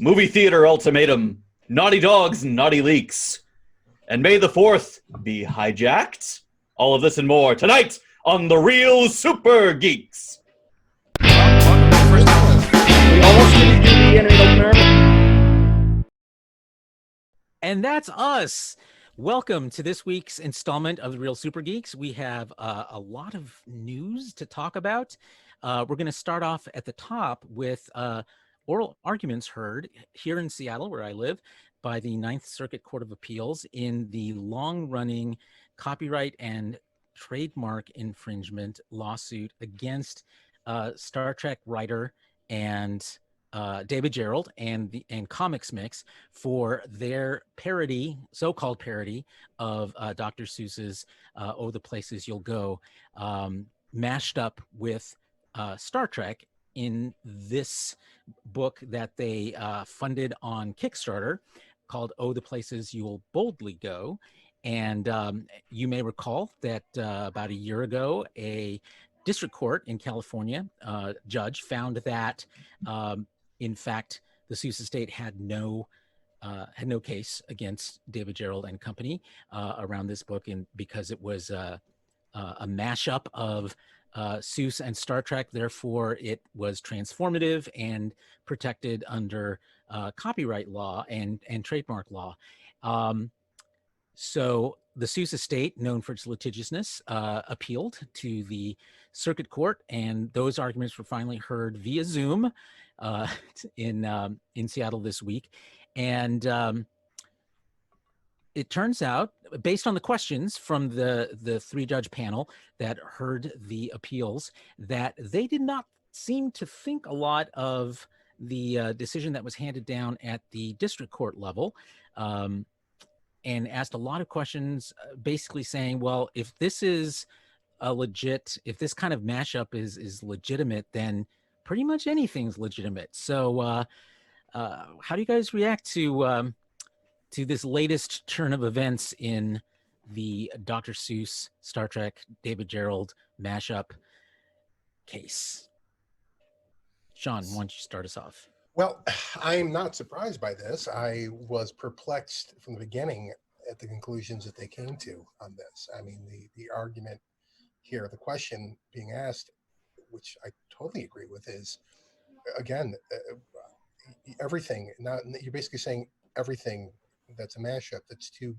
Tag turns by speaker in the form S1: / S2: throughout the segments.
S1: movie theater ultimatum, naughty dogs, naughty leaks, and May the 4th be hijacked. All of this and more tonight on The Real Supergeeks.
S2: Welcome to the first episode.
S1: We almost didn't do the internet opener.
S2: And that's us. Welcome to this week's installment of The Real Supergeeks. We have a lot of news to talk about. We're going to start off at the top with oral arguments heard here in Seattle, where I live, by the Ninth Circuit Court of Appeals in the long-running copyright and trademark infringement lawsuit against Star Trek writer and David Gerrold and Comics Mix for their parody, so-called parody of Dr. Seuss's "Oh, the Places You'll Go," mashed up with Star Trek in this book that they funded on Kickstarter called "Oh, the Places You'll Boldly Go." And you may recall that about a year ago, a district court in California judge found that in fact, the Seuss estate had no case against David Gerrold and company around this book, and because it was a mashup of Seuss and Star Trek, therefore it was transformative and protected under copyright law and trademark law. So the Seuss estate, known for its litigiousness, appealed to the circuit court, and those arguments were finally heard via Zoom in Seattle this week. And it turns out, based on the questions from the three-judge panel that heard the appeals, that they did not seem to think a lot of the decision that was handed down at the district court level. And asked a lot of questions, basically saying, well, if this is if this kind of mashup is legitimate, then pretty much anything's legitimate. So how do you guys react to this latest turn of events in the Dr. Seuss, Star Trek, David Gerrold mashup case? Sean, why don't you start us off?
S3: Well, I'm not surprised by this. I was perplexed from the beginning at the conclusions that they came to on this. I mean, the argument here, the question being asked, which I totally agree with, is, again, everything. Now, you're basically saying everything that's a mashup, that's two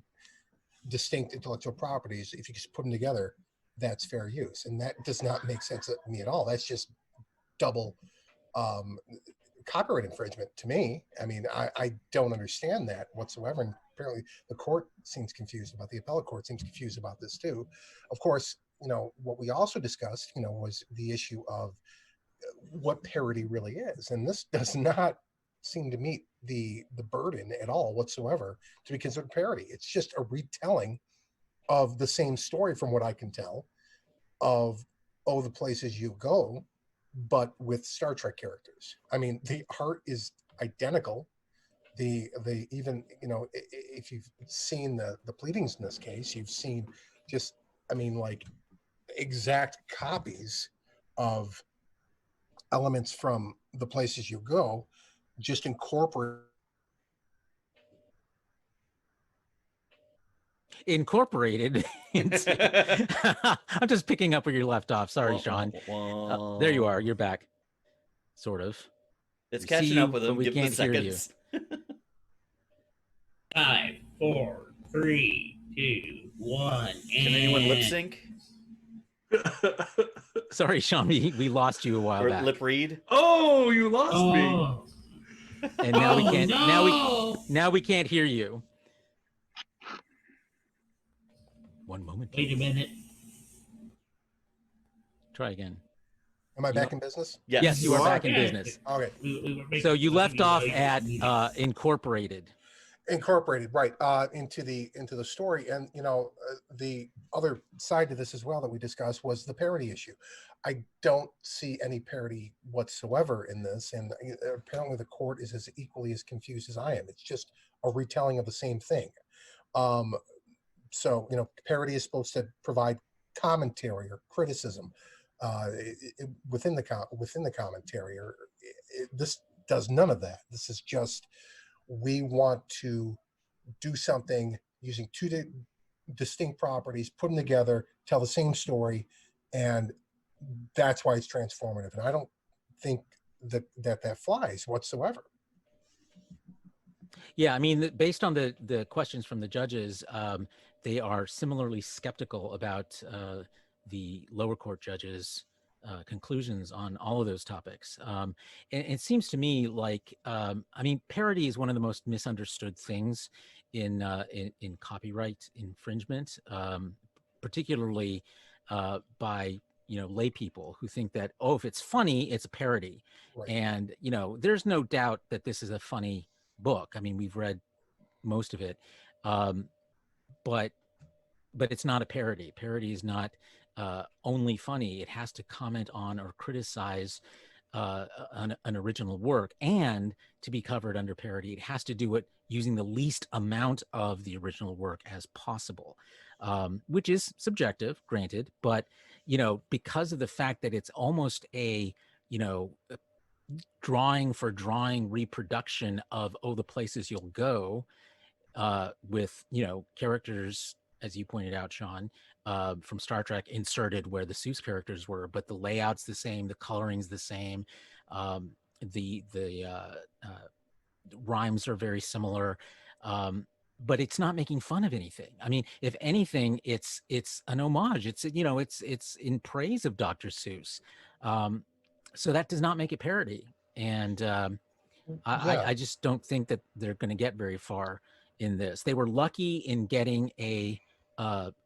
S3: distinct intellectual properties, if you just put them together, that's fair use. And that does not make sense to me at all. That's just double copyright infringement to me. I mean, I don't understand that whatsoever. And apparently the court seems confused about, the appellate court seems confused about this too. Of course, what we also discussed, was the issue of what parody really is. And this does not seem to meet the burden at all whatsoever to be considered parody. It's just a retelling of the same story, from what I can tell, of "Oh, the Places You Go," but with Star Trek characters. I mean, the art is identical. The even, if you've seen the pleadings in this case, you've seen just, I mean, like, exact copies of elements from "The Places You Go," just incorporated
S2: into I'm just picking up where you left off. Sorry, Sean. There you are. You're back. Sort of.
S1: It's catching up with him.
S2: We can't hear you.
S4: 5, 4, 3, 2, 1.
S1: Can anyone lip sync?
S2: Sorry, Sean. We lost you a while
S1: Or
S2: back.
S1: lip read?
S5: Oh, you lost me.
S2: And now we can't.
S4: No!
S2: Now we can't hear you. One moment.
S4: Wait a minute.
S2: Try again.
S3: Am I back in business?
S2: Yes, you are back in business.
S3: Okay.
S2: So you left off at incorporated.
S3: Incorporated, right, into the story. And the other side to this as well that we discussed was the parody issue. I don't see any parody whatsoever in this, and apparently the court is as equally as confused as I am. It's just a retelling of the same thing. So parody is supposed to provide commentary or criticism within the commentary. Or this does none of that. This is just, we want to do something using two distinct properties, put them together, tell the same story, and that's why it's transformative. And I don't think that flies whatsoever.
S2: Yeah, I mean, based on the questions from the judges, they are similarly skeptical about the lower court judges' conclusions on all of those topics. And it seems to me like, I mean, parody is one of the most misunderstood things in copyright infringement, particularly by lay people who think that, oh, if it's funny, it's a parody.
S3: Right.
S2: And there's no doubt that this is a funny book. I mean, we've read most of it, but it's not a parody. Parody is not only funny. It has to comment on or criticize an original work, and to be covered under parody, it has to do it using the least amount of the original work as possible, which is subjective, granted, but because of the fact that it's almost a drawing for drawing reproduction of the places you'll go, with characters, as you pointed out, Sean, from Star Trek inserted where the Seuss characters were, but the layout's the same, the coloring's the same, the rhymes are very similar, but it's not making fun of anything. I mean, if anything, it's an homage. It's it's in praise of Dr. Seuss. So that does not make it parody. And I just don't think that they're going to get very far in this. They were lucky in getting a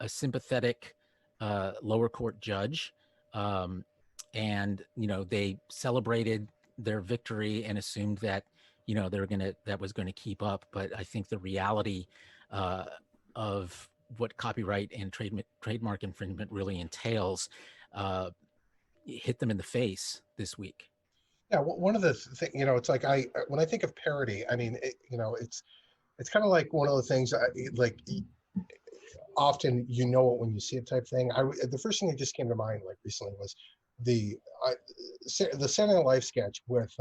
S2: sympathetic lower court judge, and they celebrated their victory and assumed that that was going to keep up. But I think the reality of what copyright and trademark infringement really entails hit them in the face this week.
S3: Yeah, one of the things, it's like when I think of parody, I mean, it's kind of like one of the things like often it when you see it type thing. The first thing that just came to mind like recently was the Saturday Night Live sketch with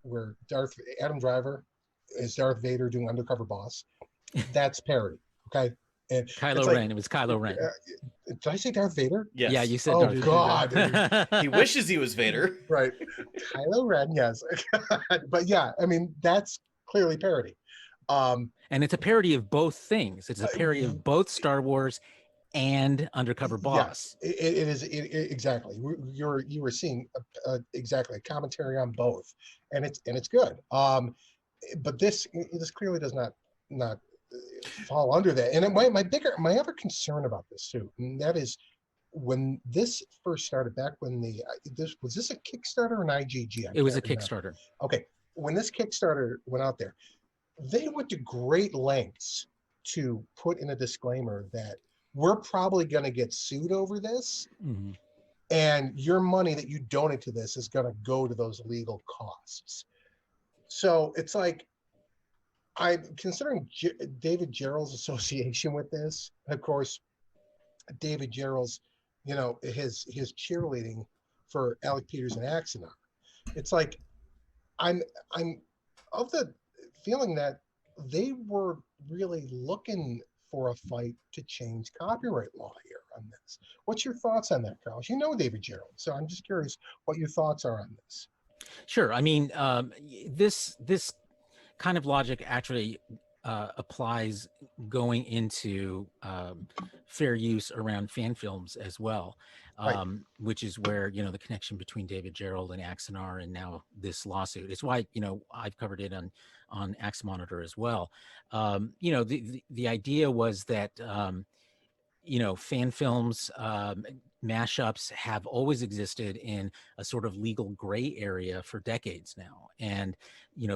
S3: where Adam Driver is Darth Vader doing Undercover Boss. That's parody, okay? And
S2: Kylo Ren. It was Kylo Ren.
S3: Did I say Darth Vader?
S1: Yes.
S2: Yeah, you said
S3: Oh
S2: Darth
S3: God.
S2: Vader.
S1: He wishes he was Vader.
S3: Right. Kylo Ren, yes. But yeah, I mean, that's clearly parody.
S2: And it's a parody of both things. It's a parody of both Star Wars and Undercover Boss.
S3: Yes, it is exactly. You were seeing exactly a commentary on both, and it's good. But this clearly does not fall under that. And my other concern about this too, and that is when this first started back when was this a Kickstarter or an IGG?
S2: It was a Kickstarter.
S3: Okay, when this Kickstarter went out there, they went to great lengths to put in a disclaimer that we're probably going to get sued over this,
S2: Mm-hmm.
S3: and your money that you donate to this is going to go to those legal costs. So it's like, I'm considering David Gerrold's association with this. Of course, David Gerrold's, his cheerleading for Alec Peters and Axanar. It's like, I'm of the feeling that they were really looking for a fight to change copyright law here on this. What's your thoughts on that, Carl? You know David Gerrold, so I'm just curious what your thoughts are on this.
S2: Sure. I mean, this kind of logic actually applies going into fair use around fan films as well,
S3: Right.
S2: which is where the connection between David Gerrold and Axanar and now this lawsuit. It's why I've covered it on Axe Monitor as well. The idea was that fan films, mashups have always existed in a sort of legal gray area for decades now. And,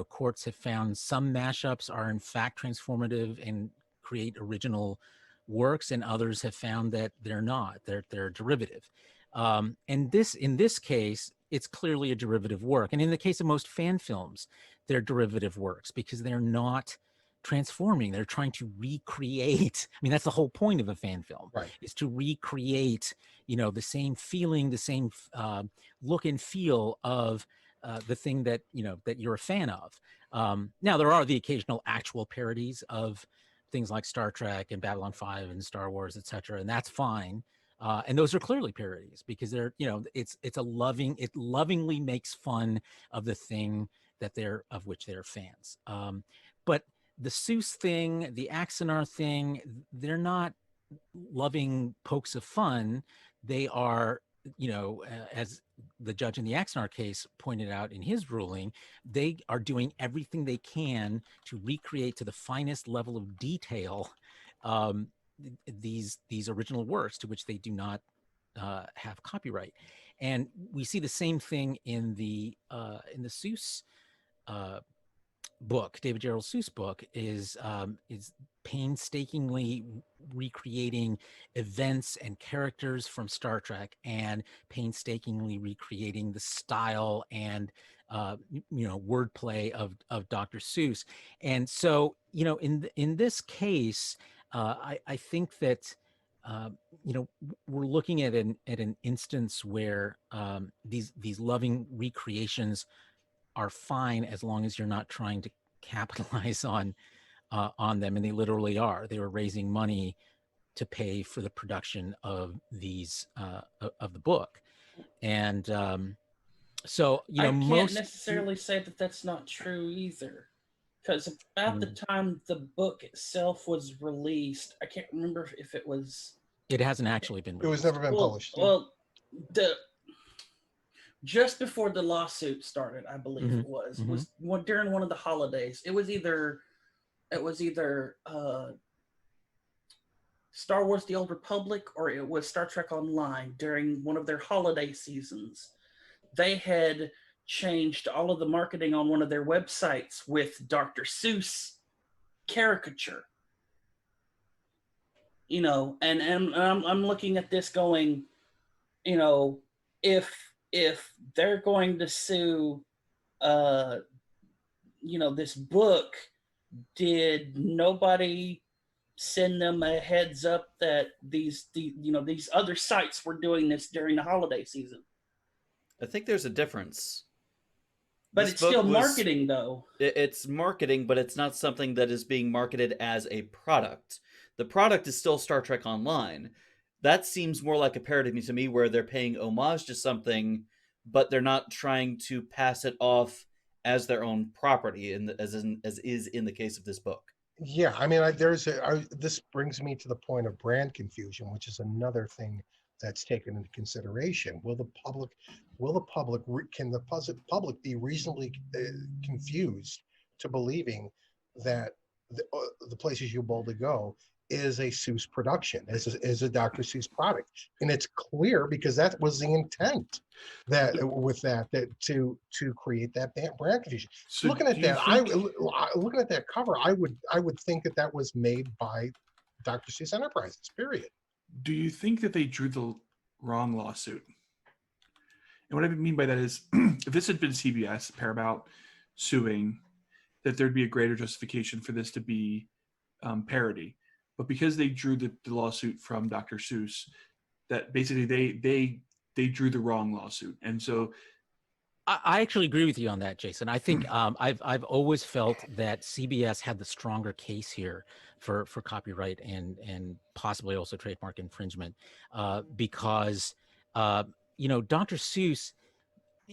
S2: courts have found some mashups are in fact transformative and create original works, and others have found that they're not, they're derivative. And in this case, it's clearly a derivative work. And in the case of most fan films, they're derivative works because they're not transforming. They're trying to recreate. I mean, that's the whole point of a fan film,
S3: Right.
S2: is to recreate, the same feeling, the same look and feel of the thing that that you're a fan of. Now there are the occasional actual parodies of things like Star Trek and Babylon 5 and Star Wars, etc., and that's fine. And those are clearly parodies because they're it lovingly makes fun of the thing that of which they're fans. But the Seuss thing, the Axanar thing, they're not loving pokes of fun. They are, as the judge in the Axanar case pointed out in his ruling, they are doing everything they can to recreate to the finest level of detail these original works to which they do not have copyright. And we see the same thing in the Seuss book. David Gerald Seuss book is painstakingly recreating events and characters from Star Trek and painstakingly recreating the style and wordplay of Dr. Seuss. And so in this case, I think that we're looking at an instance where these loving recreations are fine as long as you're not trying to capitalize on them, and they literally are. They were raising money to pay for the production of these of the book, and so
S6: I can't necessarily say that that's not true either, because about the time the book itself was released, I can't remember if it was.
S2: It hasn't actually been released.
S3: It was never been published.
S6: Well, just before the lawsuit started, I believe it was during one of the holidays. It was either Star Wars: The Old Republic or it was Star Trek Online during one of their holiday seasons. They had changed all of the marketing on one of their websites with Dr. Seuss caricature. And I'm looking at this going, if they're going to sue, this book, did nobody send them a heads up that these other sites were doing this during the holiday season?
S1: I think there's a difference.
S6: But it's still marketing, though.
S1: It's marketing, but it's not something that is being marketed as a product. The product is still Star Trek Online. That seems more like a parody to me, where they're paying homage to something, but they're not trying to pass it off as their own property, as is in the case of this book.
S3: Yeah, I mean, this brings me to the point of brand confusion, which is another thing that's taken into consideration. Can the public be reasonably confused to believing that the places you boldly go is a Seuss production, is a Dr. Seuss product, and it's clear because that was the intent to create that brand confusion. So looking at that cover, I would think that was made by Dr. Seuss Enterprises. Period.
S5: Do you think that they drew the wrong lawsuit? And what I mean by that is, if this had been CBS, Paramount suing, that there'd be a greater justification for this to be parody. But because they drew the lawsuit from Dr. Seuss, that basically they drew the wrong lawsuit. And so
S2: I actually agree with you on that, Jason. I think I've always felt that CBS had the stronger case here for copyright and possibly also trademark infringement, because Dr. Seuss,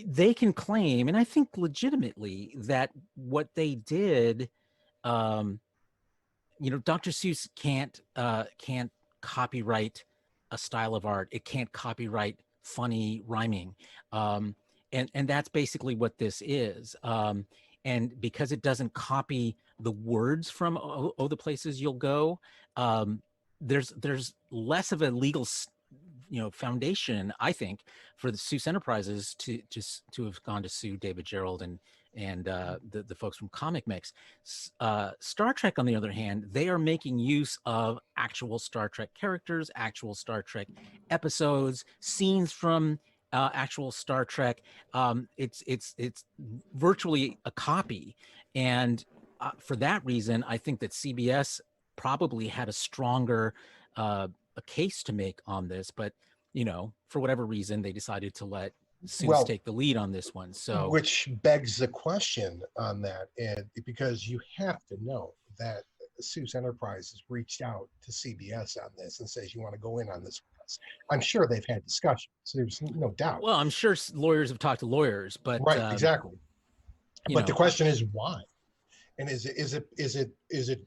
S2: they can claim, and I think legitimately, that what they did, Dr. Seuss can't copyright a style of art. It can't copyright funny rhyming. And that's basically what this is. And because it doesn't copy the words from Oh, the Places You'll Go, there's less of a legal foundation, I think, for the Seuss Enterprises to have gone to sue David Gerald and the folks from Comic Mix. Star Trek, on the other hand, they are making use of actual Star Trek characters, actual Star Trek episodes, scenes from actual Star Trek. It's virtually a copy, and for that reason, I think that CBS probably had a stronger a case to make on this, but for whatever reason, they decided to let Seuss
S3: Well,
S2: take the lead on this one. So
S3: which begs the question on that, and because you have to know that Seuss Enterprises reached out to CBS on this and says, you want to go in on this with us? I'm sure they've had discussions. So there's no doubt.
S2: well, I'm sure lawyers have talked to lawyers, but
S3: Right, exactly. But the
S2: know,
S3: question is why? And is it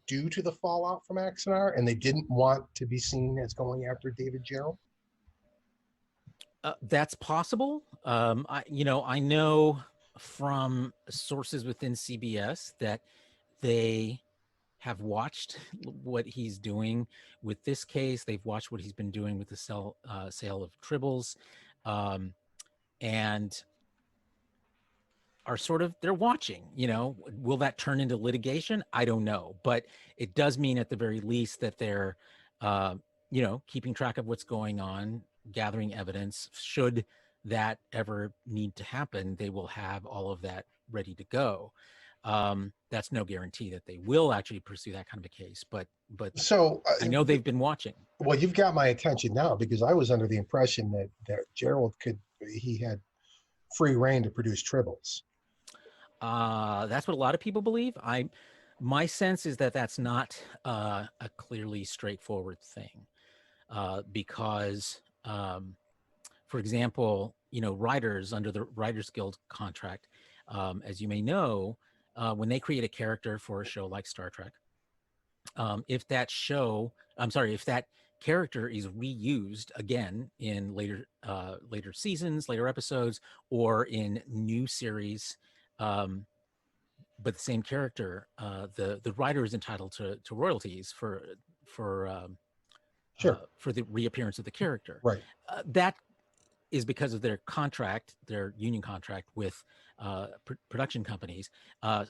S3: due to the fallout from Axonar, and they didn't want to be seen as going after David Gerald?
S2: That's possible. I know from sources within CBS that they have watched what he's doing with this case. They've watched what he's been doing with the sale of Tribbles, and are sort of, they're watching. Will that turn into litigation? I don't know, but it does mean at the very least that they're keeping track of what's going on, gathering evidence. Should that ever need to happen, they will have all of that ready to go. That's no guarantee that they will actually pursue that kind of a case, but
S3: So
S2: I know they've been watching.
S3: Well, you've got my attention now, because I was under the impression that Gerald he had free reign to produce Tribbles.
S2: That's what a lot of people believe. My sense is that that's not a clearly straightforward thing, because, for example, writers under the Writers Guild contract, as you may know, when they create a character for a show like Star Trek, if that character is reused again in later seasons, later episodes, or in new series, but the same character, the writer is entitled to royalties for the reappearance of the character.
S3: Right.
S2: That is because of their contract, their union contract with production companies.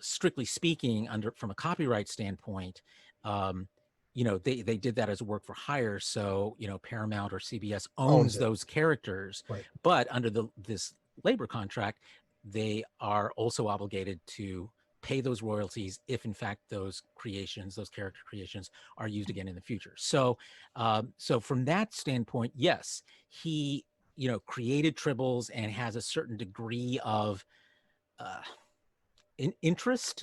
S2: Strictly speaking, from a copyright standpoint, they did that as a work for hire. So, Paramount or CBS owns those characters.
S3: Right.
S2: But under this labor contract, they are also obligated to pay those royalties if in fact those character creations are used again in the future. So from that standpoint, yes, he created Tribbles and has a certain degree of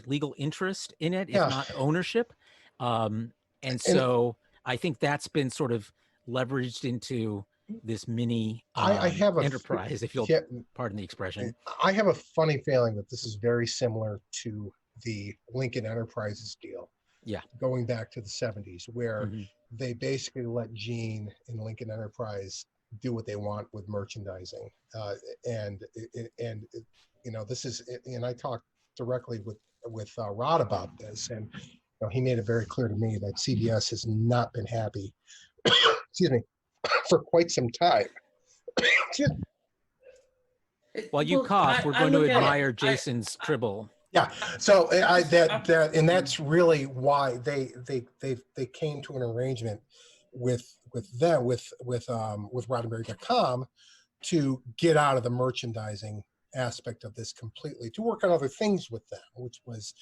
S2: legal interest in it, if not ownership. And so I think that's been sort of leveraged into this mini
S3: I have
S2: enterprise, if you'll pardon the expression.
S3: I have a funny feeling that this is very similar to the Lincoln Enterprises deal.
S2: Yeah.
S3: Going back to the 70s, where they basically let Gene and Lincoln Enterprise do what they want with merchandising. And this is, and I talked directly with Rod about this, and he made it very clear to me that CBS has not been happy, excuse me, for quite some time.
S2: While you cough, we're going to admire Jason's Tribble.
S3: Yeah, so and that's really why they came to an arrangement with Roddenberry.com to get out of the merchandising aspect of this completely, to work on other things with them, which was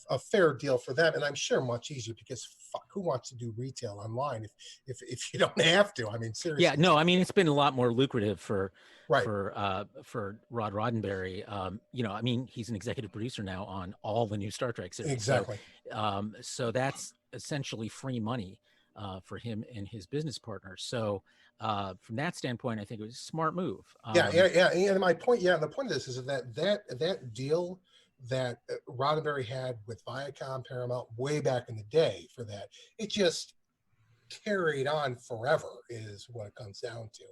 S3: a fair deal for them, and I'm sure much easier, because who wants to do retail online if you don't have to? I mean, seriously.
S2: Yeah, no, I mean, it's been a lot more lucrative for
S3: Rod
S2: Roddenberry. I mean, he's an executive producer now on all the new Star Trek series.
S3: Exactly.
S2: So that's essentially free money for him and his business partners. So from that standpoint, I think it was a smart move.
S3: Yeah. And my point, the point of this is that deal that Roddenberry had with Viacom, Paramount, way back in the day for that, it just carried on forever, is what it comes down to.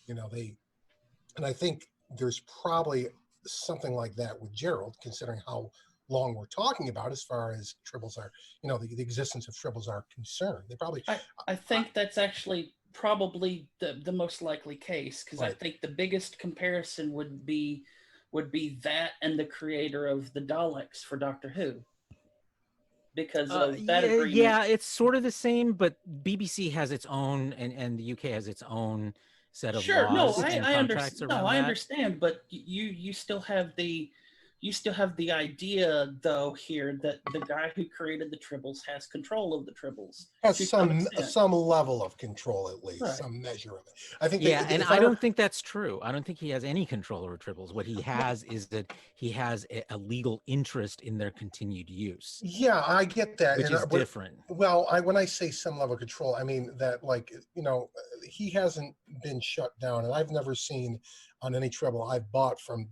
S3: And I think there's probably something like that with Gerald, considering how long we're talking about as far as Tribbles are, the existence of Tribbles are concerned. They probably.
S6: I think that's actually probably the most likely case, because I think the biggest comparison would be that and the creator of the Daleks for Doctor Who, because of that agreement.
S2: Yeah, it's sort of the same, but BBC has its own, and the UK has its own set of laws and contracts around that.
S6: I understand, but you still have the you still have the idea, though, here that the guy who created the Tribbles has control of the Tribbles.
S3: Has
S6: to some extent.
S3: some level of control, at least
S6: Right.
S3: some measure of it. I think.
S2: Yeah,
S3: that
S2: and
S3: if
S2: I
S3: were-
S2: don't think that's true. I don't think he has any control over Tribbles. What he has is that he has a legal interest in their continued use,
S3: Yeah, I get that.
S2: which
S3: and
S2: is different.
S3: Well, when I say some level of control, I mean that, like, he hasn't been shut down, and I've never seen on any Tribble I've bought from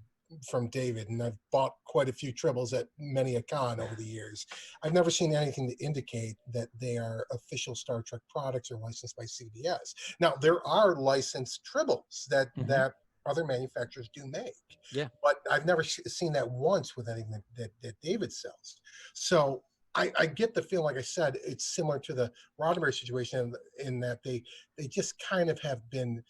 S3: David, and I've bought quite a few Tribbles at many a con over the years. I've never seen anything to indicate that they are official Star Trek products or licensed by CBS. Now, there are licensed Tribbles that
S2: Mhm.
S3: that other manufacturers do make.
S2: Yeah.
S3: But I've never seen that once with anything that David sells. So I get the feeling, like I said, it's similar to the Roddenberry situation in that they just kind of have been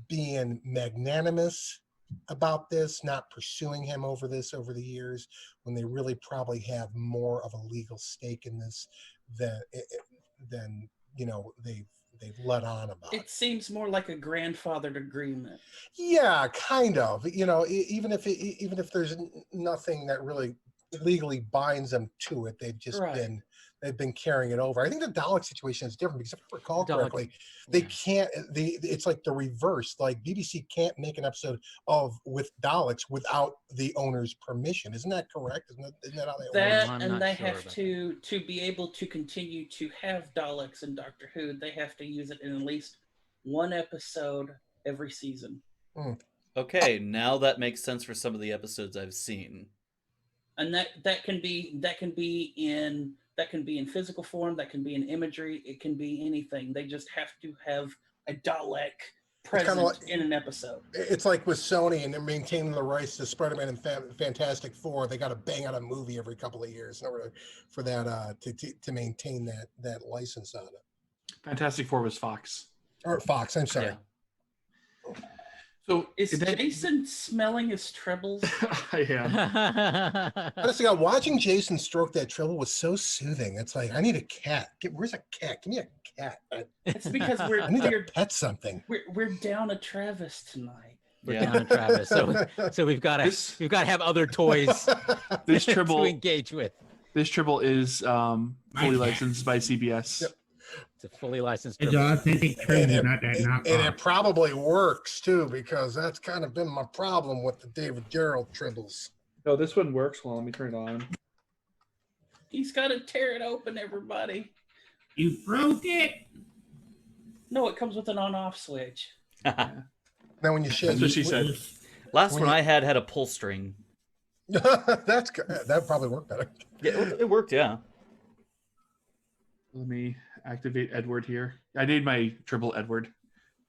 S3: being magnanimous about this, not pursuing him over this over the years, when they really probably have more of a legal stake in this than they've let on about.
S6: It seems more like a grandfathered agreement.
S3: Yeah, kind of. Even if there's nothing that really legally binds them to it, they've just
S6: Right.
S3: been carrying it over. I think the Dalek situation is different because if I recall
S2: Dalek-
S3: correctly, they
S2: yeah.
S3: can't. It's like the reverse. Like BBC can't make an episode with Daleks without the owner's permission. Isn't that correct? Isn't that how they?
S6: That
S2: I'm
S6: and
S2: not
S6: they
S2: sure
S6: have
S2: about
S6: to be able to continue to have Daleks in Doctor Who. They have to use it in at least one episode every season,
S1: Okay, now that makes sense for some of the episodes I've seen.
S6: and that can be in physical form. That can be in imagery. It can be anything. They just have to have a Dalek present
S3: like-
S6: in an episode.
S3: It's like with Sony, and they're maintaining the rights to Spider-Man and Fantastic Four. They got to bang out a movie every couple of years in order for that to maintain that license on it.
S5: Fantastic Four was Fox.
S3: Or Fox. I'm sorry.
S1: Yeah.
S5: So
S6: Is
S5: that-
S6: Jason smelling his Tribbles?
S5: yeah.
S3: Honestly, God, watching Jason stroke that Tribble was so soothing. It's like, I need a cat. Where's a cat? Give me a cat.
S6: It's because
S3: I need to pet something.
S6: we're down a Travis tonight.
S2: We're
S1: Yeah.
S2: down to Travis, so we've got
S5: This-
S2: to have other toys
S5: This
S2: to
S5: Tribble
S2: engage with.
S5: this Tribble is fully
S4: cat.
S5: licensed by CBS.
S3: Yep.
S2: It's a fully licensed
S4: It's
S2: Tribble.
S4: authentic Tribble, not that
S3: and
S4: knockoff.
S3: it probably works too, because that's kind of been my problem with the David Gerald Tribbles.
S5: No, this one works. Well, let me turn it on.
S6: He's got to tear it open, everybody.
S4: You broke it.
S6: No, it comes with an on-off switch.
S3: Now, when you shake,
S5: That's what she said.
S1: Last
S3: When
S1: one
S3: you-
S1: I had a pull string.
S3: that's good. That probably worked better.
S1: Yeah, it worked, yeah.
S5: Let me activate Edward here. I named my Tribble Edward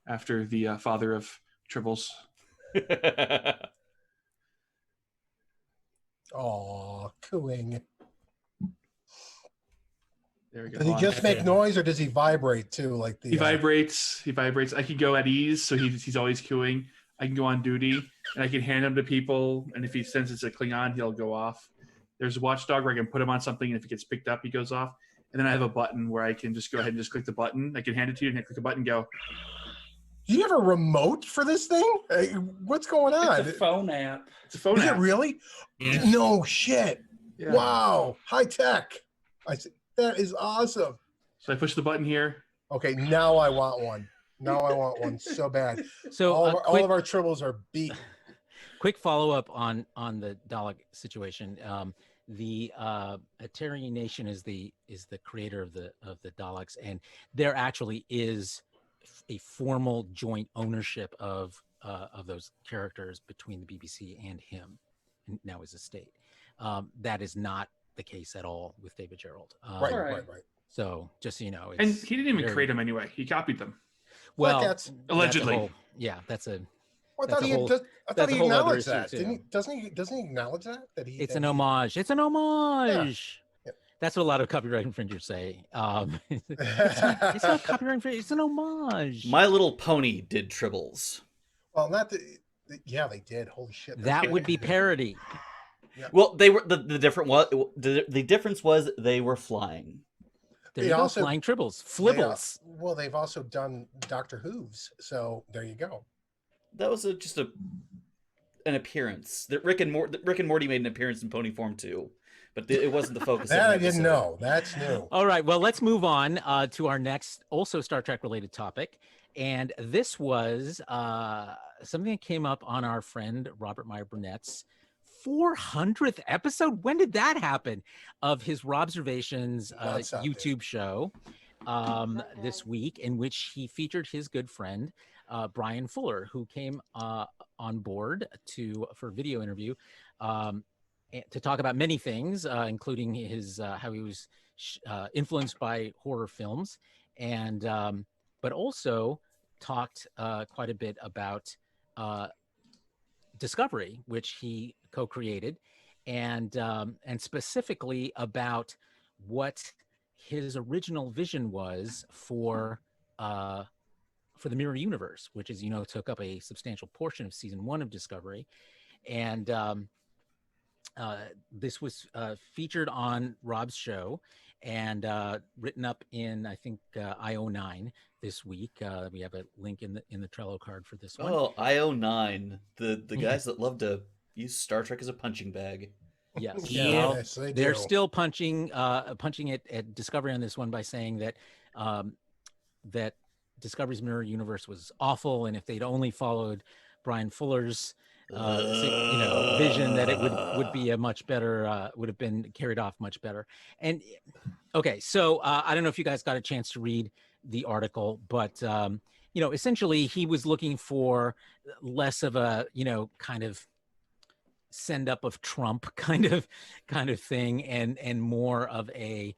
S5: after the father of Tribbles.
S3: Aw, cooing.
S5: There we go.
S3: Does he
S5: Hold on.
S3: just make noise, or does he vibrate too? Like the
S5: He vibrates. He vibrates. I can go at ease, so he's always cooing. I can go on duty, and I can hand him to people. And if he senses a Klingon, he'll go off. There's a watchdog where I can put him on something, and if it gets picked up, he goes off. And then I have a button where I can just go ahead and just click the button. I can hand it to you, and I click the button, and go.
S3: Do you have a remote for this thing? Hey, what's going on?
S6: It's a phone app.
S5: It's a phone
S3: Is
S5: app.
S3: it really?
S4: Yes.
S3: No shit.
S5: Yeah.
S3: Wow, high tech. That is awesome.
S5: So I push the button here.
S3: Okay, now I want one. Now I want one so bad.
S2: So
S3: all of our Tribbles are beat.
S2: quick follow-up on the Dalek situation. The Atari Nation is the creator of the Daleks, and there actually is a formal joint ownership of those characters between the BBC and him, and now his estate. That is not the case at all with David Gerald.
S3: Right.
S6: Right.
S2: So just so you know,
S5: And
S2: it's
S5: he didn't even
S2: very-
S5: create them anyway. He copied them.
S2: well,
S3: that's-
S5: Allegedly.
S2: that's a
S3: Well, I
S2: That's
S3: thought
S2: a
S3: he
S2: whole-
S3: does, I thought
S2: that's
S3: he
S2: a whole other
S3: acknowledged
S2: issue,
S3: that.
S2: too.
S3: Didn't he? Doesn't he acknowledge that?
S2: it's
S3: that
S2: an
S3: he-
S2: homage. It's an homage.
S3: Yeah.
S2: That's what a lot of copyright infringers say. It's not copyright infringement. It's an homage.
S1: My Little Pony did Tribbles.
S3: Well, not the. Yeah, they did. Holy shit.
S2: That would be parody.
S1: Well, they were the different. What the difference was? They were flying.
S2: There
S3: They
S2: you go.
S3: also-
S2: Flying tribbles,
S3: They,
S2: flibbles.
S3: well, they've also done Doctor Who's, so there you go.
S1: That was just a. an appearance. That Rick and Morty made an appearance in pony form too, but it wasn't the focus.
S3: That
S1: of the
S3: I didn't
S1: episode.
S3: know. That's new.
S2: All right, well, let's move on to our next, also Star Trek related topic. And this was something that came up on our friend Robert Meyer Burnett's 400th episode. When did that happen? Of his Robservations
S3: Nonstop,
S2: YouTube show this week, in which he featured his good friend Brian Fuller, who came on board for a video interview to talk about many things, including his how he was influenced by horror films, and but also talked quite a bit about Discovery, which he co-created, and specifically about what his original vision was for the Mirror Universe, which, as you know, took up a substantial portion of season 1 of Discovery, and this was featured on Rob's show and written up in, I think, IO9 this week. We have a link in the Trello card for this one.
S1: Oh, IO9, the guys that love to use Star Trek as a punching bag.
S2: Yes,
S3: Yeah,
S2: well,
S3: yes, they
S2: they're
S3: do.
S2: still punching it at Discovery on this one by saying that that Discovery's Mirror Universe was awful, and if they'd only followed Brian Fuller's vision, that it would be a much better, would have been carried off much better. And okay, so I don't know if you guys got a chance to read the article, but essentially he was looking for less of a kind of send up of Trump kind of thing, and more of a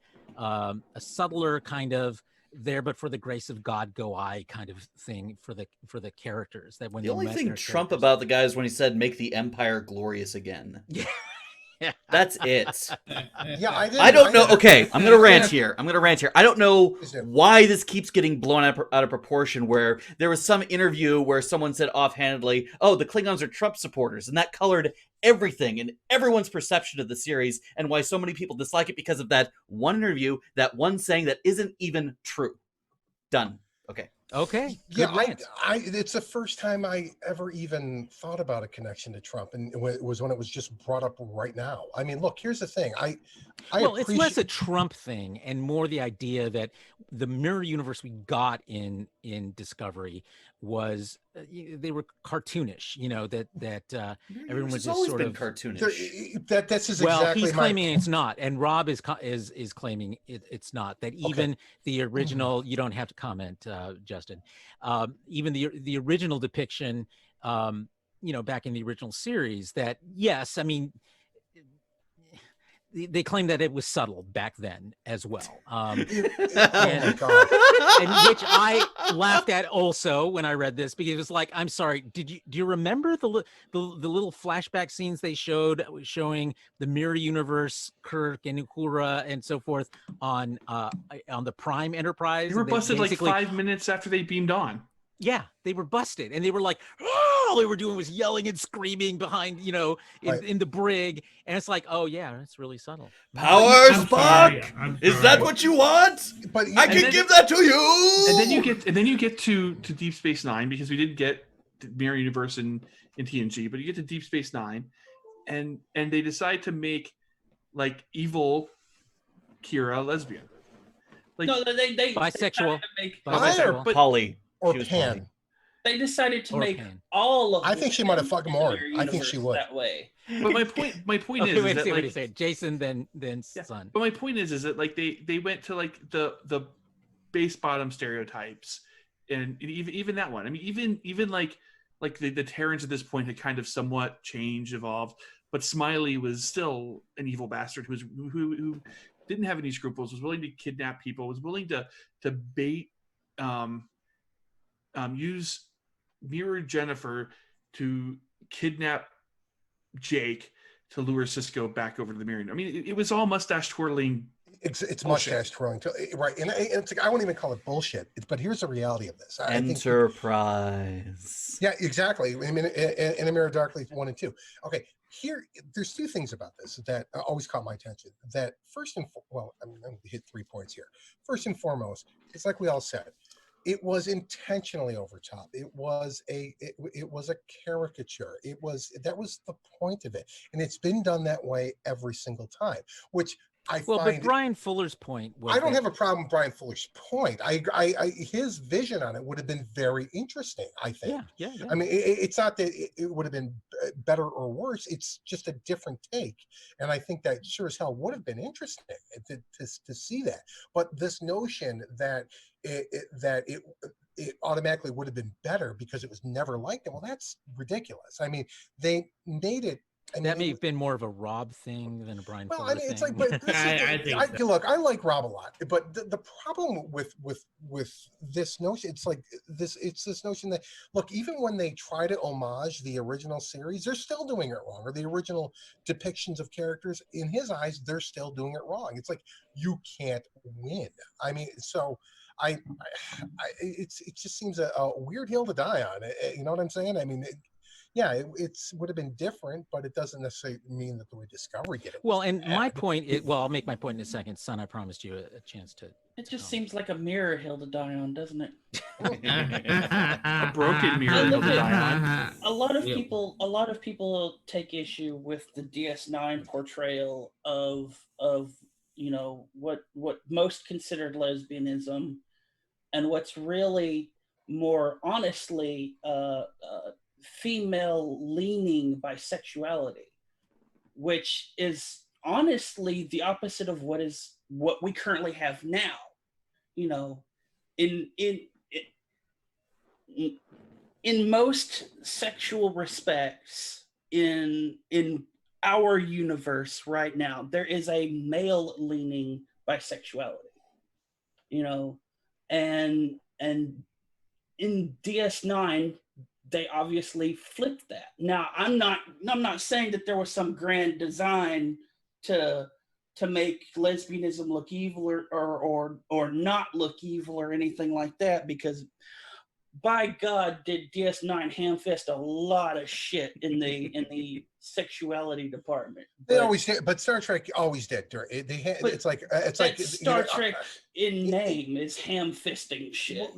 S2: subtler kind of there, but for the grace of God go I kind of thing for the characters. That when
S1: The
S2: they
S1: only
S2: met
S1: thing
S2: their
S1: Trump
S2: characters-
S1: about the guy is when he said, "Make the Empire glorious again."
S2: yeah.
S1: That's it.
S3: Yeah,
S1: I don't know. Okay, I'm gonna rant here. I don't know
S3: Please do.
S1: why this keeps getting blown out of proportion. Where there was some interview where someone said offhandedly, "Oh, the Klingons are Trump supporters," and that colored everything and everyone's perception of the series, and why so many people dislike it because of that one interview, that one saying that isn't even true. Done. Okay.
S2: Okay.
S3: Yeah,
S2: good rant.
S3: it's the first time I ever even thought about a connection to Trump, and it was when it was just brought up right now. I mean, look, here's the thing.
S2: It's less a Trump thing and more the idea that the mirror universe we got in Discovery was they were cartoonish. That everyone was
S1: It's
S2: just
S1: always
S2: sort
S1: been
S2: of
S1: cartoonish.
S3: This is
S2: well,
S3: exactly
S2: he's
S3: my
S2: claiming it's not, and Rob is claiming it's not. That even the original, you don't have to comment, Justin. Even the original depiction, back in the original series, that yes, I mean, they claim that it was subtle back then as well.
S3: Oh my God.
S2: And which I laughed at also when I read this, because it was like, I'm sorry, do you remember the little flashback scenes they showed showing the mirror universe, Kirk and Uhura and so forth on the Prime Enterprise?
S5: They were busted like
S2: basically-
S5: 5 minutes after they beamed on.
S2: Yeah, they were busted, and they were like, oh, all they were doing was yelling and screaming behind, in the brig, and it's like, oh yeah, it's really subtle.
S1: Power,
S4: I'm sorry,
S1: Spock.
S4: I'm
S1: Is that
S4: sorry.
S1: what you want?
S3: But
S1: I can
S5: then-
S1: give that to you.
S5: And then you get to Deep Space Nine, because we didn't get the Mirror Universe in TNG, but you get to Deep Space Nine, and they decide to make like evil Kira lesbian. Like,
S6: No, they
S2: Bisexual.
S6: decided to make-
S2: Bisexual.
S5: but-
S1: Polly.
S3: or
S1: She was
S3: Pan.
S1: Polly.
S6: They decided to
S2: Or
S6: make
S2: Pan.
S6: all of.
S3: I
S6: the
S3: think she might have fucked
S6: in
S3: more.
S6: their
S3: I think she
S6: universe
S3: would.
S6: that way.
S5: but my point
S2: Okay,
S5: is
S2: wait,
S5: that
S2: see what
S5: like,
S2: he said. Jason, then
S5: Yeah.
S2: son.
S5: but my point is that like they went to like the base bottom stereotypes, and even that one. I mean, even like the Terrans at this point had kind of somewhat changed, evolved, but Smiley was still an evil bastard who didn't have any scruples, was willing to kidnap people, was willing to bait, use Mirror Jennifer to kidnap Jake to lure Cisco back over to the mirror. I mean, it was all mustache twirling.
S3: It's
S5: Bullshit.
S3: mustache twirling, right? And it's like, I won't even call it bullshit. But here's the reality of this. I think,
S1: Enterprise.
S3: yeah, exactly. I mean, in A Mirror Darkly 1 and 2. Okay, there's two things about this that always caught my attention. That first and well, I'm going to hit 3 points here. First and foremost, it's like we all said. it was intentionally over top. It was a caricature. That was the point of it, and it's been done that way every single time, which I
S2: Well, but
S3: find.
S2: Brian Fuller's point was
S3: I don't
S2: that
S3: have a problem with Brian Fuller's point. His vision on it would have been very interesting, I think.
S2: yeah.
S3: I mean, it's not that it would have been better or worse. It's just a different take. And I think that sure as hell would have been interesting to see that. But this notion that it automatically would have been better because it was never like that, well, that's ridiculous. I mean, they made it.
S2: That may have been more of a Rob thing than a Brian
S3: Well,
S2: Fuller
S3: I mean,
S2: thing.
S3: it's like, but this
S4: I think so.
S3: look, I like Rob a lot, but the problem with this notion, it's this notion that, look, even when they try to homage the original series, they're still doing it wrong, or the original depictions of characters. In his eyes, they're still doing it wrong. It's like, you can't win. I mean, so it just seems a weird hill to die on. You know what I'm saying? I mean. It would have been different, but it doesn't necessarily mean that the way Discovery did it.
S2: Well, and my point is, well, I'll make my point in a second. Son, I promised you a chance to.
S6: It just seems like a mirror hill to die on, doesn't it?
S5: A broken mirror hill to die on.
S6: A lot of people take issue with the DS9 portrayal of what most considered lesbianism, and what's really more honestly female leaning bisexuality, which is honestly the opposite of what we currently have now. In most sexual respects in our universe right now, there is a male leaning bisexuality, and in DS9 they obviously flipped that. Now, I'm not saying that there was some grand design to make lesbianism look evil or not look evil or anything like that, because by God, did DS9 ham-fist a lot of shit in the sexuality department.
S3: They always did, but Star Trek always did. It's like
S6: Star Trek in name is ham-fisting shit.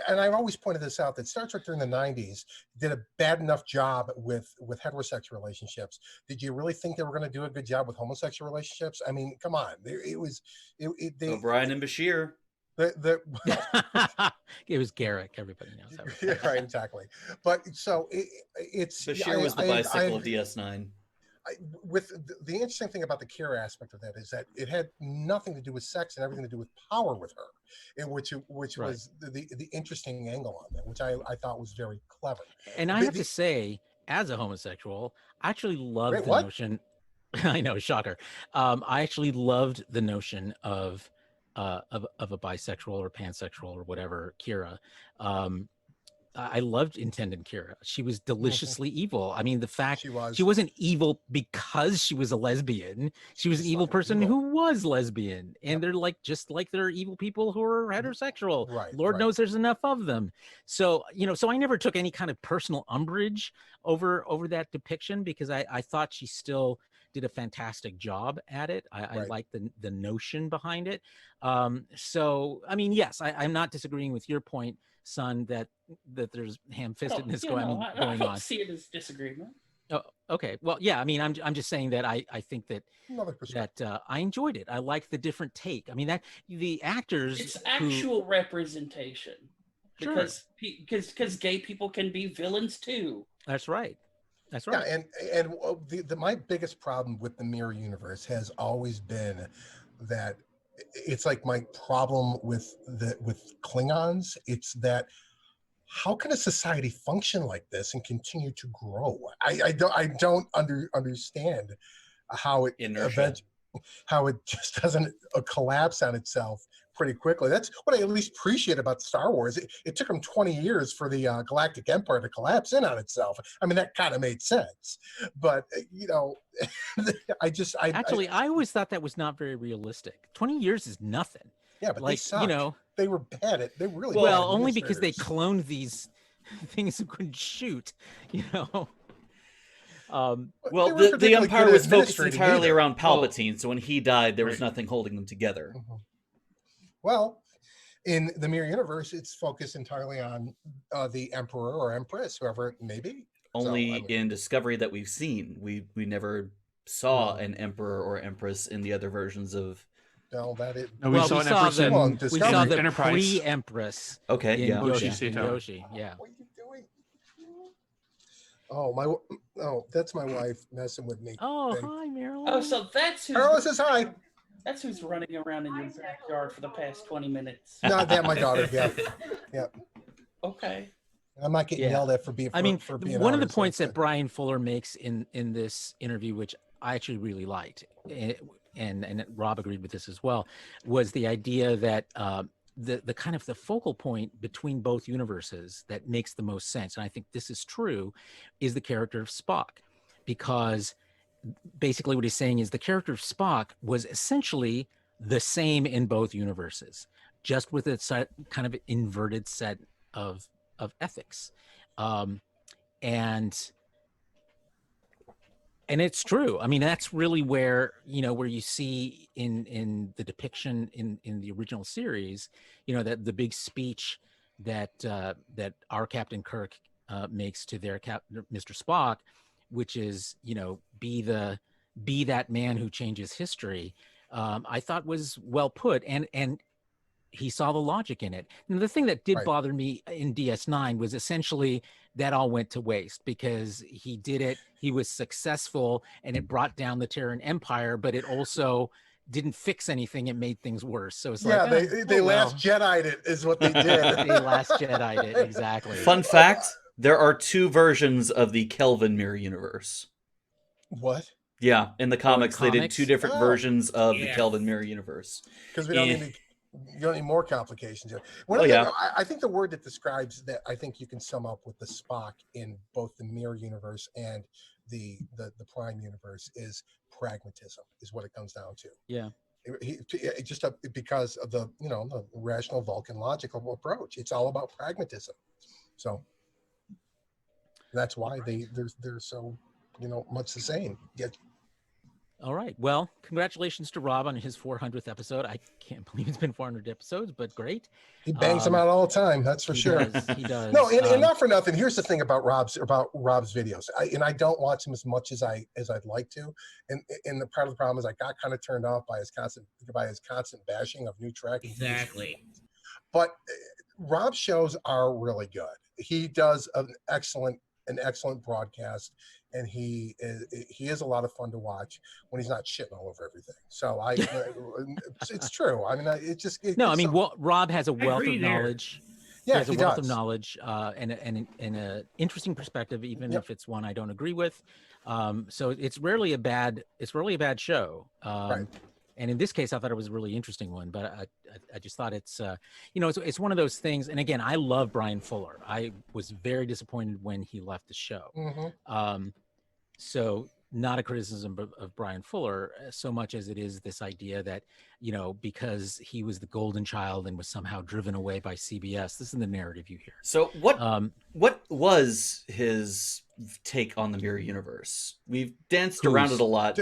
S3: And I've always pointed this out, that Star Trek during the '90s did a bad enough job with heterosexual relationships. Did you really think they were going to do a good job with homosexual relationships? I mean, come on,
S1: O'Brien and Bashir.
S2: It was Garrick. Everybody knows that.
S3: Yeah, right, exactly. But so it's
S1: Bashir was the bicycle of DS9.
S3: With the interesting thing about the Kira aspect of that is that it had nothing to do with sex and everything to do with power with her, and which right. was the interesting angle on that, which I thought was very clever.
S2: And I have to say, as a homosexual, I actually loved the notion. I know, shocker. I actually loved the notion of a bisexual or pansexual or whatever Kira. I loved Intendant Kira. She was deliciously evil. I mean, the fact she wasn't evil because she was a lesbian. She was an evil person who was lesbian. And they're just like there are evil people who are heterosexual.
S3: Right,
S2: Lord knows there's enough of them. So, so I never took any kind of personal umbrage over that depiction, because I thought she still did a fantastic job at it. I like the notion behind it. So, I mean, yes, I'm not disagreeing with your point, son, that there's ham-fistedness going on.
S6: I don't see it as disagreement.
S2: Oh, okay. Well, yeah. I mean, I'm just saying that I think that I enjoyed it. I like the different take. I mean, that the actors.
S6: It's actual representation, because gay people can be villains too.
S2: That's right. That's right.
S3: Yeah, and my biggest problem with the mirror universe has always been that it's like my problem with Klingons. It's that, how can a society function like this and continue to grow? I don't understand how it just doesn't collapse on itself pretty quickly. That's what I at least appreciate about Star Wars. It took them 20 years for the Galactic Empire to collapse in on itself. I mean, that kind of made sense. But,
S2: I always thought that was not very realistic. 20 years is nothing.
S3: Yeah, but they sucked. They were bad. They were really
S2: well, only because they cloned these things that couldn't shoot,
S1: Well, the Empire was focused entirely around Palpatine, so when he died, there was nothing holding them together.
S3: Well, In the Mirror Universe, it's focused entirely on the Emperor or Empress, whoever it may be.
S1: Only
S3: So,
S1: in Discovery that we've seen. We never saw
S3: No.
S1: an emperor or empress in the other versions of.
S3: no, that is.
S5: No, we
S2: Well,
S5: saw
S2: we
S5: an
S2: saw
S5: Empress
S2: the
S3: Well,
S5: in
S2: we saw
S3: Discovery.
S2: the
S5: Enterprise.
S2: pre-Empress
S1: Okay,
S2: in
S1: yeah.
S5: Hoshi
S2: Yoshi. In
S5: Sato.
S2: Yoshi, yeah.
S3: What are you doing? Oh, that's my wife messing with me.
S2: Oh,
S3: Thank-
S2: hi, Marilyn.
S6: Oh, so that's
S3: Carla says hi.
S6: that's who's running around in your backyard for the past 20 minutes.
S3: Not that, my daughter. Yeah, yeah.
S6: Okay.
S3: I'm not getting
S2: Yeah.
S3: yelled at for being.
S2: I mean,
S3: for being
S2: one of the
S3: honest,
S2: points
S3: that's
S2: that Brian Fuller makes in this interview, which I actually really liked, and Rob agreed with this as well, was the idea that the kind of the focal point between both universes that makes the most sense, and I think this is true, is the character of Spock, because basically what he's saying is the character of Spock was essentially the same in both universes, just with a kind of inverted set of ethics. And it's true. I mean, that's really where you see in the depiction in the original series, that the big speech that our Captain Kirk makes to their Mr. Spock, which is, be that man who changes history. I thought was well put, and he saw the logic in it. And the thing that did
S3: Right.
S2: bother me in DS9 was essentially that all went to waste, because he did it, he was successful, and it brought down the Terran Empire, but it also didn't fix anything. It made things worse. So it's
S3: yeah.
S2: like,
S3: They last Jedi'd it is what they did.
S2: they last Jedi'd it, exactly.
S1: Fun fact: there are 2 versions of the Kelvin Mirror Universe.
S3: What?
S1: Yeah, in the comics, they did
S2: comics?
S1: 2 different
S3: Oh.
S1: versions of the
S4: Yeah.
S1: Kelvin Mirror Universe.
S3: Because we don't
S1: Eh.
S3: need you don't need more complications. I think the word that describes that, I think you can sum up with the Spock in both the Mirror Universe and the Prime Universe, is pragmatism, is what it comes down to.
S2: Yeah.
S3: Because of the the rational Vulcan logical approach. It's all about pragmatism. So that's why they're so much the same. Yeah.
S2: All right. Well, congratulations to Rob on his 400th episode. I can't believe it's been 400 episodes, but great.
S3: He bangs them out all the time. That's for
S2: He
S3: sure.
S2: does, he does.
S3: No, and not for nothing. Here's the thing about Rob's videos. I don't watch him as much as I'd like to. And the part of the problem is I got kind of turned off by his constant bashing of new Trek.
S4: Exactly.
S3: But Rob's shows are really good. He does an excellent broadcast, and he is a lot of fun to watch when he's not shitting all over everything. So it's true. I mean,
S2: Rob has a wealth of
S4: agree there.
S2: knowledge.
S3: Yeah,
S2: he has a
S3: he
S2: wealth
S3: does.
S2: of knowledge and an interesting perspective, even
S3: Yep.
S2: if it's one I don't agree with. So it's rarely a bad show.
S3: Right.
S2: And in this case, I thought it was a really interesting one. But I just thought it's it's one of those things. And again, I love Brian Fuller. I was very disappointed when he left the show.
S3: Mhm.
S2: So not a criticism of Brian Fuller so much as it is this idea that, because he was the golden child and was somehow driven away by CBS. This is the narrative you hear.
S1: So what was his take on the Mirror Universe? We've danced around it a lot.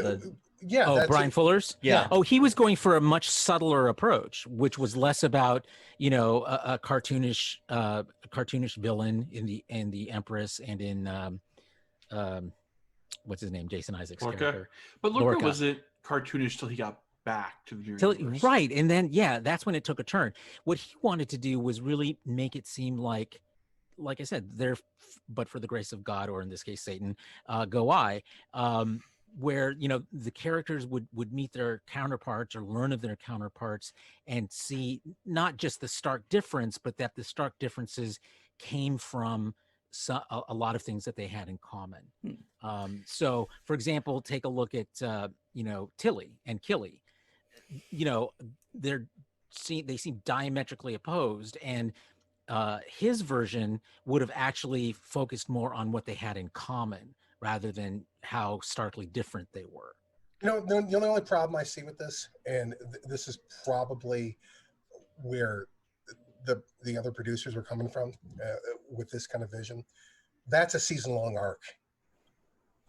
S3: Yeah.
S2: Oh,
S3: that's
S2: Brian
S3: it.
S2: Fuller's?
S1: Yeah.
S2: Oh, he was going for a much subtler approach, which was less about, a cartoonish villain in the Empress and in what's his name, Jason Isaacs'
S5: Lorca.
S2: character.
S5: But Lorca
S2: Lorca.
S5: wasn't cartoonish till he got back to the Mirror Universe.
S2: Right, and then that's when it took a turn. What he wanted to do was really make it seem like I said, there, but for the grace of God, or in this case Satan, go I. Where the characters would meet their counterparts or learn of their counterparts and see not just the stark difference, but that the stark differences came from a lot of things that they had in common. So, for example, take a look at Tilly and Killy. They seem diametrically opposed, and his version would have actually focused more on what they had in common rather than how starkly different they were.
S3: The only problem I see with this, and this is probably where the other producers were coming from with this kind of vision, that's a season-long arc.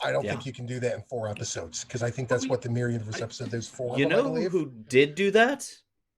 S3: I don't think you can do that in 4 episodes, because I think that's what the Mirror Universe episode, there's 4 of them, I believe.
S1: Who did do that?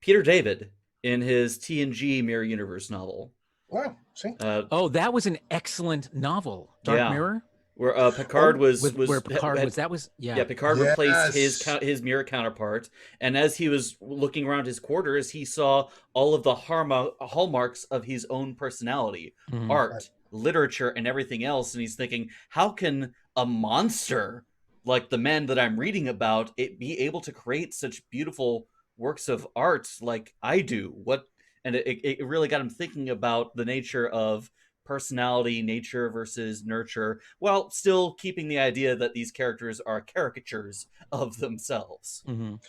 S1: Peter David in his TNG Mirror Universe novel.
S3: Wow, see,
S2: Oh, that was an excellent novel, Dark
S1: Yeah.
S2: Mirror.
S1: Where Picard was
S2: Where Picard
S1: had-
S2: was. That was
S1: yeah, Picard replaced his mirror counterpart, and as he was looking around his quarters, he saw all of the hallmarks of his own personality,
S2: Mhm.
S1: art, literature, and everything else. And he's thinking, how can a monster like the man that I'm reading about it be able to create such beautiful works of art like I do? What? And it really got him thinking about the nature of personality, nature versus nurture, while still keeping the idea that these characters are caricatures of themselves.
S2: Mhm.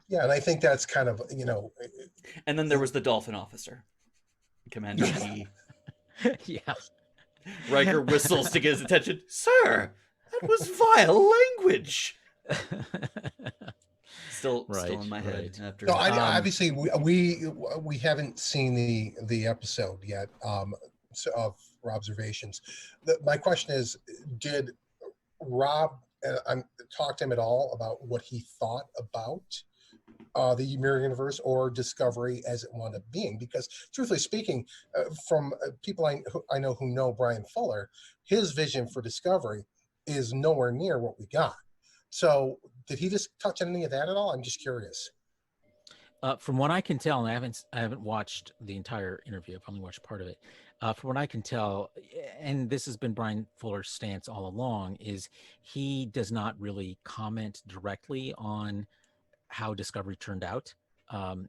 S3: yeah, and I think that's kind of
S1: And then there was the dolphin officer, Commander E.
S2: Yeah.
S1: Riker whistles to get his attention. Sir, that was vile language. Still in my head after.
S3: No, obviously we haven't seen the episode yet of observations. My question is, did Rob talk to him at all about what he thought about the Mirror Universe or Discovery as it wound up being? Because truthfully speaking, from people I know who know Brian Fuller, his vision for Discovery is nowhere near what we got. So did he just touch on any of that at all? I'm just curious.
S2: From what I can tell, and I haven't watched the entire interview. I've only watched part of it. From what I can tell, and this has been Brian Fuller's stance all along, is he does not really comment directly on how Discovery turned out.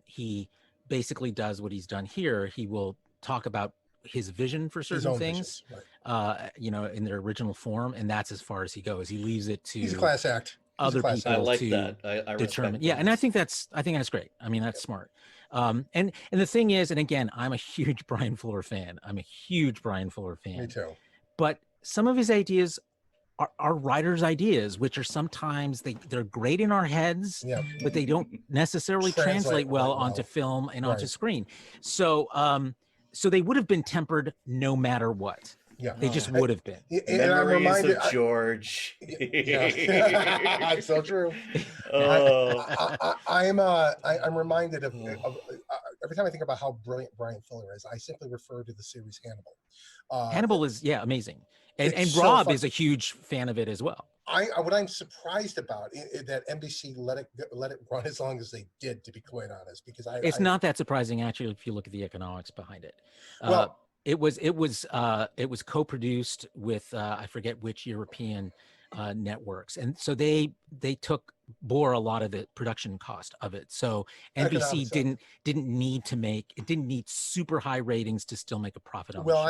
S2: He basically does what he's done here. He will talk about his vision for certain things, right. In their original form, and that's as far as he goes. He leaves it to
S3: he's a class act.
S2: Other people
S1: I like
S2: to
S1: that. I
S2: determine. Yeah, and I think that's great. I mean, that's smart. And the thing is, and again, I'm a huge Brian Fuller fan. Me
S3: too.
S2: But some of his ideas are writers' ideas, which are sometimes they're great in our heads, but they don't necessarily translate well onto film and onto screen. So so they would have been tempered no matter what.
S3: Yeah,
S2: they just would have been.
S3: And I'm reminded
S1: of George.
S3: It's so true. I'm reminded of every time I think about how brilliant Brian Fuller is, I simply refer to the series Hannibal.
S2: Hannibal is amazing, and Rob is a huge fan of it as well.
S3: What I'm surprised about that NBC let it run as long as they did, to be quite honest, because
S2: it's not that surprising actually if you look at the economics behind it.
S3: Well,
S2: it was co-produced with I forget which European networks, and so they bore a lot of the production cost of it. So NBC didn't need super high ratings to still make a profit on
S3: well,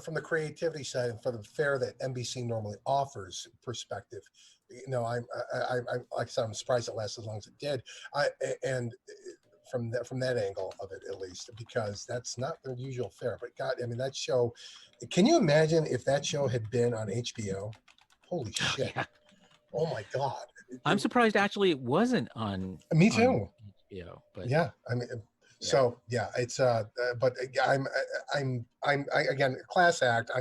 S3: from the creativity side and from the fare that NBC normally offers perspective, I'm like I said, I'm surprised it lasted as long as it did. From that angle of it, at least, because that's not their usual fare. But God, I mean, that show, can you imagine if that show had been on HBO? Holy shit.
S2: Yeah.
S3: Oh my God.
S2: I'm surprised actually it wasn't on.
S3: Me too.
S2: HBO, but
S3: yeah, I mean, so yeah, it's but I'm again, class act.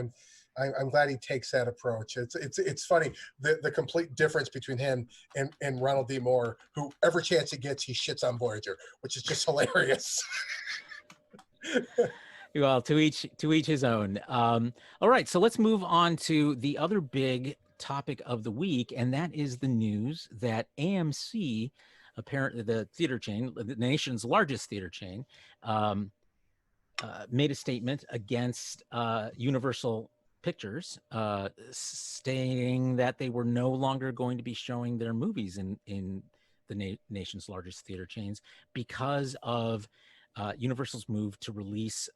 S3: I'm glad he takes that approach. It's funny the complete difference between him and Ronald D. Moore, who every chance he gets he shits on Voyager, which is just hilarious.
S2: Well, to each his own. All right, so let's move on to the other big topic of the week, and that is the news that AMC, apparently the theater chain, the nation's largest theater chain, made a statement against Universal Pictures, stating that they were no longer going to be showing their movies in the nation's largest theater chains because of Universal's move to release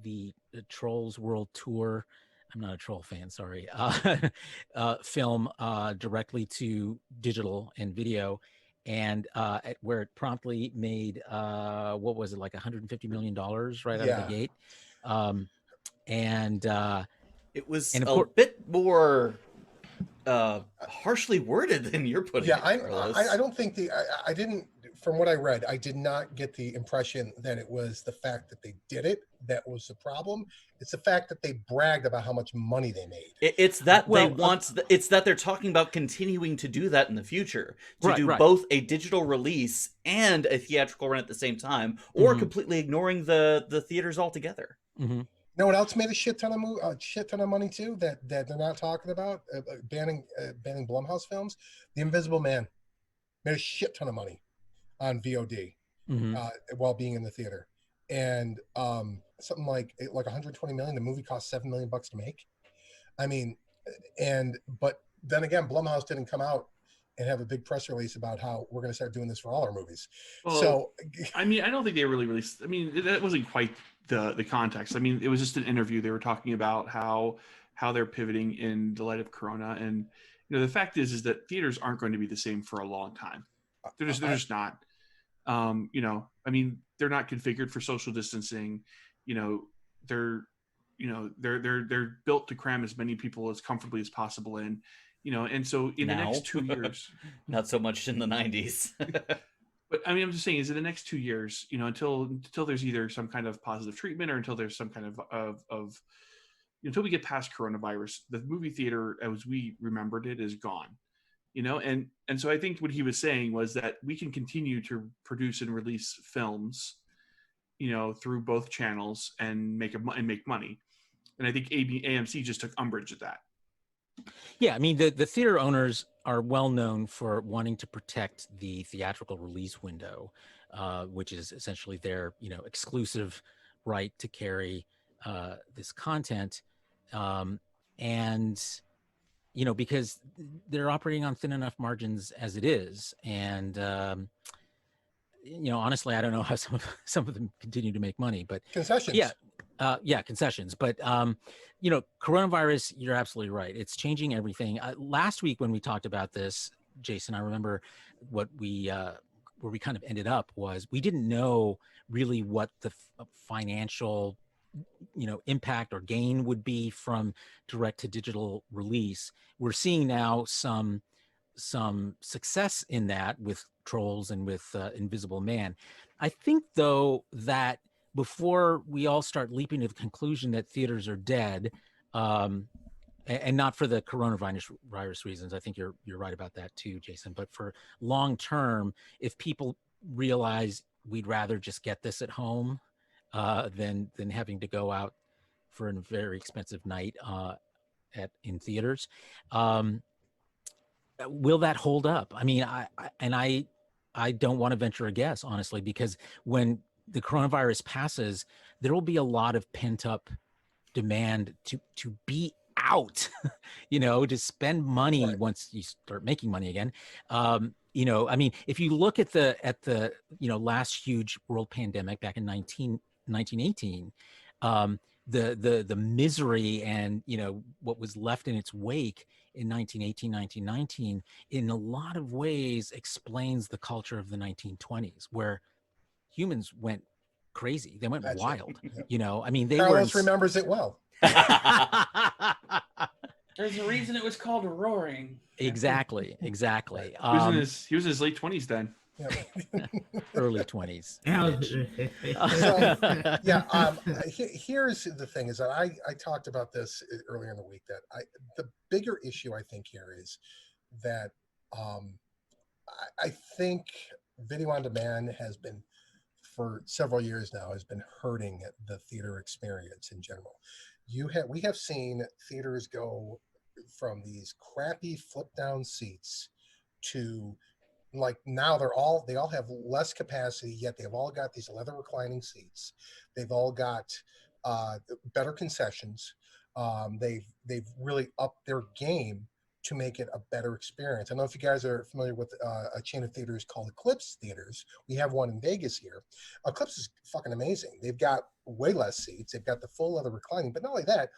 S2: the Trolls World Tour. I'm not a troll fan, sorry. Film directly to digital and video, and where it promptly made what was it, like $150 million right out of the gate, and
S1: it was a bit more harshly worded than you're putting it, Carlos.
S3: I don't think I didn't from what I read, I did not get the impression that it was the fact that they did it that was the problem. It's the fact that they bragged about how much money they made.
S1: It's that they
S2: Well,
S1: want. It's that they're talking about continuing to do that in the future, to
S2: Right,
S1: do
S2: right.
S1: both a digital release and a theatrical run at the same time, or
S2: Mhm.
S1: completely ignoring the theaters altogether.
S2: Mm-hmm.
S3: You know what else made a shit ton of money too that they're not talking about? Banning Blumhouse films. The Invisible Man made a shit ton of money on VOD
S2: Mm-hmm.
S3: while being in the theater, and something like 120 million. The movie cost $7 million to make. I mean, but then again, Blumhouse didn't come out and have a big press release about how we're going to start doing this for all our movies.
S5: Well,
S3: So,
S5: I mean, I don't think they really released. I mean, that wasn't quite the context. I mean, it was just an interview. They were talking about how they're pivoting in the light of Corona, and the fact is that theaters aren't going to be the same for a long time. They're just not. I mean, they're not configured for social distancing. They're they're built to cram as many people as comfortably as possible in. And so in the
S1: Now.
S5: next 2 years,
S1: Not so much in the 90s.
S5: but I mean, I'm just saying, is in the next 2 years, until there's either some kind of positive treatment or until there's some kind of until we get past coronavirus, the movie theater as we remembered it is gone. And so I think what he was saying was that we can continue to produce and release films, through both channels and make money. And I think AMC just took umbrage at that.
S2: Yeah, I mean, the theater owners are well known for wanting to protect the theatrical release window, which is essentially their, exclusive right to carry this content. And, because they're operating on thin enough margins as it is. And, honestly, I don't know how some of them continue to make money, but
S3: concessions.
S2: yeah, concessions. But coronavirus, you're absolutely right. It's changing everything. Last week when we talked about this, Jason, I remember what where we kind of ended up was we didn't know really what the financial impact or gain would be from direct to digital release. We're seeing now some success in that with Trolls and with Invisible Man. I think though that before we all start leaping to the conclusion that theaters are dead, and not for the coronavirus reasons, I think you're right about that too, Jason. But for long term, if people realize we'd rather just get this at home than having to go out for a very expensive night in theaters, will that hold up? I mean, I don't want to venture a guess, honestly, because when the coronavirus passes, there will be a lot of pent up demand to be out, to spend money
S3: Right.
S2: once you start making money again. I mean, if you look at the last huge world pandemic back in 1918, the misery and what was left in its wake in 1918, 1919, in a lot of ways explains the culture of the 1920s, where humans went crazy. They went
S3: That's it.
S2: wild.
S3: Yeah.
S2: I mean, they
S3: Carlos
S2: were
S3: remembers it well.
S6: There's a reason it was called roaring.
S2: Exactly.
S5: He was in his late 20s then.
S3: Yeah.
S2: Early 20s.
S3: Here's the thing: is that I talked about this earlier in the week. That the bigger issue I think here is that I think video on demand has been, for several years now, has been hurting the theater experience in general. We have seen theaters go from these crappy flip down seats to, like, now they all have less capacity, yet they've all got these leather reclining seats. They've all got better concessions. They've really upped their game to make it a better experience. I don't know if you guys are familiar with a chain of theaters called Eclipse Theaters. We have one in Vegas here. Eclipse is fucking amazing. They've got way less seats. They've got the full leather reclining, but not only that,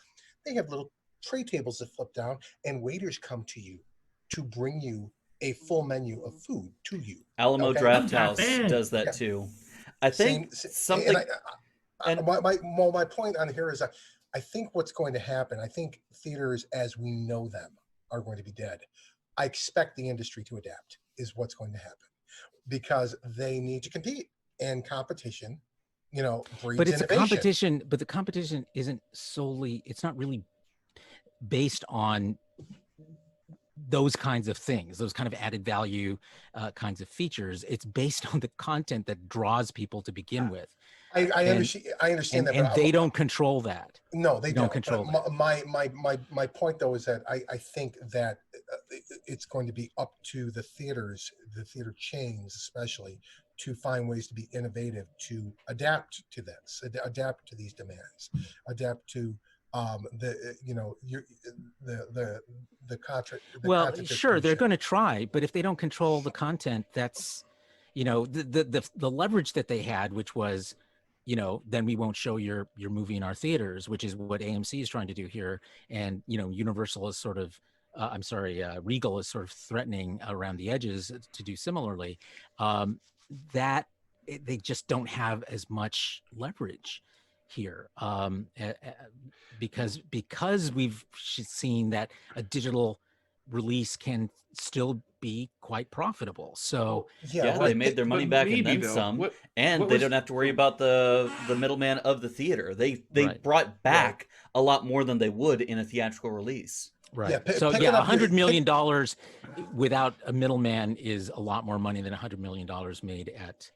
S3: they have little tray tables that flip down, and waiters come to you to bring you a full menu of food to you.
S1: Alamo
S3: Okay.
S1: Draft House
S4: bad.
S1: does that
S3: Yeah.
S1: too. I think something.
S3: My point on here is that I think what's going to happen, I think theaters as we know them are going to be dead. I expect the industry to adapt is what's going to happen. because they need to compete, and competition, breeds
S2: But it's a
S3: innovation.
S2: competition. But the competition isn't solely. It's not really based on those kinds of things, those kind of added value kinds of features. It's based on the content that draws people to begin with.
S3: I understand that,
S2: and
S3: but
S2: they don't control that.
S3: No, they don't
S2: control
S3: But
S2: that.
S3: my point though is that I think that it's going to be up to the theaters, the theater chains especially, to find ways to be innovative, to adapt to this, adapt to these demands, adapt to the contract.
S2: Well, sure, they're going to try, but if they don't control the content, that's the leverage that they had, which was, then we won't show your movie in our theaters, which is what AMC is trying to do here, and Universal is sort of Regal is sort of threatening around the edges to do similarly. They just don't have as much leverage here, because we've seen that a digital release can still be quite profitable. So
S1: they made their money back and then some, and they don't have to worry about the middleman of the theater. They brought back a lot more than they would in a theatrical release.
S2: Right. Yeah, so $100 million without a middleman is a lot more money than $100 million made at.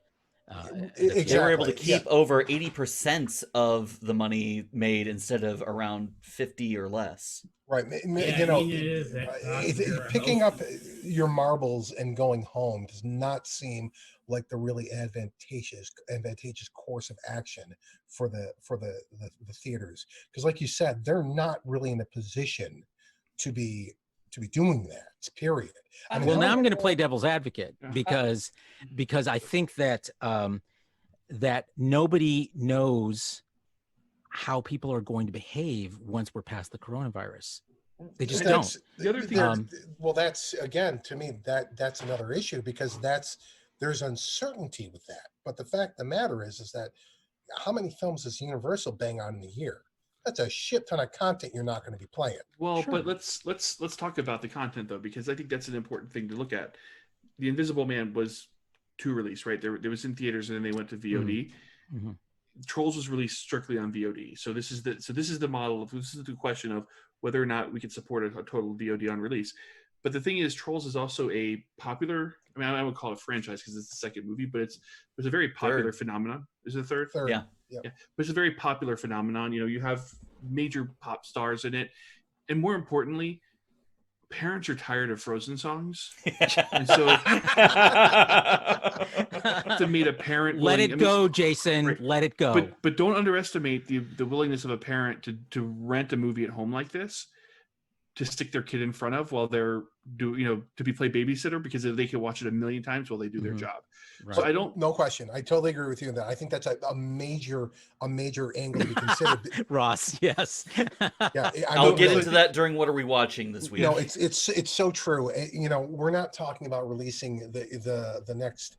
S3: Exactly.
S1: They were able to keep over 80% of the money made instead of around 50 or less.
S3: Right. Picking up your marbles and going home does not seem like the really advantageous course of action for the theaters, because like you said, they're not really in a position to be doing that, period.
S2: Now I'm going to play devil's advocate because I think that that nobody knows how people are going to behave once we're past the coronavirus. They just don't.
S5: The other thing,
S3: well, that's, again, to me, that's another issue, because there's uncertainty with that. But the fact of the matter is that how many films does Universal bang on in a year? That's a shit ton of content you're not going to be playing.
S5: Well, sure. But let's talk about the content though, because I think that's an important thing to look at. The Invisible Man was to release, right? There was in theaters and then they went to VOD. Mm-hmm. Trolls was released strictly on VOD. So this is the model of, this is the question of whether or not we could support a total VOD on release. But the thing is, Trolls is also a popular, I would call it a franchise because it's the second movie, but it's a very popular phenomenon. Is it third?
S3: Yeah.
S5: But it's a very popular phenomenon. You have major pop stars in it. And more importantly, parents are tired of Frozen songs. And so to meet a parent,
S2: let it go, Jason. Right. Let it go.
S5: But don't underestimate the willingness of a parent to rent a movie at home like this, to stick their kid in front of while they're to be play babysitter, because they can watch it a million times while they do their job. Right. So
S3: no question. I totally agree with you on that. I think that's a major angle to be considered.
S2: Ross, yes.
S3: Yeah,
S1: I'll get into that during What Are We Watching this week.
S3: No, it's so true. We're not talking about releasing the next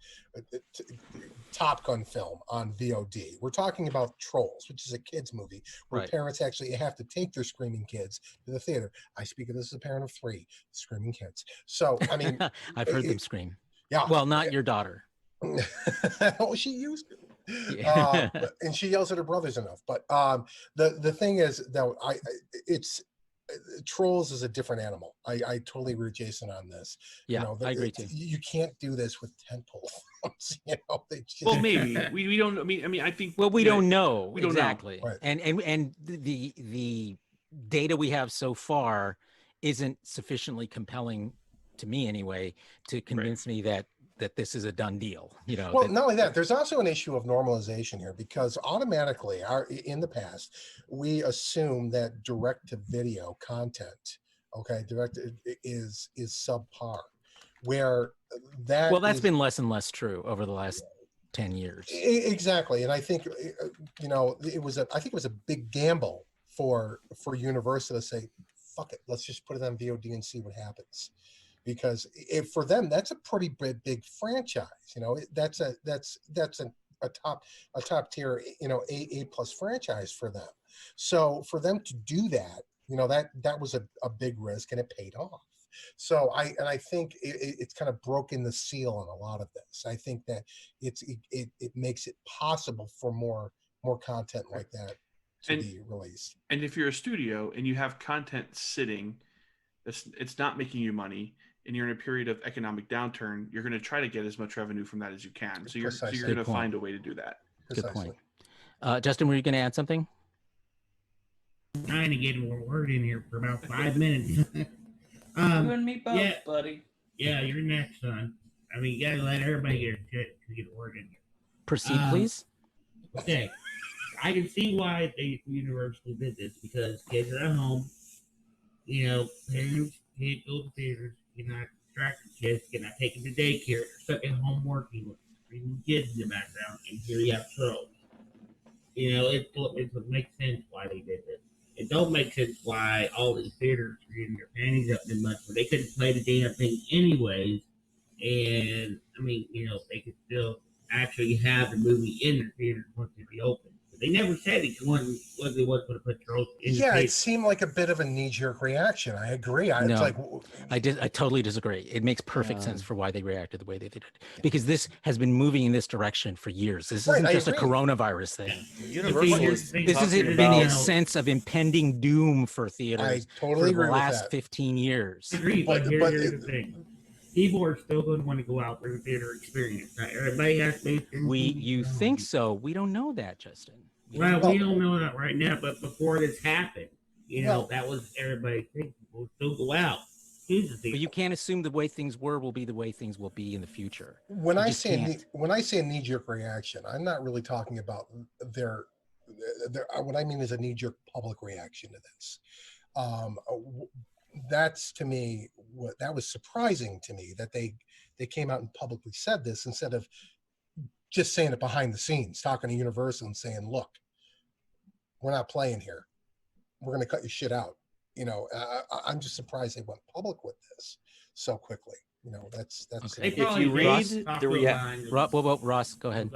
S3: Top Gun film on VOD. We're talking about Trolls, which is a kids movie where parents actually have to take their screaming kids to the theater. I speak of this as a parent of 3 screaming kids. So I mean,
S2: I've heard them scream.
S3: Yeah.
S2: Well, not your daughter.
S3: Oh, she used to. Yeah. And she yells at her brothers enough. But the thing is that it's Trolls is a different animal. I totally agree with Jason on this.
S2: Yeah, I agree too.
S3: You can't do this with tentpole films.
S5: Well, maybe we don't. I mean, I think.
S2: Well, we don't know.
S5: We don't
S2: exactly.
S5: know.
S3: Right.
S2: And the data we have so far isn't sufficiently compelling, to me anyway, to convince me that this is a done deal.
S3: Well, not only that, there's also an issue of normalization here, because automatically in the past, we assume that direct to video content, is subpar, where
S2: that's been less and less true over the last 10 years.
S3: Exactly. And I think, it was a big gamble for Universal to say, fuck it, let's just put it on VOD and see what happens. Because for them, that's a pretty big franchise. That's a top tier, A+ franchise for them. So for them to do that, that was a big risk, and it paid off. So I think it's kind of broken the seal on a lot of this. I think that it makes it possible for more content like that to
S5: And-
S3: be released.
S5: And if you're a studio and you have content sitting, it's not making you money, and you're in a period of economic downturn, you're going to try to get as much revenue from that as you can. So you're
S3: Precisely.
S5: going to
S2: Good point.
S5: find a way to do that.
S2: Good
S3: Precisely.
S2: point. Justin, were you going to add something?
S4: Trying to get more word in here for about 5 minutes.
S6: You and me both,
S4: yeah.
S6: buddy.
S4: Yeah, you're next, son. I mean, you gotta let everybody get a word in here.
S2: Proceed, please.
S4: Okay. I can see why they universally did this, because kids are at home. You know, parents can't go to theaters. You're not distracting kids. You're not taking to daycare. They're stuck at home working with screaming kids in the background, and here you have trolls. You know, it makes sense why they did this. It don't make sense why all these theaters are getting their panties up in much, but they couldn't play the damn thing anyways. And I mean, you know, they could still actually have the movie in their theaters once they reopen. But they never said it wasn't going to put trolls in the
S3: Yeah, it
S4: theater.
S3: seemed like a bit of a knee-jerk reaction. I agree.
S2: No.
S3: It's like,
S2: I totally disagree. It makes perfect sense for why they reacted the way they did, because this has been moving in this direction for years. This
S3: Right,
S2: isn't
S3: I
S2: just a
S3: agree.
S2: coronavirus thing.
S1: Universal is
S2: This has
S1: talking
S2: been a
S1: about-
S2: sense of impending doom for theaters
S3: I totally
S2: for
S3: agree
S2: the
S3: with
S2: last
S3: that.
S2: 15 years.
S4: I agree, but
S3: But-
S4: here's the thing. People are still going to want to go out for the theater experience. Not everybody has to.
S2: You think so? We don't know that, Justin.
S4: Well, we don't know that right now, but before this happened, you know, that was everybody's thing. People still go out.
S2: But you can't assume the way things were will be the way things will be in the future.
S3: when
S2: You
S3: I
S2: just
S3: say
S2: can't.
S3: when I say a knee-jerk reaction, I'm not really talking about their what I mean is a knee-jerk public reaction to this. That's to me that was surprising to me, that they came out and publicly said this instead of just saying it behind the scenes, talking to Universal and saying, "Look, we're not playing here. We're going to cut your shit out." You know, I'm just surprised they went public with this so quickly. You know, that's
S2: Okay.
S1: If you read
S2: Ross, go ahead.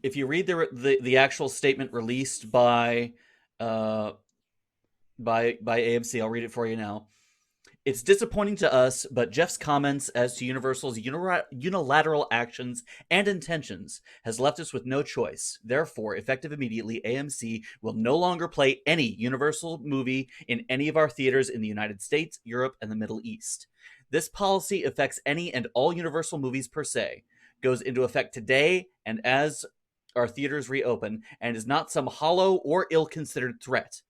S1: If you read the actual statement released by AMC, I'll read it for you now. It's disappointing to us, but Jeff's comments as to Universal's unilateral actions and intentions has left us with no choice. Therefore, effective immediately, AMC will no longer play any Universal movie in any of our theaters in the United States, Europe, and the Middle East. This policy affects any and all Universal movies per se, goes into effect today and as our theaters reopen, and is not some hollow or ill-considered threat.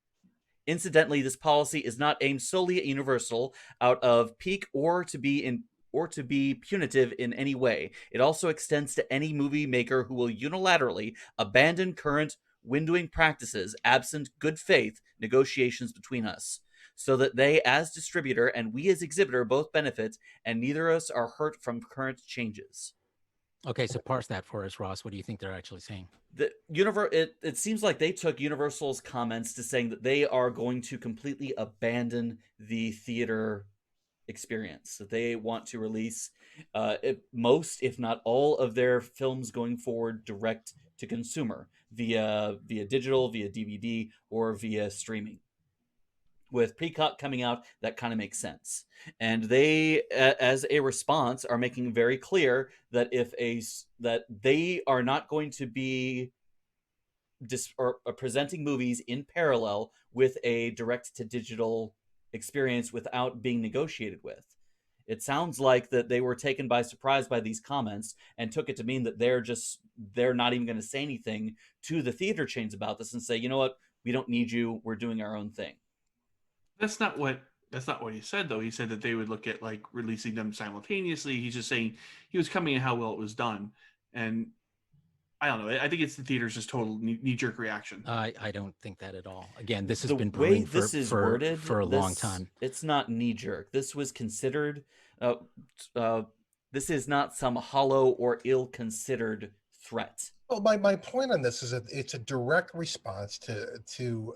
S1: Incidentally, this policy is not aimed solely at Universal out of pique or to be punitive in any way. It also extends to any movie maker who will unilaterally abandon current windowing practices absent good faith negotiations between us, so that they as distributor and we as exhibitor both benefit and neither of us are hurt from current changes.
S2: Okay, so parse that for us, Ross. What do you think they're actually saying?
S1: It seems like they took Universal's comments to saying that they are going to completely abandon the theater experience, that they want to release most, if not all, of their films going forward direct to consumer via digital, via DVD, or via streaming. With Peacock coming out, that kind of makes sense. And they, as a response, are making very clear that that they are not going to be presenting movies in parallel with a direct-to-digital experience without being negotiated with. It sounds like that they were taken by surprise by these comments and took it to mean that they're not even going to say anything to the theater chains about this and say, you know what, we don't need you, we're doing our own thing.
S5: That's not what he said, though. He said that they would look at like releasing them simultaneously. He's just saying he was coming at how well it was done. And I don't know. I think it's the theater's just total knee-jerk reaction.
S2: I don't think that at all. Again, this has
S1: The
S2: been
S1: way
S2: brewing
S1: this is worded
S2: for a long time.
S1: It's not knee-jerk. This was considered. This is not some hollow or ill-considered threat.
S3: well, my point on this is that it's a direct response to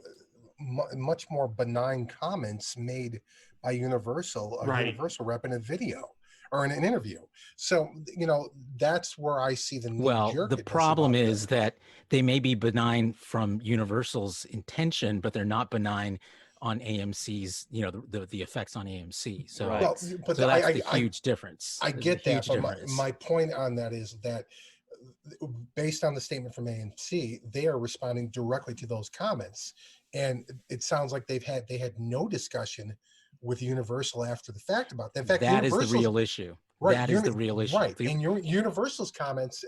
S3: much more benign comments made by Universal,
S5: Right.
S3: Universal rep in a video or in an interview. So, you know, that's where I see the
S2: Well, the
S3: knee-jerkedness
S2: problem
S3: about
S2: is that they may be benign from Universal's intention, but they're not benign on AMC's, the effects on AMC. So,
S1: Right.
S3: Well, but
S2: so that's
S3: I,
S2: the huge difference.
S3: I
S2: The
S3: get that,
S2: huge
S3: but
S2: difference.
S3: my point on that is that based on the statement from AMC, they are responding directly to those comments, and it sounds like they had no discussion with Universal after the fact about that. In fact,
S2: That is the
S3: Universal's
S2: real issue.
S3: right.
S2: That is the real issue.
S3: Right, and Universal's comments,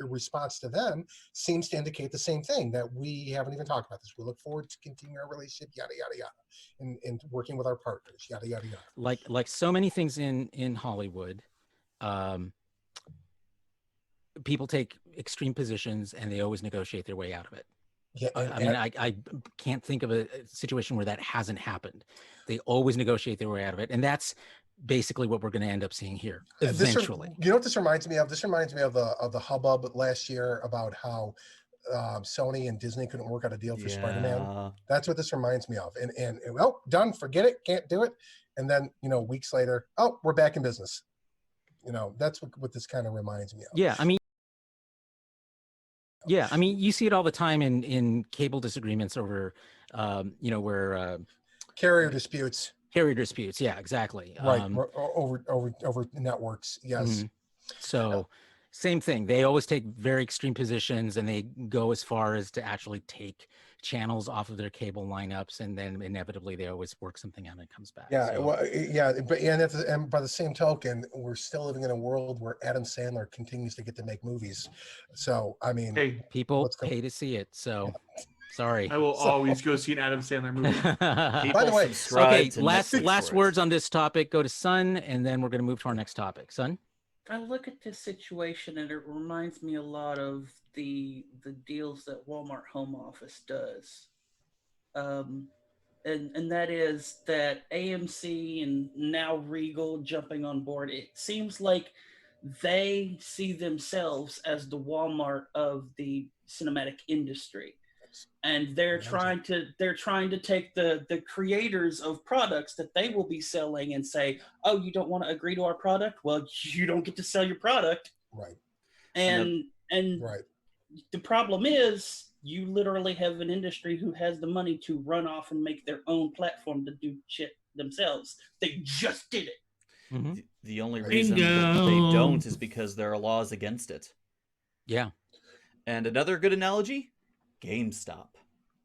S3: response to them, seems to indicate the same thing, that we haven't even talked about this. We look forward to continuing our relationship, yada yada yada, and working with our partners, yada yada yada.
S2: Like so many things in Hollywood, people take extreme positions and they always negotiate their way out of it.
S3: Yeah,
S2: I mean, I can't think of a situation where that hasn't happened. They always negotiate their way out of it, and that's basically what we're going to end up seeing here eventually.
S3: You know what this reminds me of? This reminds me of the hubbub last year about how Sony and Disney couldn't work out a deal for Spider-Man. That's what this reminds me of. And well, done, forget it, can't do it. And then weeks later, oh, we're back in business. That's what this kind of reminds me of.
S2: Yeah, I mean, you see it all the time in cable disagreements over, where
S3: carrier disputes.
S2: Carrier disputes, yeah, exactly.
S3: Right, over networks, yes.
S2: Mm-hmm. So, same thing. They always take very extreme positions, and they go as far as to actually take channels off of their cable lineups, and then inevitably they always work something out and it comes back.
S3: Yeah,
S2: so.
S3: well, yeah, but and by the same token, we're still living in a world where Adam Sandler continues to get to make movies. So I mean,
S5: Hey,
S2: people pay to see it. So sorry,
S5: I will always go see an Adam Sandler movie.
S3: By the way,
S2: okay, last words on this topic. Go to Sun, and then we're going to move to our next topic. Sun.
S6: I look at this situation and it reminds me a lot of the deals that Walmart Home Office does. And that is that AMC and now Regal jumping on board. It seems like they see themselves as the Walmart of the cinematic industry. And they're trying to take the creators of products that they will be selling and say, oh, you don't want to agree to our product? Well, you don't get to sell your product.
S3: Right.
S6: And
S3: right.
S6: The problem is you literally have an industry who has the money to run off and make their own platform to do shit themselves. They just did it.
S2: Mm-hmm.
S1: The only reason that they don't is because there are laws against it.
S2: Yeah.
S1: And another good analogy, GameStop.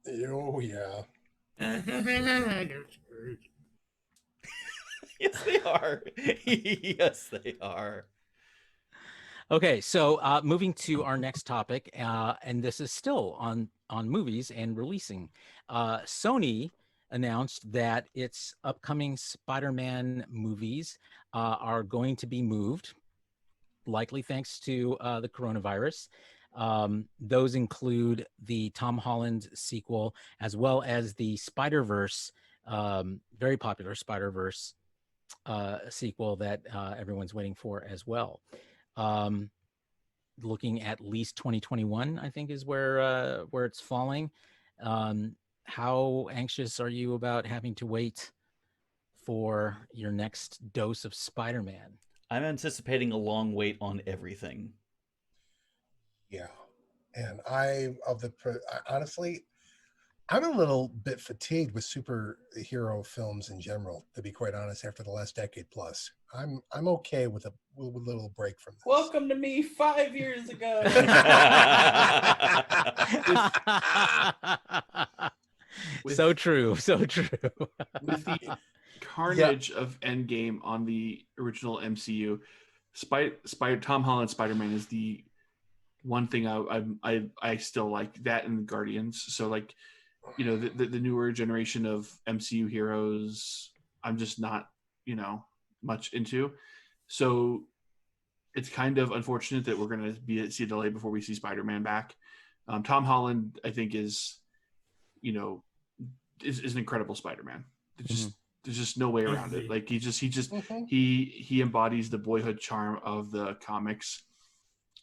S3: Oh, yeah.
S1: Yes, they are. Yes, they are.
S2: Okay, so moving to our next topic, and this is still on movies and releasing. Sony announced that its upcoming Spider-Man movies are going to be moved, likely thanks to the coronavirus. Those include the Tom Holland sequel, as well as the Spider-Verse, very popular Spider-Verse sequel that everyone's waiting for as well. Looking at least 2021, I think, is where it's falling. How anxious are you about having to wait for your next dose of Spider-Man?
S1: I'm anticipating a long wait on everything.
S3: Yeah, and honestly, I'm a little bit fatigued with superhero films in general, to be quite honest. After the last decade plus, I'm okay with a little break from this.
S6: Welcome to me 5 years ago.
S2: So true.
S5: With the carnage of Endgame on the original MCU, Tom Holland Spider-Man is the one thing I still like, that and Guardians. So like, the newer generation of MCU heroes, I'm just not, much into. So it's kind of unfortunate that we're going to see a delay before we see Spider-Man back. Tom Holland, I think, is an incredible Spider-Man. There's just no way around it. Like he embodies the boyhood charm of the comics,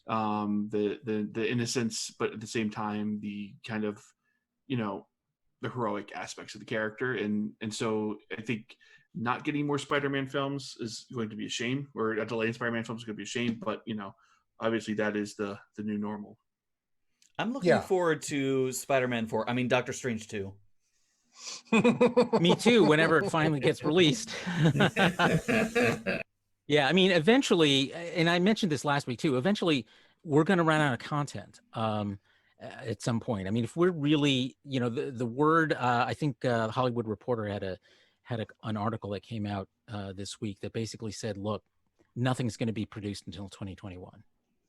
S5: the innocence, but at the same time the kind of the heroic aspects of the character, and so I think not getting more Spider-Man films is going to be a shame, or a delay in Spider-Man films is going to be a shame. But obviously that is the new normal.
S1: I'm looking forward to Spider-Man 4. I mean, Doctor Strange 2.
S2: Me too, whenever it finally gets released. Yeah, I mean, eventually, and I mentioned this last week too, eventually we're going to run out of content at some point. I mean, if we're really, the word, I think Hollywood Reporter had an article that came out this week that basically said, look, nothing's going to be produced until 2021.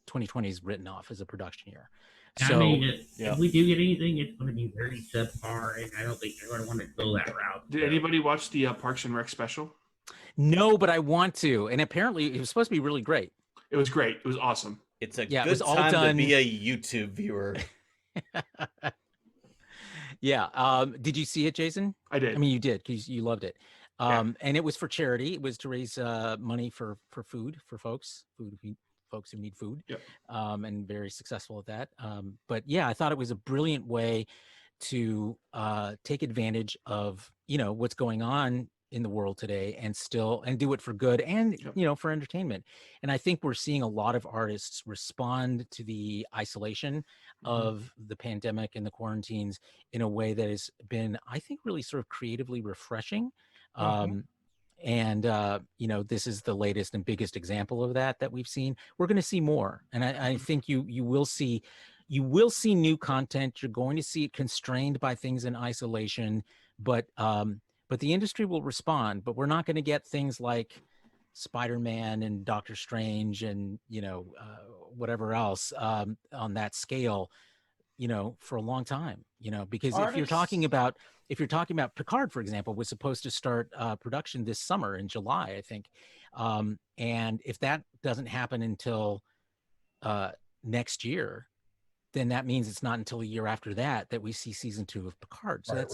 S2: 2020 is written off as a production year. So,
S4: I mean,
S1: yeah.
S4: if we do get anything, it's going to be very subpar, and I don't think they're going to want to go that route.
S5: Did anybody watch the Parks and Rec special?
S2: no, but I want to. And apparently it was supposed to be really great.
S5: It was great. It was awesome.
S1: It's a
S2: Yeah, it
S1: good
S2: was all
S1: time to
S2: done-
S1: be a YouTube viewer.
S2: Yeah. Did you see it, Jason?
S5: I did.
S2: I mean, you did because you loved it.
S5: Yeah.
S2: And it was for charity. It was to raise money for food for folks who need food.
S5: Yep.
S2: And very successful at that. But yeah, I thought it was a brilliant way to take advantage of what's going on in the world today and do it for good and
S5: Yep.
S2: For entertainment. And I think we're seeing a lot of artists respond to the isolation of the pandemic and the quarantines in a way that has been, I think, really sort of creatively refreshing. And this is the latest and biggest example of that we've seen. We're going to see more, and I think you will see new content. You're going to see it constrained by things in isolation, but the industry will respond. But we're not going to get things like Spider-Man and Doctor Strange and whatever else on that scale, for a long time. Because if you're talking about Picard, for example, was supposed to start production this summer in July, I think. And if that doesn't happen until next year, then that means it's not until a year after that we see season 2 of Picard. So
S3: Right,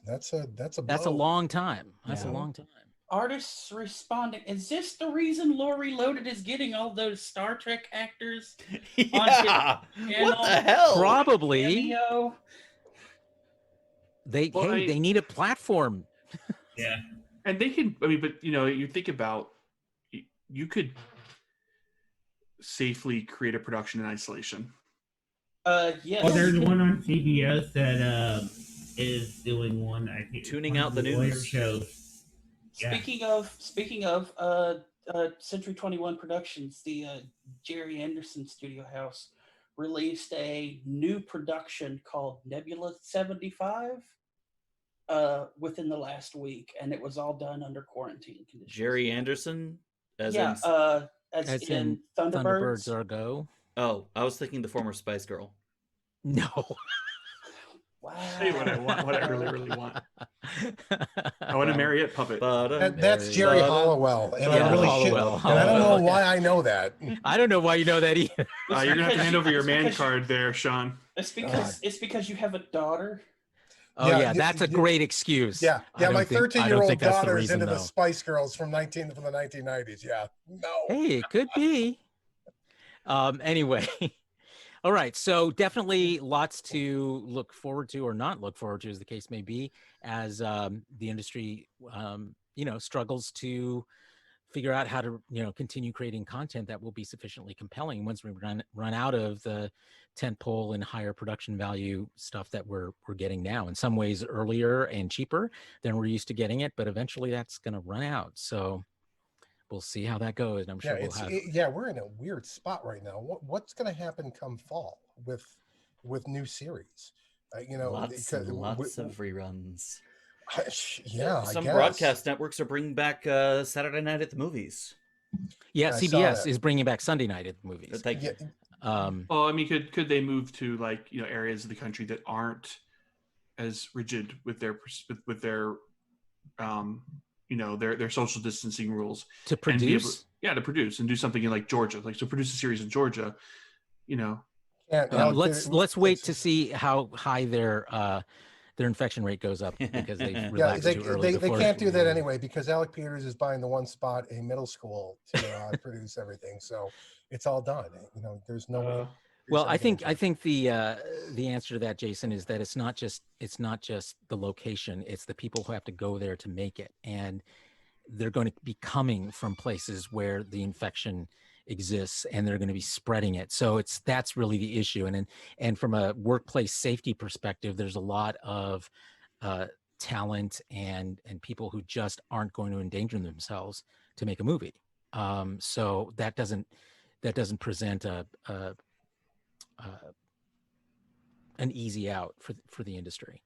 S3: that's a
S2: a long time. That's
S1: Yeah.
S2: a long time.
S6: Artists responding. Is this the reason Lori Loaded is getting all those Star Trek actors?
S1: Yeah. What the
S6: channel?
S1: hell?
S2: Probably
S6: Cameo?
S2: they need a platform.
S4: Yeah.
S5: And they can, I mean, but you think about, you could safely create a production in isolation.
S6: Yes.
S4: Well, there's one on CBS that is doing one. I think
S1: Tuning
S4: one
S1: out
S4: of
S1: the
S4: lawyer
S1: news.
S4: shows. Yeah.
S6: Speaking of Century 21 Productions, the Jerry Anderson Studio House released a new production called Nebula 75 within the last week, and it was all done under quarantine conditions.
S1: Jerry Anderson?
S6: As
S2: in
S6: in Thunderbirds.
S2: Thunderbirds are go.
S1: Oh, I was thinking the former Spice Girl.
S2: No.
S6: Wow.
S5: Tell you what I want, what I really, really want. I want a Marriott puppet.
S3: That's Jerry Hollowell, and I really
S2: Hollowell.
S3: should. And I don't know
S2: Hollowell,
S3: why I know that.
S2: I don't know why you know that either.
S5: You're gonna have to hand over your man card there, Sean.
S6: It's because you have a daughter.
S2: Oh
S3: Yeah,
S2: yeah, that's a great excuse.
S3: Yeah,
S2: I don't
S3: my
S2: think- I don't
S3: 13-year-old
S2: think that's the
S3: daughter's
S2: reason,
S3: into the
S2: though.
S3: Spice Girls from the 1990s. Yeah, no.
S2: Hey, it could be. Anyway, all right. So definitely lots to look forward to, or not look forward to, as the case may be, as the industry, struggles to figure out how to, continue creating content that will be sufficiently compelling once we run out of the tentpole and higher production value stuff that we're getting now. In some ways, earlier and cheaper than we're used to getting it, but eventually that's going to run out. So we'll see how that goes, and I'm sure
S3: we're in a weird spot right now. What's going to happen come fall with new series?
S1: Lots and lots of reruns.
S3: Yeah,
S1: Some
S3: I guess.
S1: broadcast networks are bringing back Saturday Night at the Movies.
S2: Yeah,
S3: I saw
S2: CBS
S3: that.
S2: is bringing back Sunday night at the movies.
S1: Thank you.
S5: Well, I mean, could they move to areas of the country that aren't as rigid with their their social distancing rules
S2: to
S5: and be able-
S2: produce?
S5: to produce and do something in like Georgia, to produce a series in Georgia,
S2: Let's wait to see how high their infection rate goes up because they've relaxed too early.
S3: They
S2: before.
S3: can't do that anyway because Alec Peters is buying the one spot a middle school to produce everything, so it's all done. There's no way.
S2: Well, I think the answer to that, Jason, is that it's not just the location; it's the people who have to go there to make it, and they're going to be coming from places where the infection exists, and they're going to be spreading it. So that's really the issue. And from a workplace safety perspective, there's a lot of talent and people who just aren't going to endanger themselves to make a movie. So that doesn't present an easy out for the industry.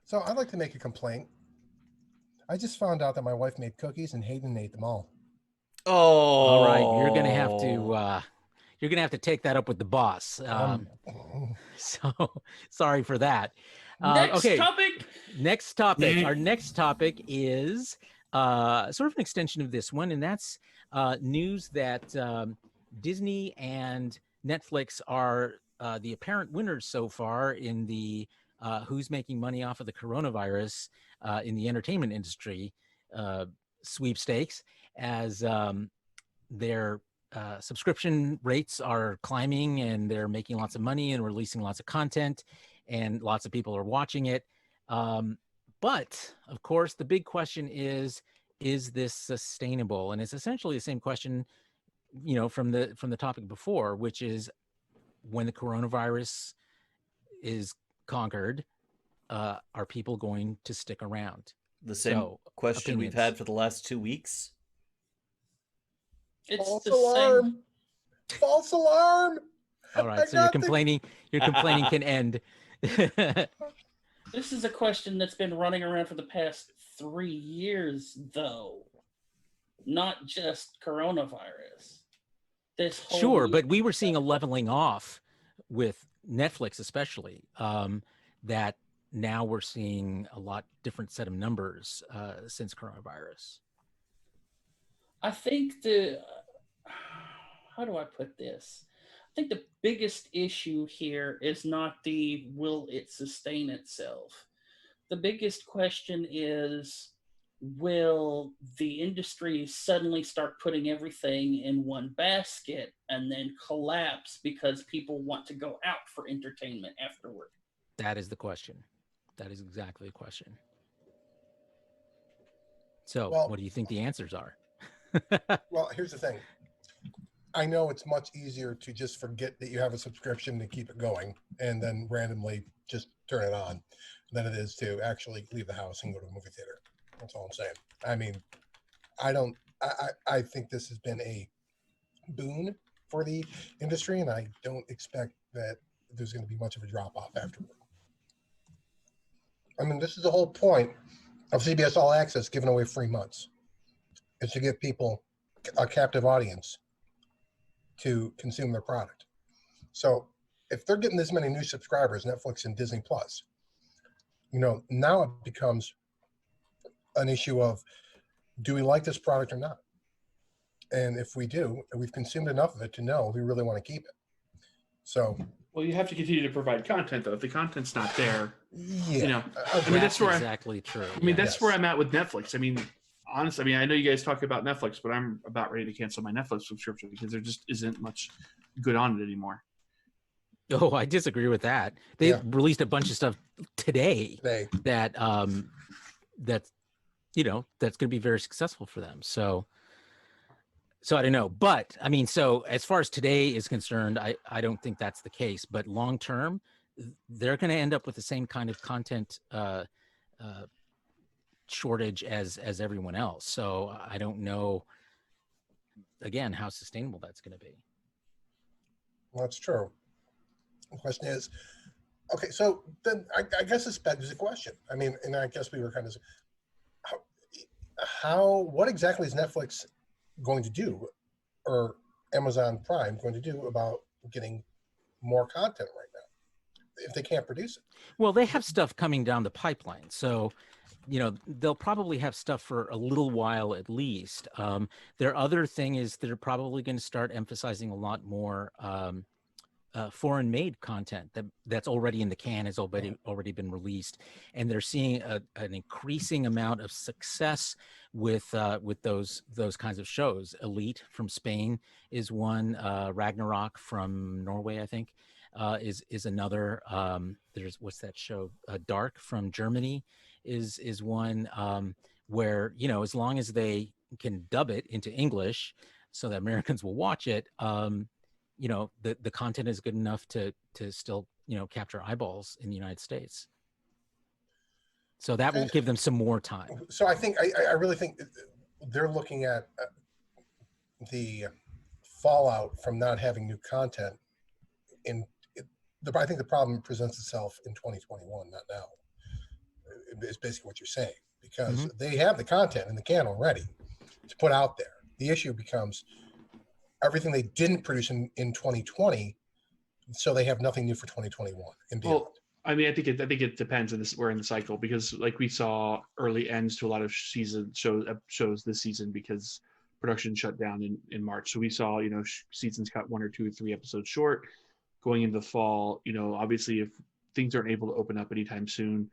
S3: So I'd like to make a complaint. I just found out that my wife made cookies and Hayden ate them all.
S1: Oh,
S2: all right, you're gonna have to take that up with the boss. So sorry for that.
S6: Next
S2: Okay.
S6: topic.
S2: Next topic.
S4: Yeah.
S2: Our next topic is sort of an extension of this one, and that's news that Disney and Netflix are the apparent winners so far in the who's making money off of the coronavirus in the entertainment industry sweepstakes, as their subscription rates are climbing and they're making lots of money and releasing lots of content and lots of people are watching it. But of course, the big question is this sustainable? And it's essentially the same question, from the topic before, which is when the coronavirus is conquered, are people going to stick around?
S1: The same question
S2: opinions.
S1: we've had for the last 2 weeks.
S6: It's
S3: False
S6: the
S3: alarm.
S6: same.
S3: False alarm.
S2: All right, so your complaining can end.
S6: This is a question that's been running around for the past 3 years, though. Not just coronavirus. This whole
S2: Sure, but we were seeing a leveling off with Netflix, especially. That now we're seeing a lot different set of numbers since coronavirus.
S6: I think how do I put this? I think the biggest issue here is not the will it sustain itself. The biggest question is, will the industry suddenly start putting everything in one basket and then collapse because people want to go out for entertainment afterward?
S2: That is the question. That is exactly the question. So what do you think the answers are?
S3: Well, here's the thing. I know it's much easier to just forget that you have a subscription to keep it going and then randomly just turn it on than it is to actually leave the house and go to a movie theater. That's all I'm saying. I mean, I think this has been a boon for the industry, and I don't expect that there's going to be much of a drop off afterward. I mean, this is the whole point of CBS All Access giving away free months, is to give people a captive audience to consume their product. So if they're getting this many new subscribers, Netflix and Disney Plus, now it becomes an issue of, do we like this product or not? And if we do, we've consumed enough of it to know we really want to keep it. So,
S5: well, you have to continue to provide content, though. If the content's not there,
S3: yeah,
S5: I mean, that's where
S2: exactly true.
S5: I mean, that's where I'm at with Netflix. I mean, honestly, I know you guys talk about Netflix, but I'm about ready to cancel my Netflix subscription because there just isn't much good on it anymore.
S2: Oh, I disagree with that. They released a bunch of stuff today that that's going to be very successful for them. So I don't know, but I mean, so as far as today is concerned, I don't think that's the case. But long term, they're going to end up with the same kind of content shortage as everyone else. So I don't know, again, how sustainable that's going to be.
S3: Well, that's true. The question is, okay, so then I guess this begs the question. I mean, and I guess we were kind of, what exactly is Netflix going to do, or Amazon Prime going to do about getting more content right now if they can't produce it?
S2: Well, they have stuff coming down the pipeline. So, they'll probably have stuff for a little while at least. Their other thing is they're probably going to start emphasizing a lot more foreign-made content that's already in the can, has already been released, and they're seeing an increasing amount of success with those kinds of shows. Elite from Spain is one. Ragnarok from Norway, I think, is another. There's what's that show? Dark from Germany is one where as long as they can dub it into English so that Americans will watch it. The content is good enough to still capture eyeballs in the United States. So that will give them some more time.
S3: So I think I really think they're looking at the fallout from not having new content. I think the problem presents itself in 2021, not now. Is basically what you're saying, because they have the content in the can already to put out there. The issue becomes everything they didn't produce in 2020, so they have nothing new for 2021 and beyond.
S5: Well, I mean, I think it depends on this. We're in the cycle because, like, we saw early ends to a lot of shows this season because production shut down in March. So we saw, seasons cut 1 or 2 or 3 episodes short going into the fall. Obviously, if things aren't able to open up anytime soon,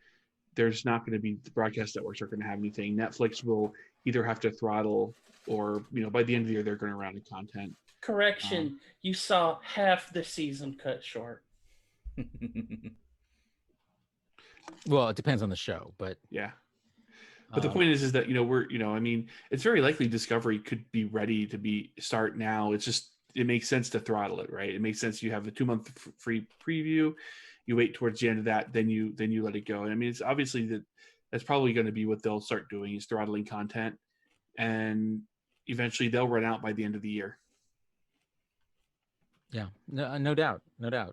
S5: there's not going to be, the broadcast networks aren't going to have anything. Netflix will either have to throttle or, by the end of the year, they're going to run out of content.
S6: Correction, you saw half the season cut short.
S2: Well, it depends on the show, but
S5: yeah. But the point is that, it's very likely Discovery could be ready to start now. It's just, it makes sense to throttle it, right? It makes sense. You have the 2-month free preview. You wait towards the end of that, then you let it go. And I mean, it's obviously that's probably going to be what they'll start doing, is throttling content, and eventually they'll run out by the end of the year.
S2: Yeah, no doubt.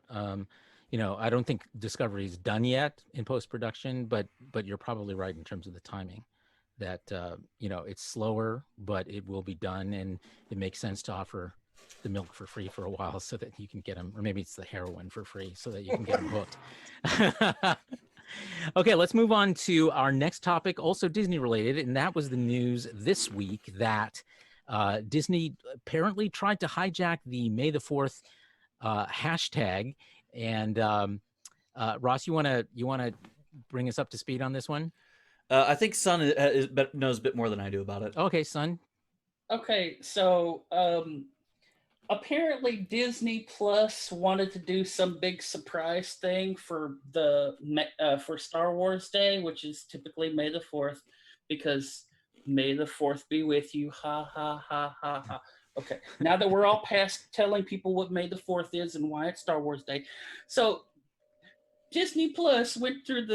S2: I don't think Discovery is done yet in post-production, but you're probably right in terms of the timing. That it's slower, but it will be done, and it makes sense to offer the milk for free for a while so that you can get them, or maybe it's the heroin for free so that you can get them hooked. Okay, let's move on to our next topic, also Disney related, and that was the news this week that Disney apparently tried to hijack the May the 4th hashtag. And Ross, you want to bring us up to speed on this one?
S1: I think Sun knows a bit more than I do about it.
S2: Okay, Sun.
S6: Okay, so apparently Disney Plus wanted to do some big surprise thing for for Star Wars Day, which is typically May the 4th, because May the 4th be with you. Ha ha ha ha ha. Okay, now that we're all past telling people what May the 4th is and why it's Star Wars Day, so Disney Plus went through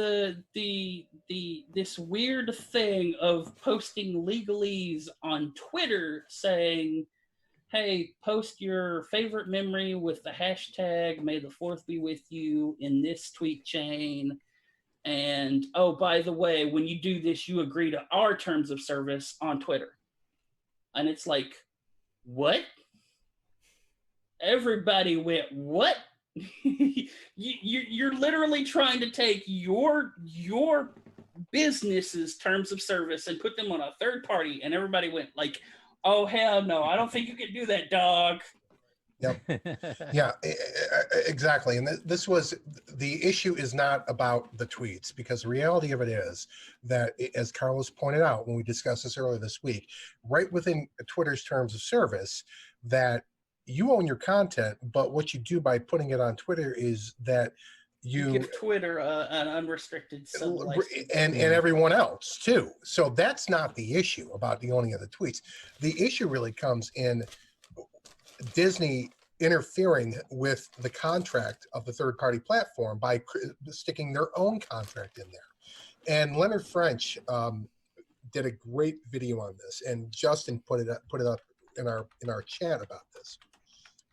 S6: this weird thing of posting legalese on Twitter saying, hey, post your favorite memory with the hashtag May the 4th be with you in this tweet chain. And, oh, by the way, when you do this, you agree to our terms of service on Twitter. And it's like, what? Everybody went, what? You're literally trying to take your business's terms of service and put them on a third party, and everybody went like, oh, hell no, I don't think you can do that, dog.
S3: Yep. Yeah, exactly. And this was, the issue is not about the tweets, because the reality of it is that, as Carlos pointed out when we discussed this earlier this week, right within Twitter's terms of service, that you own your content, but what you do by putting it on Twitter is that you
S6: give Twitter an unrestricted
S3: and everyone else too. So that's not the issue about the owning of the tweets. The issue really comes in Disney interfering with the contract of the third-party platform by sticking their own contract in there. And Leonard French did a great video on this, and Justin put it up in our chat about this.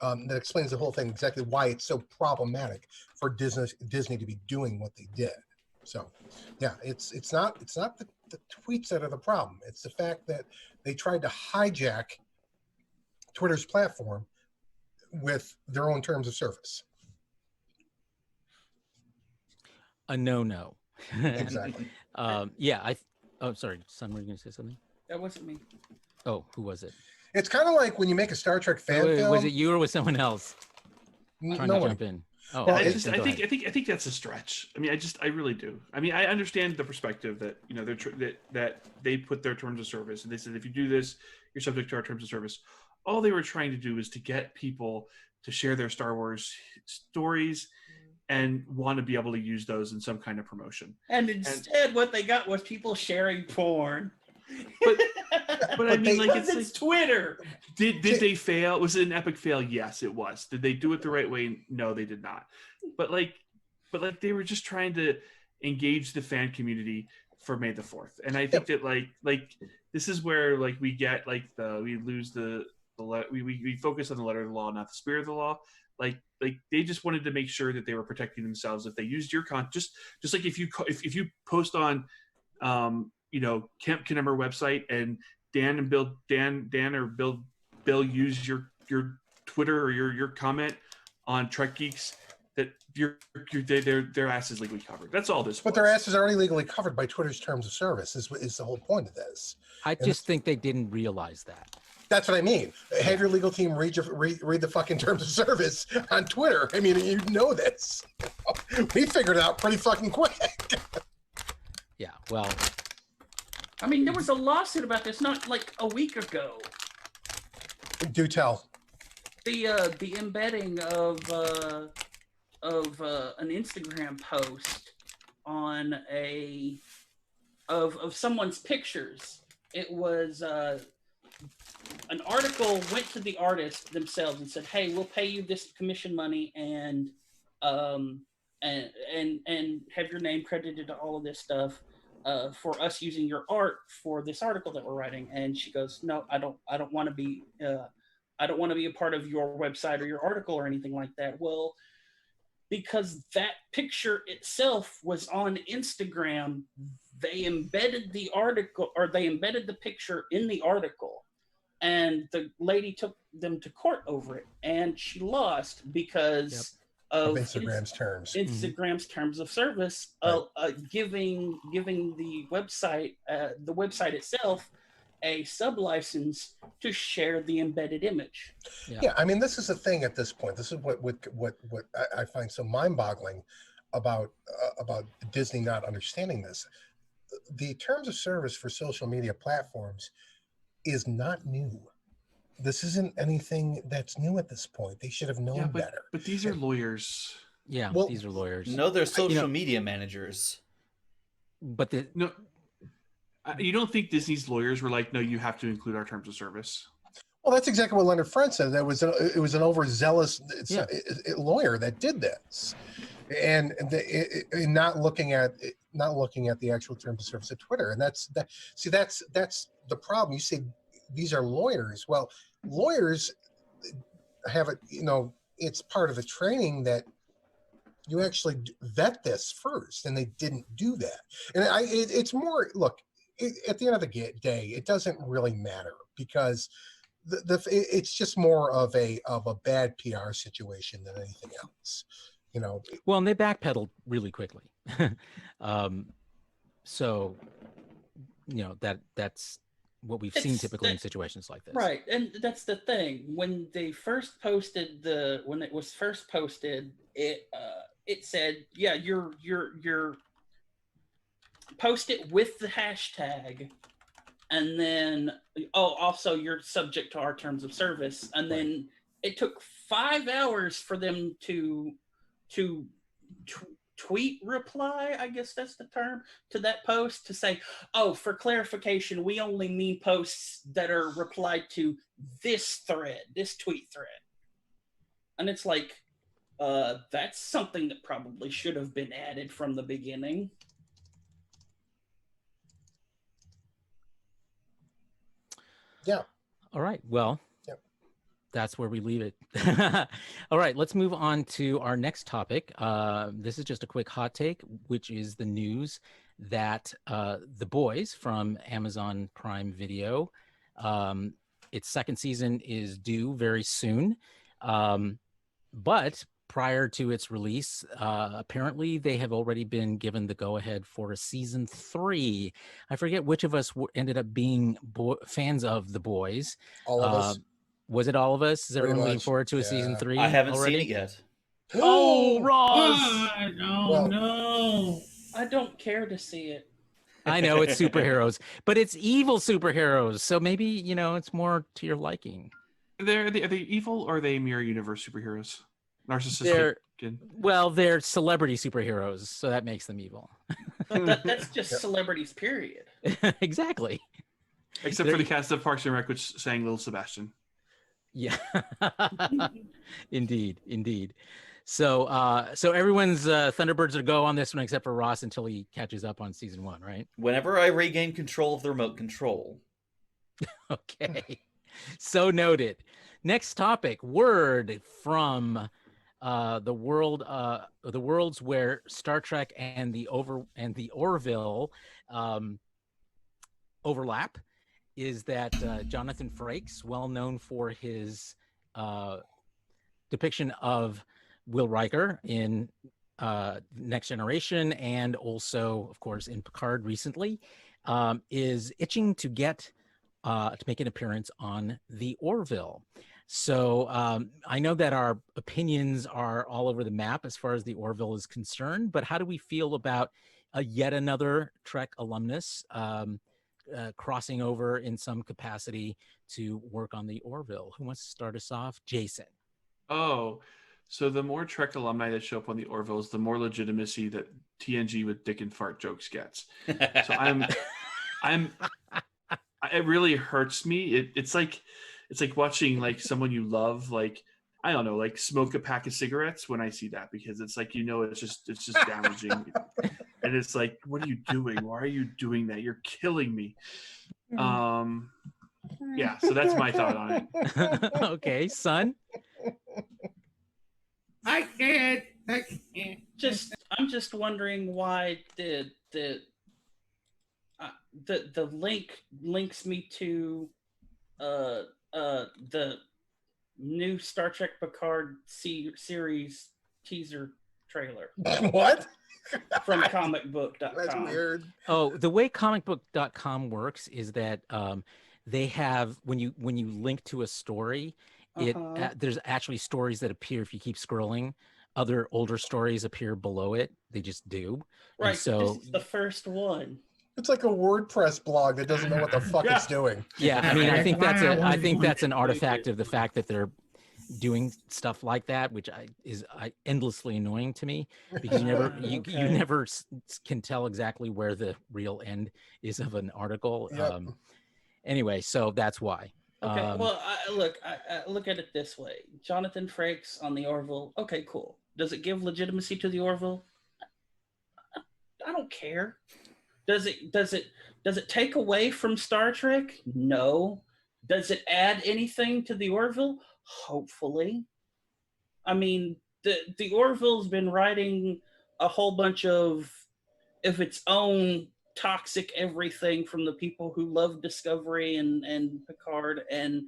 S3: That explains the whole thing, exactly why it's so problematic for Disney to be doing what they did. So, yeah, it's not the tweets that are the problem. It's the fact that they tried to hijack Twitter's platform with their own terms of service.
S2: A no.
S3: Exactly.
S2: Yeah. Sorry, Son, were you going to say something?
S6: That wasn't me.
S2: Oh, who was it?
S3: It's kind of like when you make a Star Trek fan film.
S2: Was it you or was someone else trying to jump in? Oh,
S5: well,
S2: okay,
S5: I think that's a stretch. I mean, I really do. I mean, I understand the perspective that that they put their terms of service, and they said if you do this, you're subject to our terms of service. All they were trying to do is to get people to share their Star Wars stories and want to be able to use those in some kind of promotion.
S6: And instead, what they got was people sharing porn.
S5: But I mean,
S6: it's Twitter.
S5: Did they fail? Was it an epic fail? Yes, it was. Did they do it the right way? No, they did not. But they were just trying to engage the fan community for May the 4th. And I think that like this is where like we get like we lose the we focus on the letter of the law, not the spirit of the law. Like they just wanted to make sure that they were protecting themselves if they used your just like if you post on Camp Kinnemmer website and Dan or Bill use your Twitter or your comment on Trek Geeks, that their ass is legally covered. That's all this.
S3: But their ass is already legally covered by Twitter's terms of service. Is the whole point of this?
S2: I just think they didn't realize that.
S3: That's what I mean. Have your legal team read the fucking terms of service on Twitter. I mean, you know this. We figured it out pretty fucking quick.
S2: Yeah. Well,
S6: I mean, there was a lawsuit about this not like a week ago.
S3: Do tell.
S6: The embedding of an Instagram post on of someone's pictures. It was an article went to the artist themselves and said, "Hey, we'll pay you this commission money and have your name credited to all of this stuff for us using your art for this article that we're writing." And she goes, "No, I don't want to be I don't want to be a part of your website or your article or anything like that." Well, because that picture itself was on Instagram, they embedded the article, or they embedded the picture in the article, and the lady took them to court over it, and she lost because of
S3: Instagram's terms.
S6: Instagram's terms of service, giving the website itself a sub-license to share the embedded image.
S3: Yeah, I mean, this is the thing at this point. This is what I find so mind-boggling about Disney not understanding this. The terms of service for social media platforms is not new. This isn't anything that's new at this point. They should have known better.
S5: But these are lawyers.
S2: Yeah, these are lawyers.
S1: No, they're social media managers.
S2: But
S5: no. You don't think Disney's lawyers were like, no, you have to include our terms of service?
S3: Well, that's exactly what Leonard Friend said. It was an overzealous lawyer that did this, and not looking at the actual terms of service of Twitter. And that's the problem. You say these are lawyers. Well, lawyers have it. It's part of the training that you actually vet this first, and they didn't do that. And it's more look. At the end of the day, it doesn't really matter because it's just more of a bad PR situation than anything else,
S2: Well, and they backpedaled really quickly, so that's what we've seen typically in situations like this,
S6: right? And that's the thing. When they first posted when it was first posted, it said, yeah, you're post it with the hashtag, and then also you're subject to our terms of service. And then it took 5 hours for them to tweet reply, I guess that's the term, to that post to say, oh, for clarification, we only mean posts that are replied to this tweet thread. And it's like, that's something that probably should have been added from the beginning.
S3: Yeah.
S2: All right. Well, that's where we leave it. All right. Let's move on to our next topic. This is just a quick hot take, which is the news that The Boys from Amazon Prime Video, its second season is due very soon. But prior to its release, apparently they have already been given the go-ahead for a season 3. I forget which of us ended up being fans of The Boys.
S3: All of us.
S2: Was it all of us? Is everyone looking forward to a season 3?
S1: I haven't
S2: already?
S1: seen it yet.
S2: Oh, Ross!
S4: No.
S6: I don't care to see it.
S2: I know it's superheroes, but it's evil superheroes. So maybe, it's more to your liking.
S5: Are they evil, or are they mirror universe superheroes?
S2: Narcissistic. They're celebrity superheroes, so that makes them evil.
S6: That's just celebrities, period.
S2: Exactly.
S5: Except for the cast of Parks and Rec, which sang Little Sebastian.
S2: Yeah. Indeed. So everyone's Thunderbirds are go on this one except for Ross until he catches up on season 1, right?
S1: Whenever I regain control of the remote control.
S2: Okay. So noted. Next topic, word from the worlds where Star Trek and the Orville overlap, is that Jonathan Frakes, well known for his depiction of Will Riker in Next Generation and also, of course, in Picard recently, is itching to get to make an appearance on the Orville. So I know that our opinions are all over the map as far as the Orville is concerned, but how do we feel about yet another Trek alumnus crossing over in some capacity to work on the Orville? Who wants to start us off? Jason.
S5: Oh, so the more Trek alumni that show up on the Orvilles, the more legitimacy that TNG with dick and fart jokes gets. So it really hurts me. It's like watching like someone you love, like, I don't know, like smoke a pack of cigarettes when I see that, because it's like, it's just damaging. And it's like, what are you doing? Why are you doing that? You're killing me. Yeah, so that's my thought on it.
S2: Okay, son.
S4: I can't.
S6: I'm just wondering why the link links me to the new Star Trek Picard series teaser trailer
S3: What?
S6: from comicbook.com.
S3: That's weird.
S2: Oh, the way comicbook.com works is that they have, when you link to a story, there's actually stories that appear if you keep scrolling. Other older stories appear below it. They just do.
S6: Right.
S2: And so
S6: this is the first one.
S3: It's like a WordPress blog that doesn't know what the fuck it's doing.
S2: yeah, I mean, I think that's an artifact of the fact that they're doing stuff like that, which is endlessly annoying to me, because you never can tell exactly where the real end is of an article.
S3: Yep.
S2: Anyway, so that's why.
S6: Okay, well, I look at it this way. Jonathan Frakes on the Orville. Okay, cool. Does it give legitimacy to the Orville? I don't care. Does it take away from Star Trek? No. Does it add anything to the Orville? Hopefully. I mean, the Orville's been writing a whole bunch of its own toxic everything from the people who love Discovery and Picard and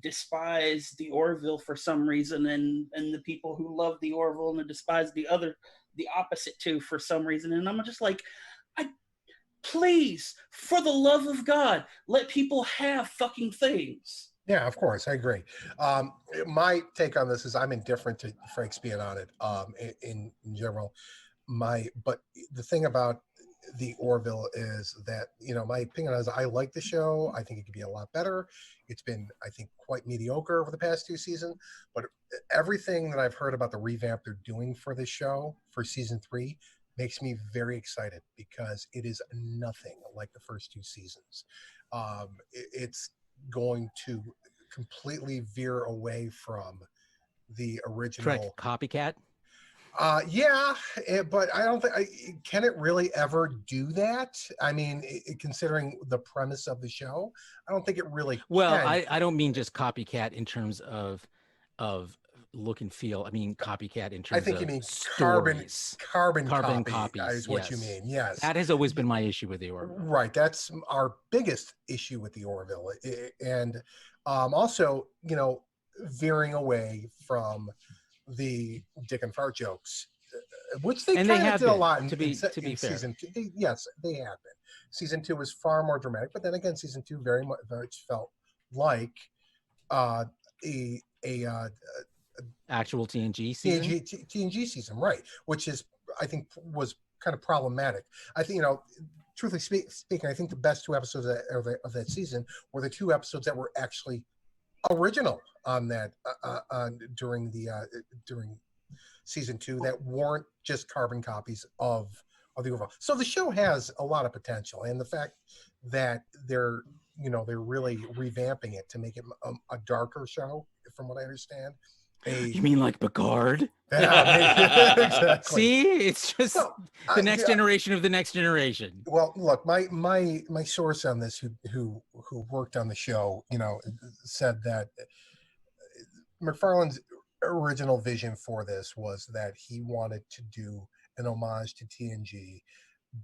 S6: despise the Orville for some reason, and the people who love the Orville and despise the opposite too for some reason. And I'm just like, please, for the love of God, let people have fucking things.
S3: Yeah, of course, I agree. My take on this is I'm indifferent to Frank's being on it in general. But the thing about the Orville is that, my opinion is I like the show. I think it could be a lot better. It's been, I think, quite mediocre over the past 2 seasons. But everything that I've heard about the revamp they're doing for this show for season 3 makes me very excited, because it is nothing like the first 2 seasons. It's going to completely veer away from the original
S2: Trek copycat.
S3: Yeah, but I don't think can it really ever do that? I mean, considering the premise of the show, I don't think it really can.
S2: I don't mean just copycat in terms of look and feel. I mean copycat in terms of
S3: you mean
S2: stories.
S3: carbon
S2: copy
S3: is what you mean. Yes,
S2: that has always been my issue with the Orville.
S3: Right, that's our biggest issue with the Orville, and also, veering away from the dick and fart jokes, which they kind of did a lot
S2: to be fair.
S3: Season 2. Yes, they have been. Season 2 was far more dramatic, but then again, season 2 very much felt like a
S2: actual TNG season.
S3: TNG season, right? Which is, I think, was kind of problematic. I think, truthfully speaking, I think the best 2 episodes of that season were the 2 episodes that were actually original on that during season 2, that weren't just carbon copies of the overall. So the show has a lot of potential, and the fact that they're really revamping it to make it a darker show, from what I understand,
S2: You mean like Picard?
S3: Yeah, exactly.
S2: See, it's just
S3: Well,
S2: the next generation of the next generation.
S3: Well, look, my source on this, who worked on the show, said that McFarlane's original vision for this was that he wanted to do an homage to TNG,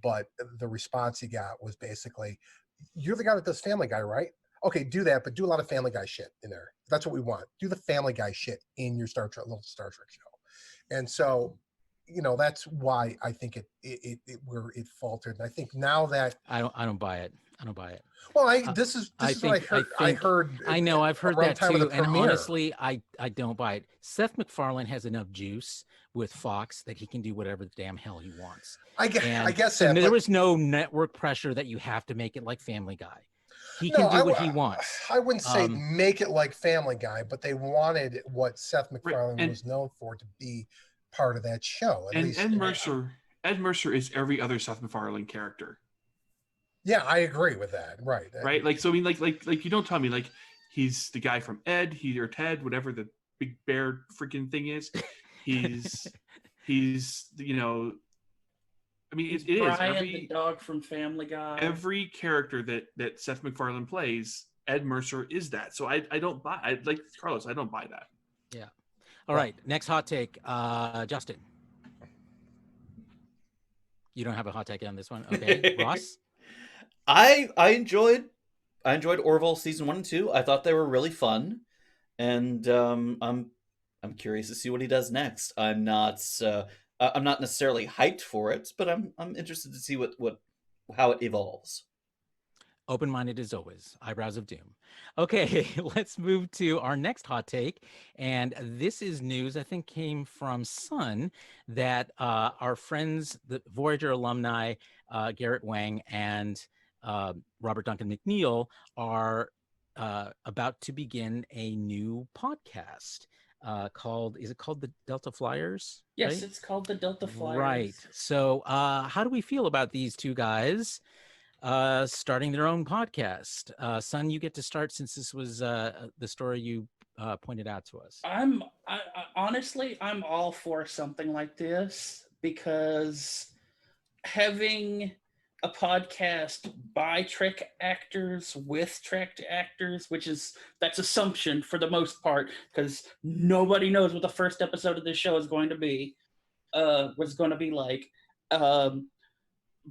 S3: but the response he got was basically, "You're the guy that does Family Guy, right? Okay, do that, but do a lot of Family Guy shit in there. That's what we want. Do the Family Guy shit in your little Star Trek show." And so, that's why I think it faltered. And I think now that
S2: I don't buy it. I don't buy it.
S3: well, this is what I heard.
S2: I know, I've heard
S3: around
S2: that
S3: time of
S2: too.
S3: the
S2: And
S3: premiere.
S2: honestly, I don't buy it. Seth MacFarlane has enough juice with Fox that he can do whatever the damn hell he wants.
S3: I guess
S2: so
S3: that,
S2: there
S3: but
S2: was no network pressure that you have to make it like Family Guy. He
S3: no,
S2: can do what he wants.
S3: I wouldn't say make it like Family Guy, but they wanted what Seth MacFarlane was known for to be part of that show. At least.
S5: Ed Mercer is every other Seth MacFarlane character.
S3: Yeah, I agree with that. Right.
S5: Right. Like, so I mean, like you don't tell me like he's the guy from Ed, or Ted, whatever the big bear freaking thing is. He's I mean, it is
S6: Brian, the dog from Family Guy.
S5: Every character that Seth MacFarlane plays, Ed Mercer is that. So I don't buy. Like Carlos, I don't buy that.
S2: Yeah. All right. Next hot take, Justin. You don't have a hot take on this one, okay? Ross.
S1: I enjoyed Orville season 1 and 2. I thought they were really fun, and I'm curious to see what he does next. I'm not necessarily hyped for it, but I'm interested to see how it evolves.
S2: Open-minded as always. Eyebrows of doom. Okay, let's move to our next hot take, and this is news I think came from Sun that our friends, the Voyager alumni, Garrett Wang and Robert Duncan McNeil are about to begin a new podcast called the Delta Flyers?
S6: Yes,
S2: right?
S6: It's called the Delta Flyers.
S2: Right. So how do we feel about these two guys starting their own podcast? Son, you get to start since this was the story you pointed out to us.
S6: Honestly, I'm all for something like this because having a podcast by Trek actors with Trek actors, that's assumption for the most part, because nobody knows what the first episode of this show is going to be, like.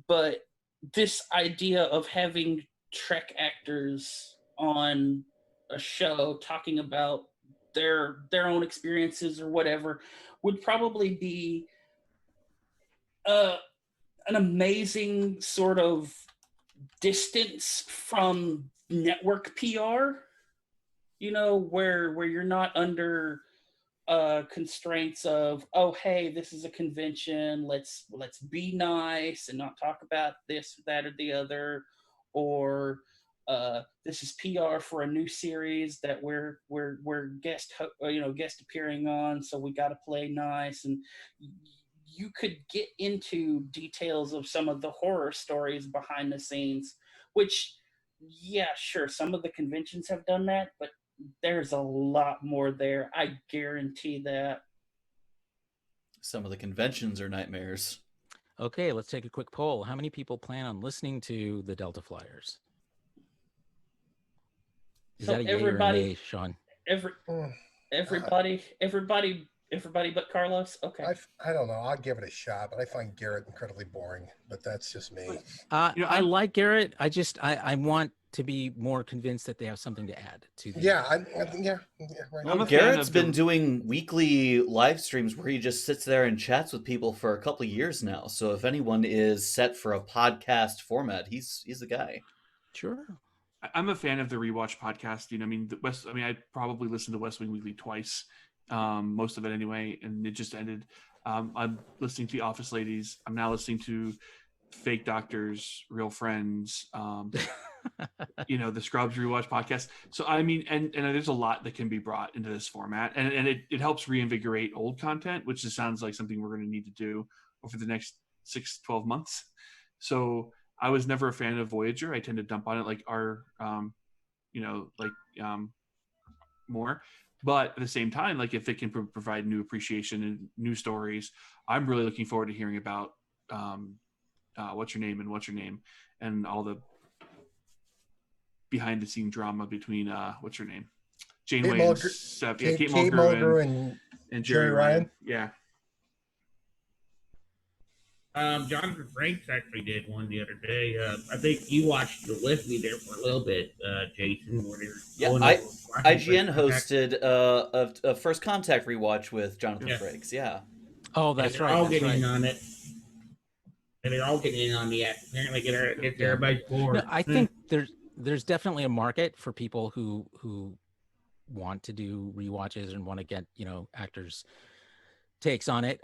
S6: But this idea of having Trek actors on a show talking about their own experiences or whatever would probably be an amazing sort of distance from network PR, where you're not under constraints of, oh, hey, this is a convention, let's be nice and not talk about this, that, or the other, or this is PR for a new series that we're guest appearing on, so we got to play nice. And you could get into details of some of the horror stories behind the scenes, which, yeah, sure, some of the conventions have done that, but there's a lot more there. I guarantee that.
S1: Some of the conventions are nightmares.
S2: Okay, let's take a quick poll. How many people plan on listening to the Delta Flyers? Is that a yay or a nay, Sean?
S6: Everybody but Carlos? Okay.
S3: I don't know. I'll give it a shot, but I find Garrett incredibly boring. But that's just me.
S2: I like Garrett. I want to be more convinced that they have something to add to the
S3: right.
S1: Well, Garrett's been doing weekly live streams where he just sits there and chats with people for a couple of years now. So if anyone is set for a podcast format, he's the guy.
S2: Sure.
S5: I'm a fan of the Rewatch podcast. I probably listened to West Wing Weekly twice, most of it anyway, and it just ended. I'm listening to The Office Ladies. I'm now listening to Fake Doctors, Real Friends, the Scrubs Rewatch podcast. So I mean, and there's a lot that can be brought into this format, and it helps reinvigorate old content, which just sounds like something we're going to need to do over the next 6-12 months. So I was never a fan of Voyager. I tend to dump on it more. But at the same time, like if it can provide new appreciation and new stories, I'm really looking forward to hearing about what's your name and all the behind the scene drama between what's her name, Janeway and Kate
S3: Mulgrew and
S5: Jerry Ryan. Yeah.
S4: Jonathan Frakes actually did one the other day. I think you watched it with me there for a little bit, Jason. Where they were
S1: IGN hosted a First Contact rewatch with Jonathan Frakes. Yeah.
S2: Oh, that's right.
S4: All getting in on it. And they're all getting in on the act. Apparently, get everybody's bored.
S2: No, I think there's definitely a market for people who want to do rewatches and want to get actors' takes on it.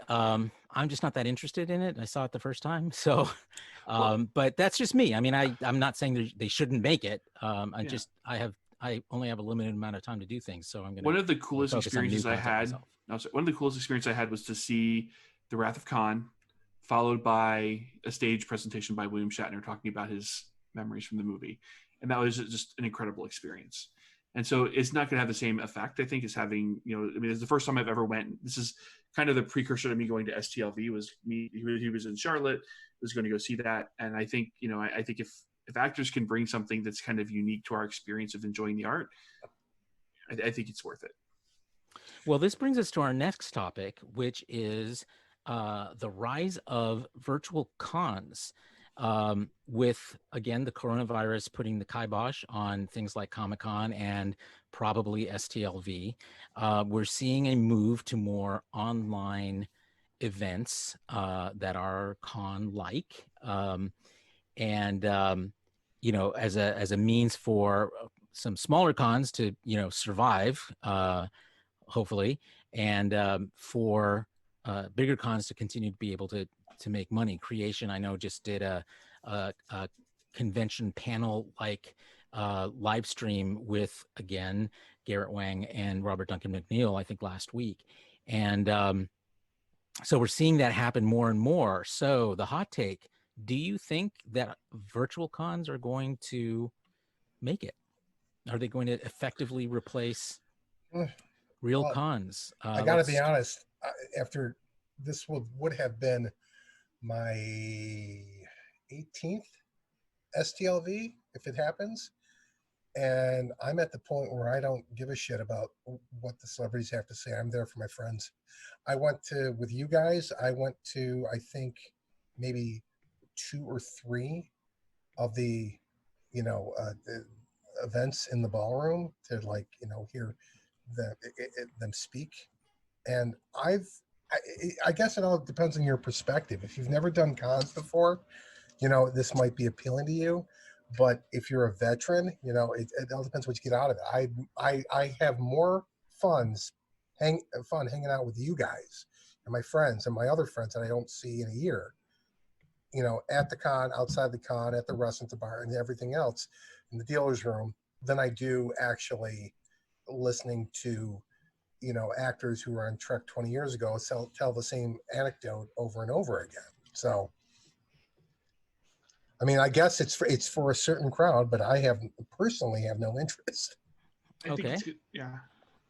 S2: I'm just not that interested in it. I saw it the first time, so but that's just me. I mean, I'm not saying they shouldn't make it. I only have a limited amount of time to do things, so I'm gonna.
S5: One of the coolest experiences I had. One of the coolest experiences I had was to see The Wrath of Khan, followed by a stage presentation by William Shatner talking about his memories from the movie, and that was just an incredible experience. And so it's not going to have the same effect, I think, as having, I mean, it's the first time I've ever went. This is kind of the precursor to me going to STLV. Was me? He was in Charlotte. Was going to go see that, and I think, I think if actors can bring something that's kind of unique to our experience of enjoying the art, I think it's worth it.
S2: Well, this brings us to our next topic, which is the rise of virtual cons. With, again, the coronavirus putting the kibosh on things like Comic-Con and probably STLV, we're seeing a move to more online events that are con-like, and as a means for some smaller cons to survive, hopefully, and for bigger cons to continue to be able to make money. Creation, I know, just did a convention panel like live stream with, again, Garrett Wang and Robert Duncan McNeil, I think last week. And so we're seeing that happen more and more. So the hot take, do you think that virtual cons are going to make it? Are they going to effectively replace real cons?
S3: I got to be honest, after this would have been my 18th STLV if it happens, and I'm at the point where I don't give a shit about what the celebrities have to say. I'm there for my friends. I went to, with you guys, I think maybe 2 or 3 of the events in the ballroom to hear them speak, and I guess it all depends on your perspective. If you've never done cons before, this might be appealing to you. But if you're a veteran, it all depends what you get out of it. I have more fun hanging out with you guys and my friends and my other friends that I don't see in a year, at the con, outside the con, at the restaurant, the bar, and everything else in the dealer's room than I do actually listening to actors who were on Trek 20 years ago tell the same anecdote over and over again. So, I mean, I guess it's for a certain crowd, but I personally have no interest.
S2: Okay.
S5: Yeah.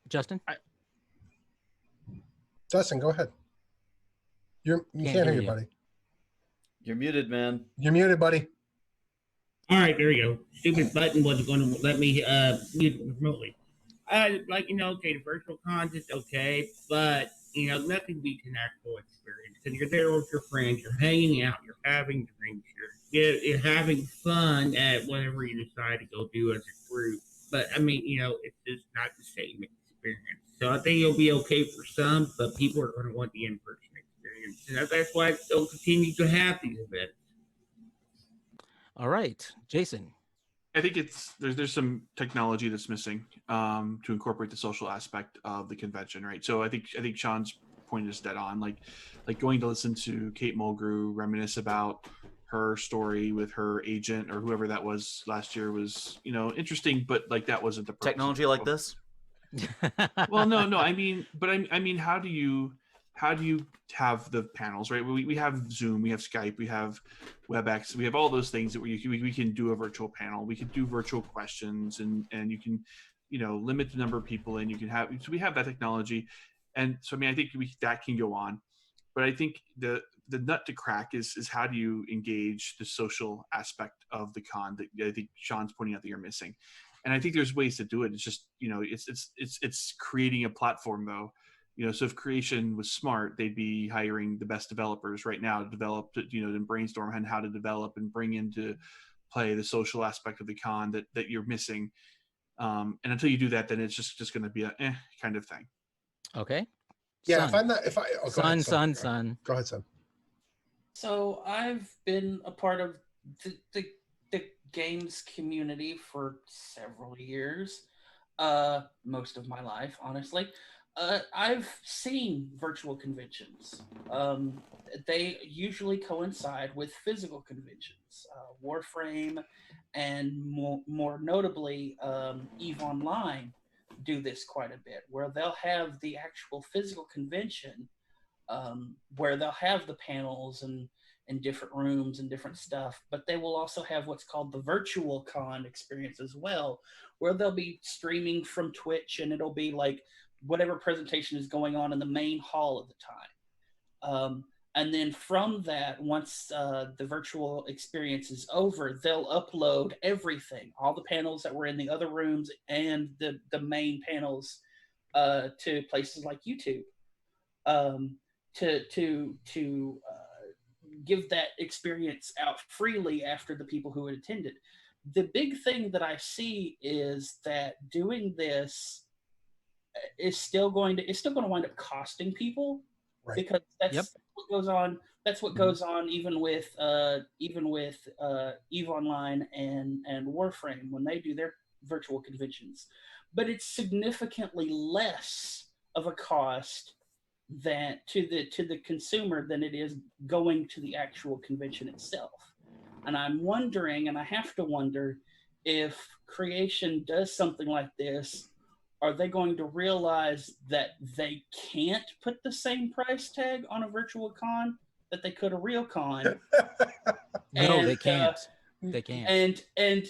S2: Justin?
S3: Justin, go ahead. You can't hear you, buddy.
S1: You're muted, man.
S3: You're muted, buddy.
S4: All right, there you go. Stupid button wasn't going to let me mute remotely. Okay, the virtual cons is okay, but nothing beats an actual experience. And you're there with your friends, you're hanging out, you're having drinks, you're having fun at whatever you decide to go do as a group. But I mean, it's just not the same experience. So I think it'll be okay for some, but people are going to want the in-person experience, and that's why they'll continue to have these events.
S2: All right, Jason.
S5: I think there's some technology that's missing to incorporate the social aspect of the convention, right? So I think Sean's point is dead on. Like going to listen to Kate Mulgrew reminisce about her story with her agent or whoever that was last year was, interesting, but that wasn't the purpose.
S1: Technology like this?
S5: Well, no. I mean, how do you have the panels, right? We have Zoom, we have Skype, we have WebEx, we have all those things that we can do a virtual panel. We can do virtual questions, and you can, limit the number of people in. You can have, so we have that technology. And so, I mean, I think that can go on, but I think the nut to crack is how do you engage the social aspect of the con that I think Sean's pointing out that you're missing. And I think there's ways to do it. It's just, it's creating a platform though. So if creation was smart, they'd be hiring the best developers right now to develop, and brainstorm on how to develop and bring into play the social aspect of the con that you're missing. And until you do that, then it's just going to be a kind of thing.
S2: Okay.
S3: Yeah,
S2: Son.
S3: go ahead,
S2: Son.
S3: Go ahead, son.
S6: So I've been a part of the games community for several years, most of my life, honestly. I've seen virtual conventions. They usually coincide with physical conventions. Warframe and more notably, EVE Online do this quite a bit, where they'll have the actual physical convention, where they'll have the panels and different rooms and different stuff, but they will also have what's called the virtual con experience as well, where they'll be streaming from Twitch, and it'll be like whatever presentation is going on in the main hall at the time. And then from that, once the virtual experience is over, they'll upload everything, all the panels that were in the other rooms and the main panels, to places like YouTube, to give that experience out freely after the people who had attended. The big thing that I see is that doing this is still going to wind up costing people,
S3: Right.
S6: because that's what goes on. That's what goes on even with EVE Online and Warframe when they do their virtual conventions. But it's significantly less of a cost that to the consumer than it is going to the actual convention itself. And I'm wondering, and I have to wonder, if creation does something like this, are they going to realize that they can't put the same price tag on a virtual con that they could a real con?
S2: No, they can't. They can't.
S6: And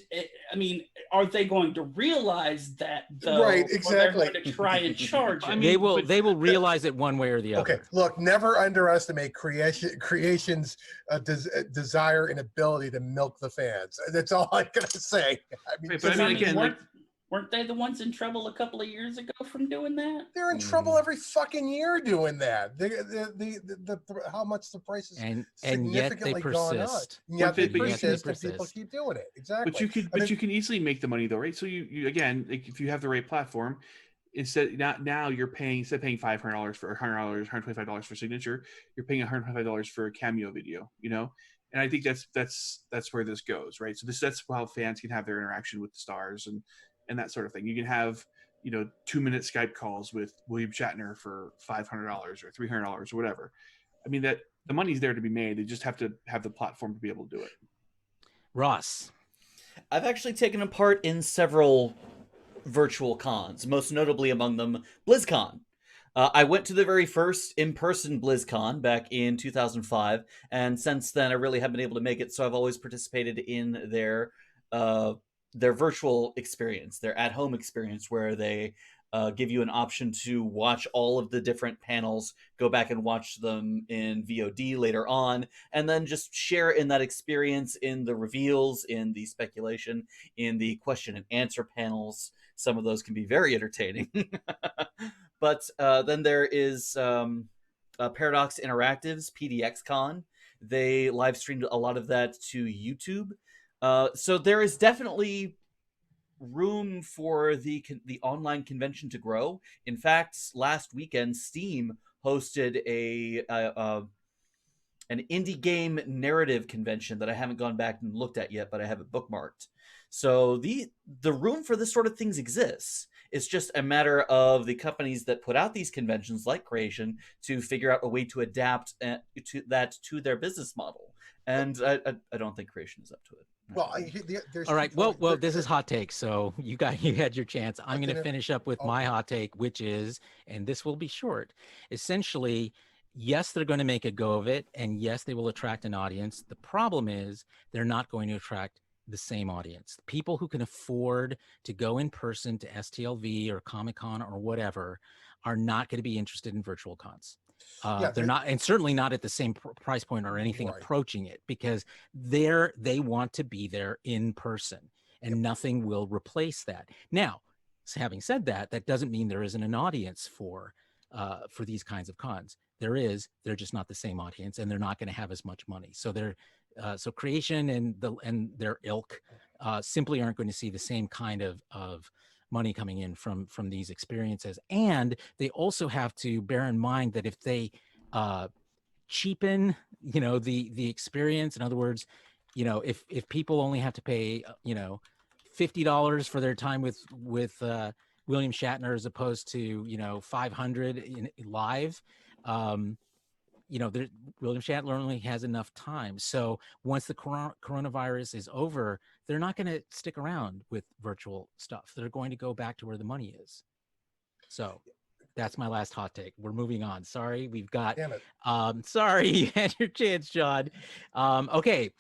S6: I mean, are they going to realize that though?
S3: Right, exactly.
S6: Or they're going to try and charge it?
S5: I mean,
S2: they will realize it one way or the other.
S3: Okay, look, never underestimate creation's desire and ability to milk the fans. That's all I'm gonna say. I mean,
S5: but I mean, again,
S6: weren't they the ones in trouble a couple of years ago from doing that?
S3: they're in trouble every fucking year doing that. The how much the prices
S2: and
S3: significantly
S2: yet they
S3: gone up.
S2: persist.
S3: And yet they
S5: But you
S3: persist,
S2: can-
S3: and people keep doing it. Exactly.
S5: But you can easily make the money though, right? So you again, like if you have the right platform, now you're paying, instead of paying $500 for $100, $125 for signature, you're paying $125 for a cameo video, And I think that's where this goes, right? So that's how fans can have their interaction with the stars and that sort of thing. You can have 2-minute Skype calls with William Shatner for $500 or $300 or whatever. I mean, that the money's there to be made. They just have to have the platform to be able to do it.
S2: Ross.
S1: I've actually taken a part in several virtual cons, most notably among them BlizzCon. I went to the very first in-person BlizzCon back in 2005, and since then I really haven't been able to make it, so I've always participated in their virtual experience, their at-home experience, where they give you an option to watch all of the different panels, go back and watch them in VOD later on, and then just share in that experience in the reveals, in the speculation, in the question and answer panels. Some of those can be very entertaining. But then there is Paradox Interactive's PDXCon. They live streamed a lot of that to YouTube. So there is definitely room for the online convention to grow. In fact, last weekend, Steam hosted an indie game narrative convention that I haven't gone back and looked at yet, but I have it bookmarked. So the room for this sort of things exists. It's just a matter of the companies that put out these conventions, like Creation, to figure out a way to adapt to their business model. And I don't think Creation is up to it.
S3: Well, there's
S2: All right. Well, this is hot take. So you had your chance. I'm going to finish up with my hot take, which is, and this will be short. Essentially, yes, they're going to make a go of it, and yes, they will attract an audience. The problem is they're not going to attract the same audience. People who can afford to go in person to STLV or Comic-Con or whatever are not going to be interested in virtual cons. They're not, and certainly not at the same price point or anything approaching it, because they want to be there in person, and nothing will replace that. Now, having said that, that doesn't mean there isn't an audience for these kinds of cons. There is. They're just not the same audience, and they're not going to have as much money. So so Creation and their ilk simply aren't going to see the same kind of money coming in from these experiences. And they also have to bear in mind that if they cheapen, the experience, in other words, if people only have to pay, $50 for their time with William Shatner as opposed to, $500 in live, William Shatner only has enough time. So once the coronavirus is over, they're not going to stick around with virtual stuff. They're going to go back to where the money is. So that's my last hot take. We're moving on. Sorry, we've got.
S3: Damn it.
S2: Sorry, you had your chance, John. Okay.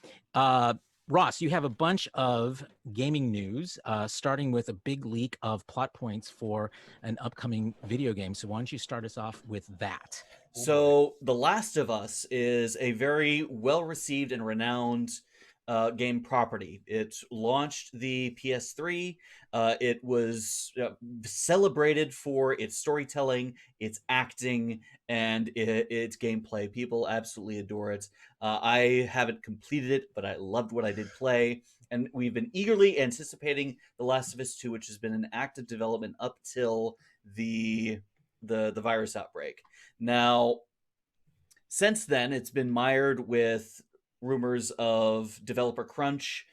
S2: Ross, you have a bunch of gaming news, starting with a big leak of plot points for an upcoming video game. So why don't you start us off with that?
S1: So, The Last of Us is a very well-received and renowned game property. It launched the PS3. It was celebrated for its storytelling, its acting, and its gameplay. People absolutely adore it. I haven't completed it, but I loved what I did play. And we've been eagerly anticipating The Last of Us 2, which has been in active development up till the virus outbreak. Now, since then, it's been mired with rumors of developer crunch,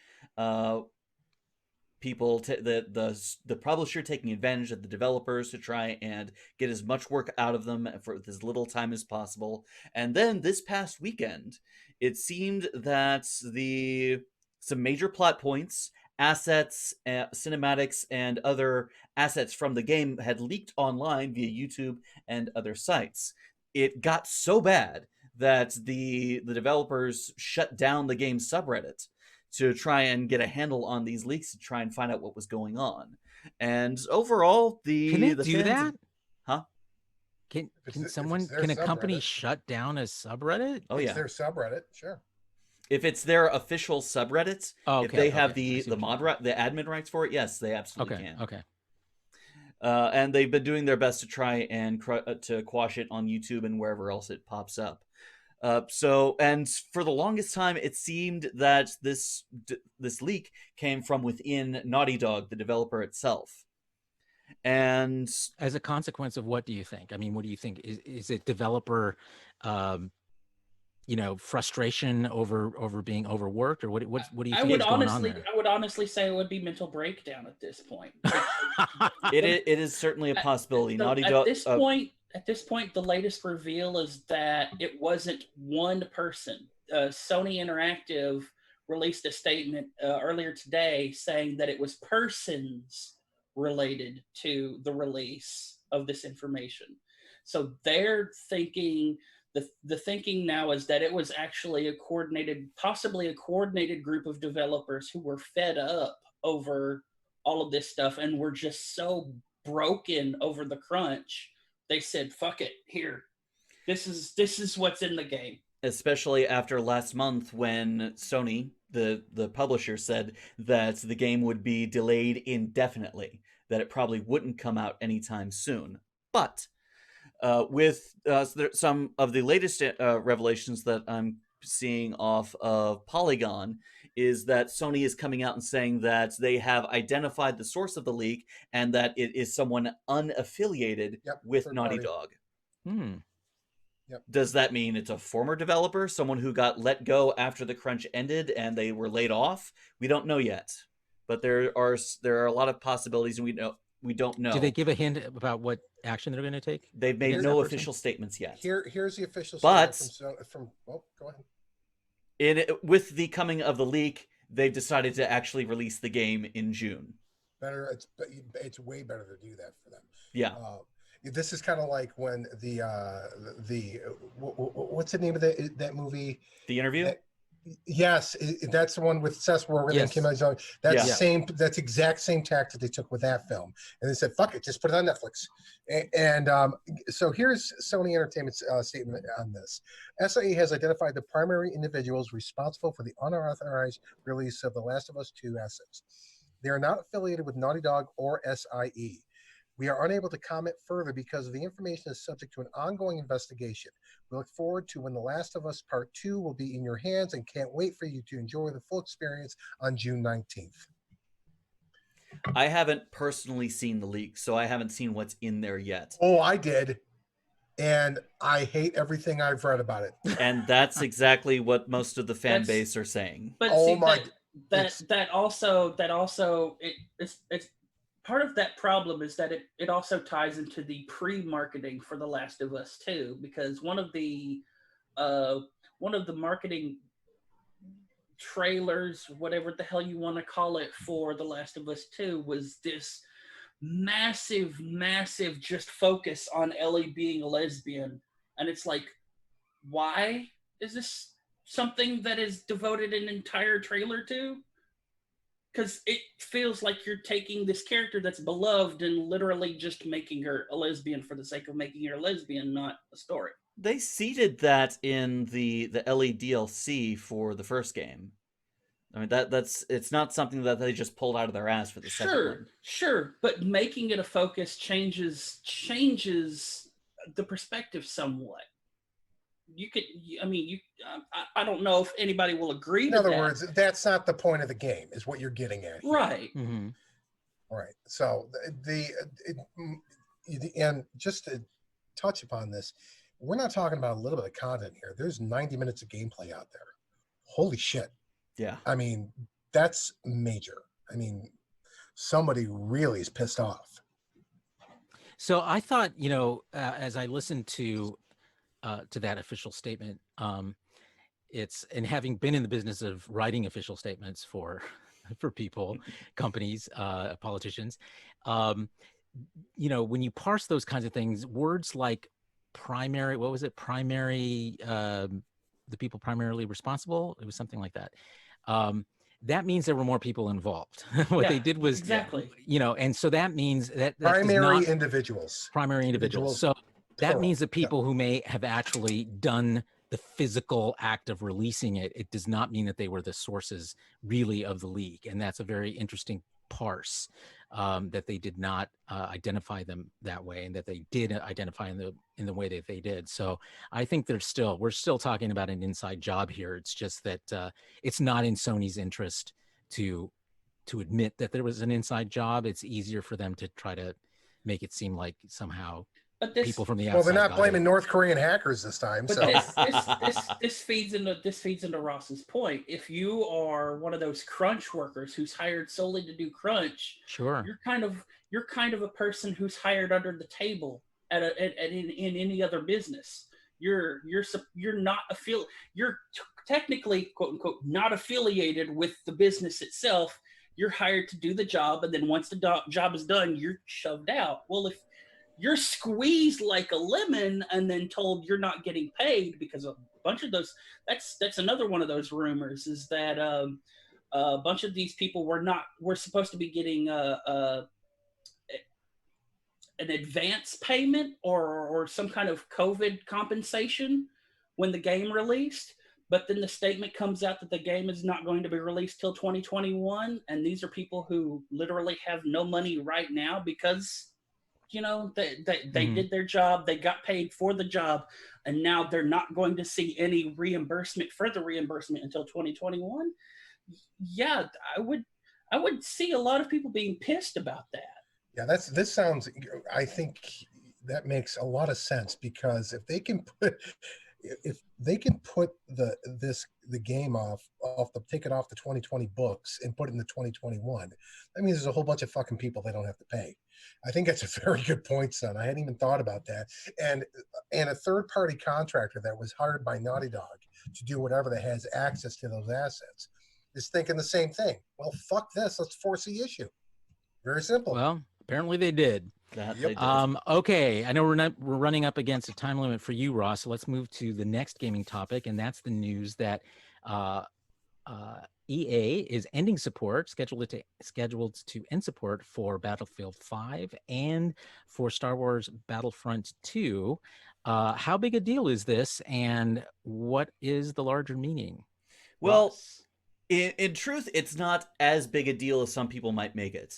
S1: people, the publisher taking advantage of the developers to try and get as much work out of them for as little time as possible. And then this past weekend, it seemed that some major plot points, assets, cinematics, and other assets from the game had leaked online via YouTube and other sites. It got so bad that the developers shut down the game's subreddit to try and get a handle on these leaks, to try and find out what was going on. And overall,
S2: can they do that?
S1: Huh?
S2: Can a company shut down a subreddit?
S1: Oh, yeah.
S3: It's their subreddit, sure.
S1: If it's their official subreddit, if they have the admin rights for it, yes, they absolutely can.
S2: Okay.
S1: And they've been doing their best to try and to quash it on YouTube and wherever else it pops up. And for the longest time, it seemed that this leak came from within Naughty Dog, the developer itself. And
S2: as a consequence of what do you think? I mean, what do you think? Is it developer, frustration over being overworked, or what do you think is going on there?
S6: I would honestly say it would be mental breakdown at this point.
S1: It is certainly a possibility. Naughty Dog.
S6: At this point, the latest reveal is that it wasn't one person. Sony Interactive released a statement earlier today saying that it was persons related to the release of this information. So they're thinking, the thinking now is that it was actually possibly a coordinated group of developers who were fed up over all of this stuff and were just so broken over the crunch. They said, fuck it, here. This is what's in the game.
S1: Especially after last month when Sony, the publisher, said that the game would be delayed indefinitely, that it probably wouldn't come out anytime soon. But with some of the latest revelations that I'm seeing off of Polygon is that Sony is coming out and saying that they have identified the source of the leak and that it is someone unaffiliated with Naughty Dog.
S3: Yep.
S1: Does that mean it's a former developer, someone who got let go after the crunch ended and they were laid off? We don't know yet, but there are a lot of possibilities, and we don't know.
S2: Did they give a hint about what action they're going to take?
S1: They've made no official statements yet.
S3: Here's the official statement from go ahead.
S1: With the coming of the leak, they've decided to actually release the game in June.
S3: It's way better to do that for them.
S1: Yeah.
S3: This is kind of like when the what's the name of that movie?
S1: The Interview?
S3: Yes, that's the one with Seth Rogen and Kim Jong. That's
S1: Yeah.
S3: same. That's exact same tactic they took with that film, and they said, "Fuck it, just put it on Netflix." And so here's Sony Entertainment's statement on this. SIE has identified the primary individuals responsible for the unauthorized release of The Last of Us 2 assets. They are not affiliated with Naughty Dog or SIE. We are unable to comment further because the information is subject to an ongoing investigation. We look forward to when The Last of Us Part 2 will be in your hands and can't wait for you to enjoy the full experience on June 19th.
S1: I haven't personally seen the leak, so I haven't seen what's in there yet.
S3: Oh, I did. And I hate everything I've read about it.
S1: And that's exactly what most of the fan
S6: That's-
S1: base are saying.
S6: But
S3: Oh
S6: see,
S3: my-
S6: that also it's part of that problem is that it also ties into the pre-marketing for The Last of Us 2, because one of the marketing trailers, whatever the hell you want to call it, for The Last of Us 2 was this massive just focus on Ellie being a lesbian. And it's like, why is this something that is devoted an entire trailer to? Because it feels like you're taking this character that's beloved and literally just making her a lesbian for the sake of making her a lesbian, not a story.
S1: They seeded that in the Ellie DLC for the first game. I mean, that's it's not something that they just pulled out of their ass for the second one.
S6: Sure, but making it a focus changes the perspective somewhat. I don't know if anybody will agree
S3: In
S6: to
S3: other
S6: that.
S3: words, that's not the point of the game, is what you're getting at here.
S6: Right.
S2: Mm-hmm.
S3: Right. So and just to touch upon this, we're not talking about a little bit of content here. There's 90 minutes of gameplay out there. Holy shit.
S1: Yeah.
S3: I mean, that's major. I mean, somebody really is pissed off.
S2: So I thought, as I listened to that official statement, and having been in the business of writing official statements for people, companies, politicians, when you parse those kinds of things, words like primary, what was it? Primary, the people primarily responsible. It was something like that. That means there were more people involved. What they did was
S6: exactly,
S2: and so that means that
S3: primary individuals.
S2: So that
S3: plural.
S2: means the people who may have actually done the physical act of releasing it, it does not mean that they were the sources really of the leak. And that's a very interesting parse, that they did not identify them that way, and that they did identify in the way that they did. So I think we're still talking about an inside job here. It's just that it's not in Sony's interest to admit that there was an inside job. It's easier for them to try to make it seem like somehow people from the outside.
S3: Well, they're not blaming North Korean hackers this time.
S6: But
S3: so
S6: this feeds into Ross's point. If you are one of those crunch workers who's hired solely to do crunch,
S2: sure,
S6: you're kind of a person who's hired under the table in any other business. You're technically, quote unquote, not affiliated with the business itself. You're hired to do the job, and then once the job is done, you're shoved out. Well, if you're squeezed like a lemon and then told you're not getting paid because a bunch of those, that's another one of those rumors, is that a bunch of these people were supposed to be getting an advance payment or some kind of COVID compensation when the game released. But then the statement comes out that the game is not going to be released till 2021. And these are people who literally have no money right now because they did their job, they got paid for the job, and now they're not going to see any further reimbursement until 2021. Yeah, I would see a lot of people being pissed about that.
S3: Yeah, this sounds, I think that makes a lot of sense, because if they can put the game take it off the 2020 books and put it in the 2021, that means there's a whole bunch of fucking people they don't have to pay. I think that's a very good point, son. I hadn't even thought about that. And a third-party contractor that was hired by Naughty Dog to do whatever that has access to those assets is thinking the same thing. Well, fuck this. Let's force the issue. Very simple.
S2: Well, apparently they did.
S1: They did.
S2: Okay, I know we're running up against a time limit for you, Ross. So let's move to the next gaming topic, and that's the news that EA is ending support, scheduled to end support for Battlefield 5 and for Star Wars Battlefront 2. How big a deal is this, and what is the larger meaning?
S1: Well,
S2: Ross?
S1: in truth, it's not as big a deal as some people might make it.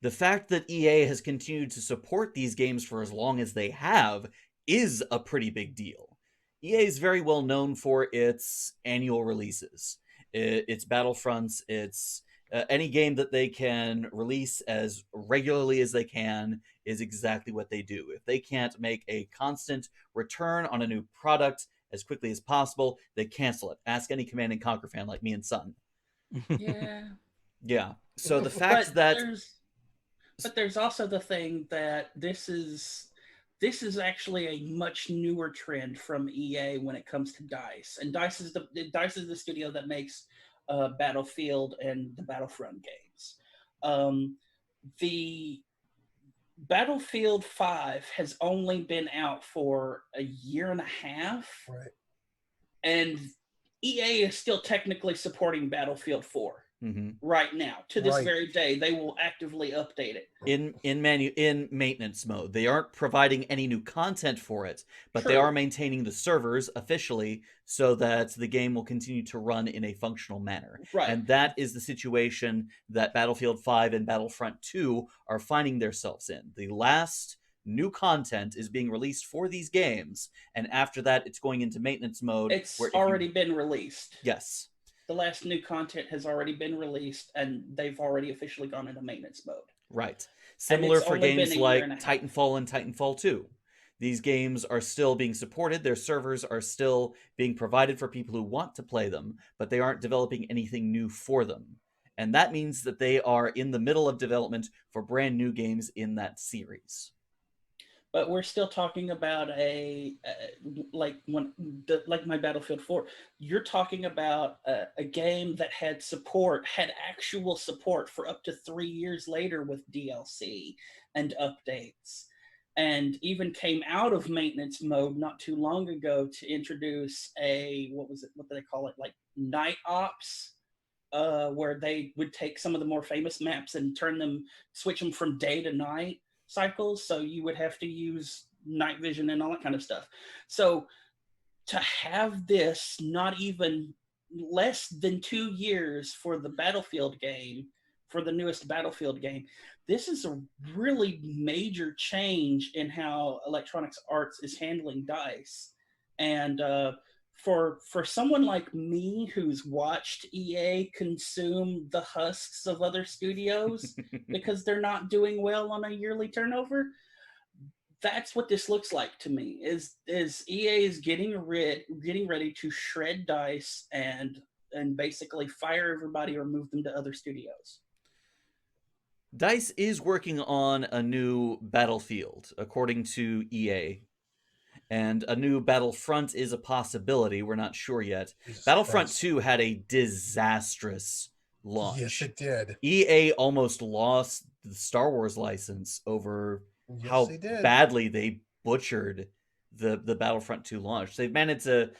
S1: The fact that EA has continued to support these games for as long as they have is a pretty big deal. EA is very well known for its annual releases. Its Battlefronts, its any game that they can release as regularly as they can is exactly what they do. If they can't make a constant return on a new product as quickly as possible, they cancel it. Ask any Command and Conquer fan like me and Son.
S6: Yeah.
S1: Yeah. So the
S6: But
S1: fact that
S6: there's also the thing that this is actually a much newer trend from EA when it comes to Dice. And Dice is the studio that makes Battlefield and the Battlefront games. The Battlefield 5 has only been out for a year and a half.
S3: Right.
S6: And EA is still technically supporting Battlefield 4 right now. To this very day, they will actively update it.
S1: In maintenance mode. They aren't providing any new content for it, but they are maintaining the servers officially so that the game will continue to run in a functional manner.
S6: Right.
S1: And that is the situation that Battlefield 5 and Battlefront 2 are finding themselves in. The last new content is being released for these games, and after that it's going into maintenance mode.
S6: It's already been released.
S1: Yes.
S6: The last new content has already been released, and they've already officially gone into maintenance mode.
S1: Right. Similar for games like Titanfall and Titanfall 2. These games are still being supported. Their servers are still being provided for people who want to play them, but they aren't developing anything new for them. And that means that they are in the middle of development for brand new games in that series.
S6: But we're still talking about like my Battlefield 4. You're talking about a game that had actual support for up to 3 years later with DLC and updates, and even came out of maintenance mode not too long ago to introduce what do they call it? Like night ops. Where they would take some of the more famous maps and switch them from day to night cycles, so you would have to use night vision and all that kind of stuff. So to have this not even less than 2 years for the Battlefield game, for the newest Battlefield game, this is a really major change in how Electronic Arts is handling Dice. And for someone like me who's watched EA consume the husks of other studios because they're not doing well on a yearly turnover, that's what this looks like to me. Is EA is getting ready to shred Dice and basically fire everybody or move them to other studios.
S1: DICE is working on a new Battlefield, according to EA. And a new Battlefront is a possibility. We're not sure yet.
S3: Jesus
S1: Battlefront
S3: Christ.
S1: 2 had a disastrous launch.
S3: Yes, it did.
S1: EA almost lost the Star Wars license over how badly they butchered the Battlefront 2 launch. They've managed to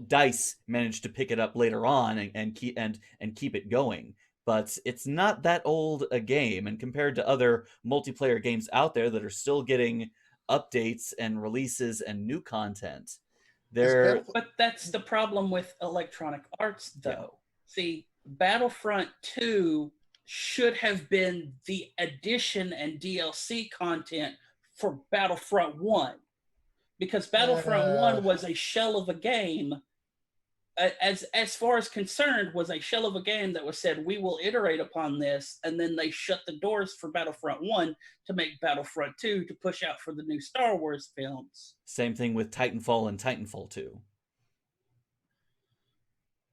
S1: DICE managed to pick it up later on and keep it going. But it's not that old a game, and compared to other multiplayer games out there that are still getting updates and releases and new content,
S6: but that's the problem with Electronic Arts, though. Yeah. See, Battlefront 2 should have been the addition and DLC content for Battlefront 1, because Battlefront 1 was a shell of a game. As far as concerned, was a shell of a game that was said, we will iterate upon this, and then they shut the doors for Battlefront 1 to make Battlefront 2 to push out for the new Star Wars films.
S1: Same thing with Titanfall and Titanfall 2.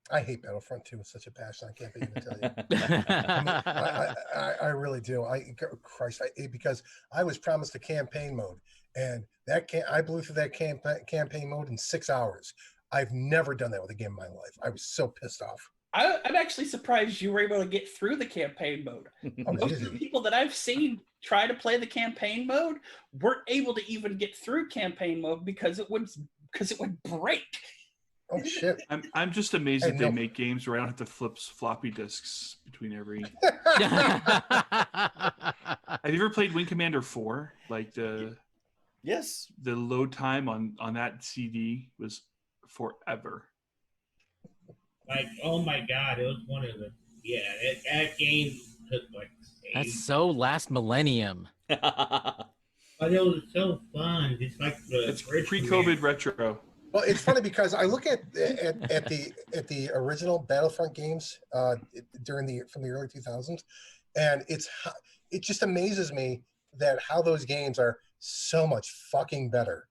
S3: I hate Battlefront 2 with such a passion. I can't even tell you. I really do. Because I was promised a campaign mode, and I blew through that campaign mode in 6 hours. I've never done that with a game in my life. I was so pissed off.
S6: I'm actually surprised you were able to get through the campaign mode. Most of the people that I've seen try to play the campaign mode weren't able to even get through campaign mode because it would break.
S3: Oh shit!
S5: I'm just amazed
S3: Hey,
S5: that they
S3: no.
S5: make games where I don't have to flip floppy disks between every. Have you ever played Wing Commander 4? Like
S1: Yes.
S5: the load time on that CD was forever.
S4: Like, oh my god, it was one of the that game took like
S2: That's
S4: ages.
S2: so last millennium.
S4: But it was so fun, just like the
S5: It's
S4: first
S5: pre-COVID
S4: command.
S5: retro.
S3: Well, it's funny because I look at the original Battlefront games from the early 2000s, and it just amazes me that how those games are so much fucking better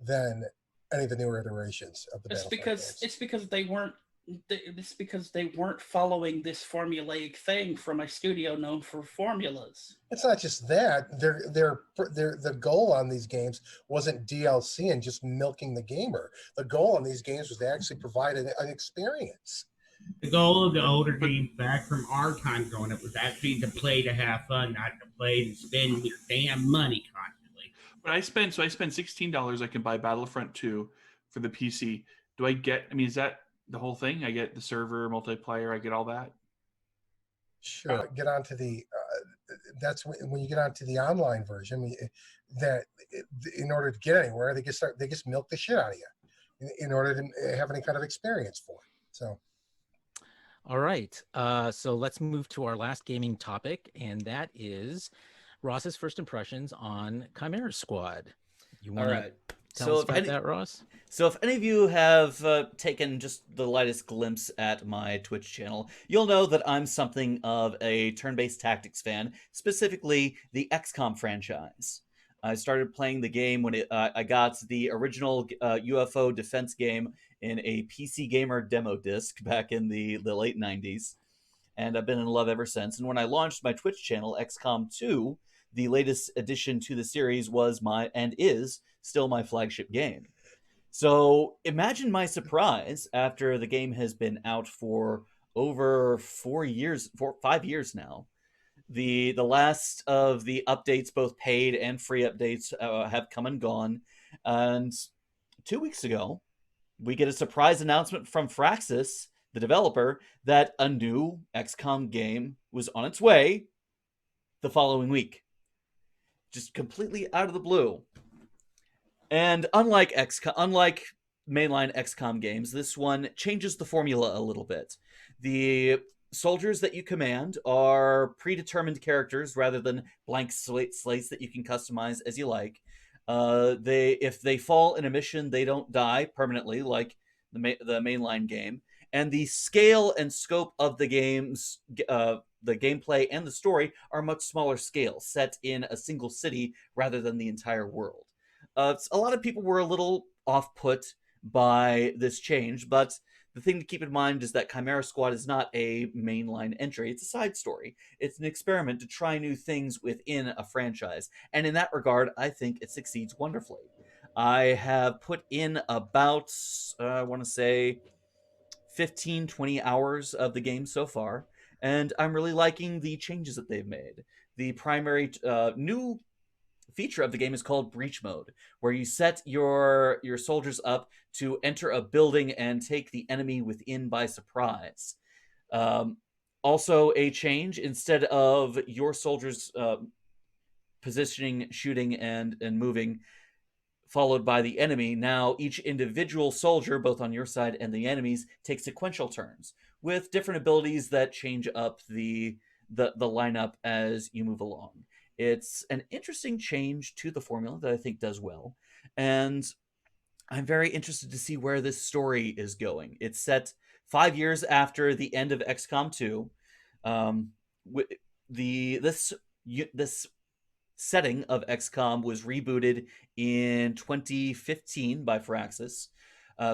S3: than any of the newer iterations of the Battlefront games.
S6: It's because they weren't following this formulaic thing from a studio known for formulas.
S3: It's not just that the goal on these games wasn't DLC and just milking the gamer. The goal on these games was to actually provide an experience.
S4: The goal of the older games back from our time growing up was actually to play to have fun, not to play and spend your damn money constantly.
S5: But I spent $16. I can buy Battlefront 2 for the PC. Do I get? I mean, is that the whole thing? I get the server multiplayer. I get all that.
S3: Sure, get onto the. That's when you get onto the online version. In order to get anywhere, they just milk the shit out of you in order to have any kind of experience for it. So.
S2: All right. So let's move to our last gaming topic, and that is Ross's first impressions on Chimera Squad. You want to tell us about that, Ross?
S1: So if any of you have taken just the lightest glimpse at my Twitch channel, you'll know that I'm something of a turn-based tactics fan, specifically the XCOM franchise. I started playing the game when I got the original UFO defense game in a PC Gamer demo disc back in the late 90s, and I've been in love ever since. And when I launched my Twitch channel, XCOM 2, the latest addition to the series was is still my flagship game. So imagine my surprise after the game has been out for over 5 years now. The last of the updates, both paid and free updates, have come and gone. And 2 weeks ago, we get a surprise announcement from Firaxis, the developer, that a new XCOM game was on its way the following week. Just completely out of the blue. And unlike mainline XCOM games, this one changes the formula a little bit. The soldiers that you command are predetermined characters rather than blank slates that you can customize as you like. If they fall in a mission, they don't die permanently like the mainline game. And the scale and scope of the games, the gameplay and the story are much smaller scale, set in a single city rather than the entire world. A lot of people were a little off-put by this change, but the thing to keep in mind is that Chimera Squad is not a mainline entry. It's a side story. It's an experiment to try new things within a franchise. And in that regard, I think it succeeds wonderfully. I have put in about, I want to say, 15, 20 hours of the game so far, and I'm really liking the changes that they've made. The primary new feature of the game is called Breach Mode, where you set your soldiers up to enter a building and take the enemy within by surprise. Also, a change, instead of your soldiers positioning, shooting, and moving, followed by the enemy, now each individual soldier, both on your side and the enemies, takes sequential turns with different abilities that change up the lineup as you move along. It's an interesting change to the formula that I think does well, and I'm very interested to see where this story is going. It's set 5 years after the end of XCOM 2. This setting of XCOM was rebooted in 2015 by Firaxis,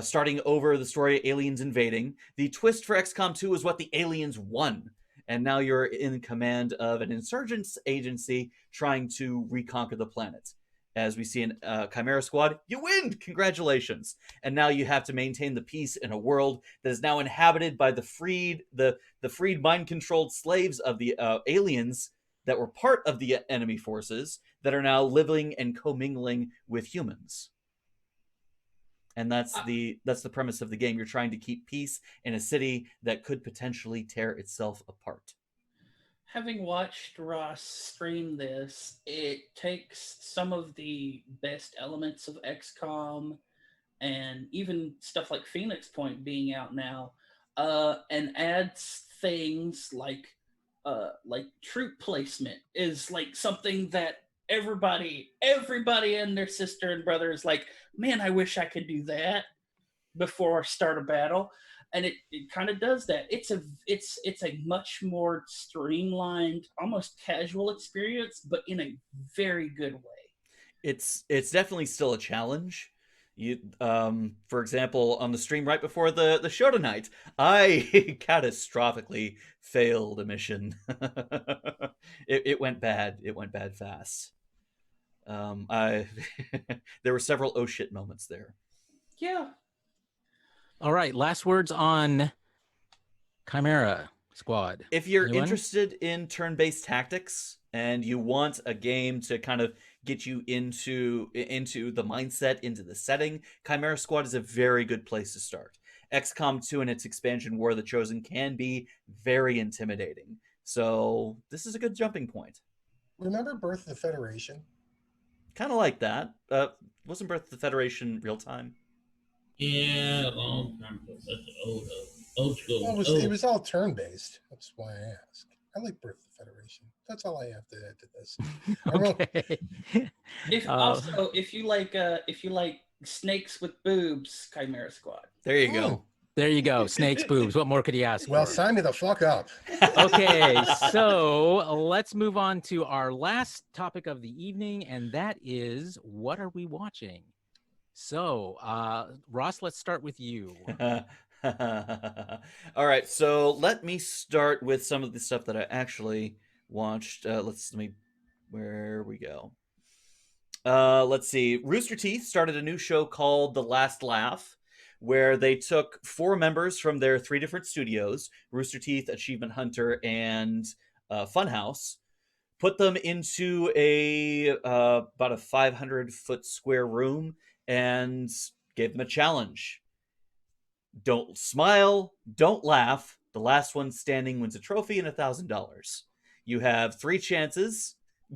S1: starting over the story of aliens invading. The twist for XCOM 2 is what the aliens won, and now you're in command of an insurgents agency trying to reconquer the planet. As we see in Chimera Squad, you win! Congratulations! And now you have to maintain the peace in a world that is now inhabited by the freed mind-controlled slaves of the aliens that were part of the enemy forces that are now living and commingling with humans. And that's the premise of the game. You're trying to keep peace in a city that could potentially tear itself apart.
S6: Having watched Ross stream this, it takes some of the best elements of XCOM and even stuff like Phoenix Point being out now, and adds things like troop placement is like something that everybody and their sister and brother is like, man, I wish I could do that before I start a battle. And it kind of does that. It's a much more streamlined, almost casual experience, but in a very good way.
S1: It's definitely still a challenge. You for example, on the stream right before the show tonight, I catastrophically failed a mission. It went bad. It went bad fast. I there were several oh shit moments there.
S6: Yeah.
S2: All right, last words on Chimera Squad.
S1: If you're
S2: Anyone?
S1: interested in turn-based tactics and you want a game to kind of get you into the mindset, into the setting, Chimera Squad is a very good place to start. XCOM 2 and its expansion War of the Chosen can be very intimidating. So this is a good jumping point.
S3: Remember Birth of the Federation?
S1: Kind of like that. Wasn't Birth of the Federation real time?
S4: Yeah, a long time ago. Such an old school.
S3: Well, it was all turn based. That's why I asked. I like Birth of the Federation. That's all I have to add to this.
S2: Okay.
S6: If you like snakes with boobs, Chimera Squad.
S1: There you go.
S2: There you go. Snakes, boobs. What more could you ask
S3: Well,
S2: for?
S3: sign me the fuck up.
S2: Okay, so let's move on to our last topic of the evening, and that is, what are we watching? So, Ross, let's start with you.
S1: All right, so let me start with some of the stuff that I actually watched. Where we go. Let's see. Rooster Teeth started a new show called The Last Laugh, where they took 4 members from their 3 different studios, Rooster Teeth, Achievement Hunter, and Funhouse, put them into about a 500-foot square room and gave them a challenge. Don't smile, don't laugh. The last one standing wins a trophy and $1,000. You have 3 chances.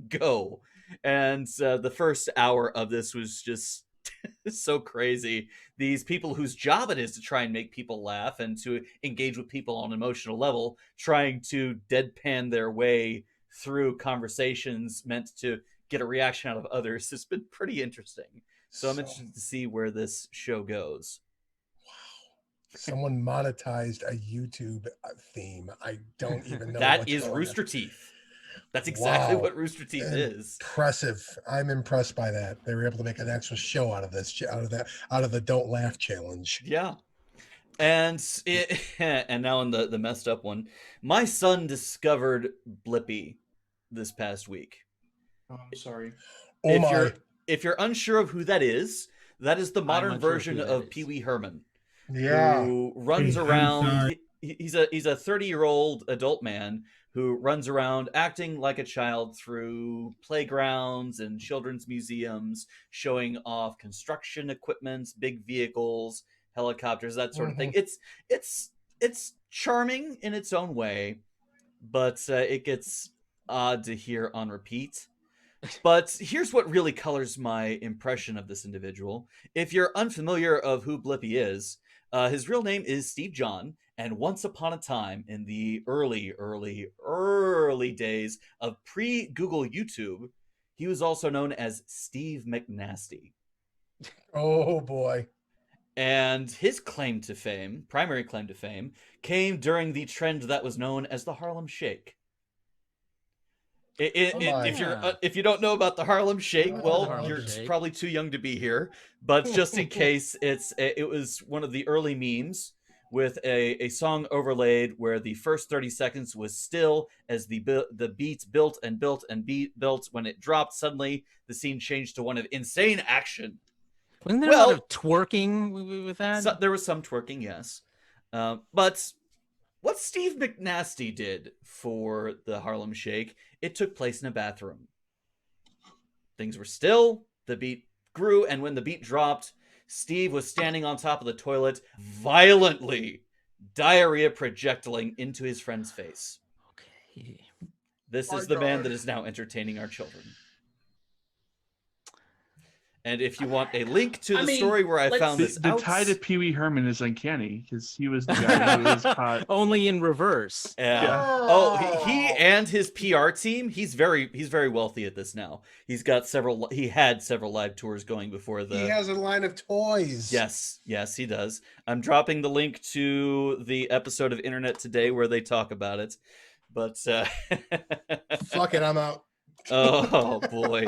S1: Go. And the first hour of this was just so crazy. These people whose job it is to try and make people laugh and to engage with people on an emotional level, trying to deadpan their way through conversations meant to get a reaction out of others has been pretty interesting. So I'm interested to see where this show goes.
S3: Someone monetized a YouTube theme. I don't even know.
S1: That is Rooster Teeth. That's exactly what Rooster Teeth is.
S3: Impressive. I'm impressed by that. They were able to make an actual show out of this, out of the Don't Laugh challenge.
S1: Yeah. And and now in the messed up one, my son discovered Blippi this past week.
S5: Oh, I'm sorry.
S1: If you're unsure of who that is the modern version of Pee Wee Herman.
S3: Yeah.
S1: Who runs around. He's a 30-year-old adult man who runs around acting like a child through playgrounds and children's museums, showing off construction equipment, big vehicles, helicopters, that sort of thing. It's charming in its own way, but it gets odd to hear on repeat. But here's what really colors my impression of this individual. If you're unfamiliar of who Blippi is, his real name is Steve John, and once upon a time in the early days of pre-Google YouTube, he was also known as Steve McNasty.
S3: Oh boy.
S1: And his primary claim to fame, came during the trend that was known as the Harlem Shake. If you don't know about the Harlem Shake, you're probably too young to be here. But just in case, it was one of the early memes with a song overlaid where the first 30 seconds was still as the beats built and built and built. When it dropped, suddenly the scene changed to one of insane action.
S2: Wasn't there a lot of twerking with that?
S1: There was some twerking, yes. But what Steve McNasty did for the Harlem Shake, it took place in a bathroom. Things were still, the beat grew, and when the beat dropped, Steve was standing on top of the toilet, violently diarrhea projectiling into his friend's face.
S2: Okay.
S1: This
S3: My
S1: is the man
S3: God.
S1: that is now entertaining our children. And if you want a link to
S6: I
S1: the
S6: mean,
S1: story where I found this
S5: The
S1: out,
S5: tie to Pee Wee Herman is uncanny because he was the guy who was caught.
S2: Only in reverse.
S1: yeah. Oh, he and his PR team. He's very wealthy at this now. He had several live tours going before the.
S3: He has a line of toys.
S1: Yes, he does. I'm dropping the link to the episode of Internet Today where they talk about it. But
S3: Fuck it, I'm out.
S1: oh boy.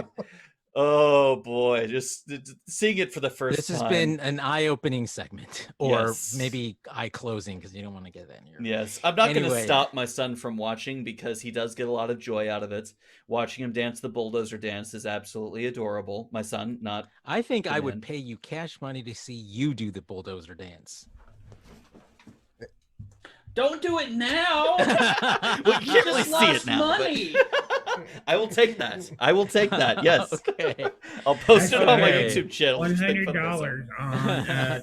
S1: Oh boy, just seeing it for the first
S2: This
S1: time.
S2: has been an eye-opening segment, or
S1: Yes.
S2: maybe eye-closing because you don't want to get that in your.
S1: Yes, I'm not going to
S2: Anyway.
S1: stop my son from watching because he does get a lot of joy out of it. Watching him dance the bulldozer dance is absolutely adorable. My son, not.
S2: I think
S1: the
S2: I would
S1: man.
S2: pay you cash money to see you do the bulldozer dance.
S6: Don't do it now.
S1: Well, you can't really
S6: Just
S1: see it
S6: lost
S1: now. but-
S6: money.
S1: I will take that. Yes.
S2: Okay.
S1: I'll post it on my
S2: Okay.
S1: YouTube channel. Just make fun of myself.
S4: $100 on.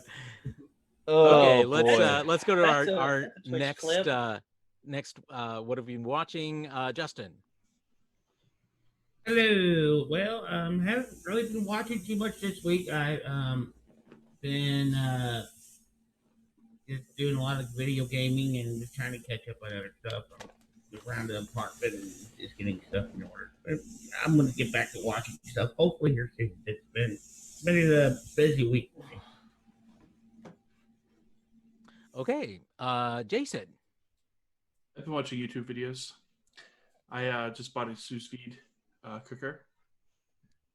S1: Oh,
S2: Okay,
S1: boy.
S2: let's go to
S6: That's
S2: our
S6: a Twitch
S2: next
S6: clip.
S2: what have you been watching, Justin?
S4: Hello. Well, haven't really been watching too much this week. I been just doing a lot of video gaming and just trying to catch up on other stuff. I'm around the apartment and just getting stuff in order. But I'm gonna get back to watching stuff. Hopefully here soon. It's been a busy week for me.
S2: Okay, Jason.
S5: I've been watching YouTube videos. I just bought a sous vide cooker,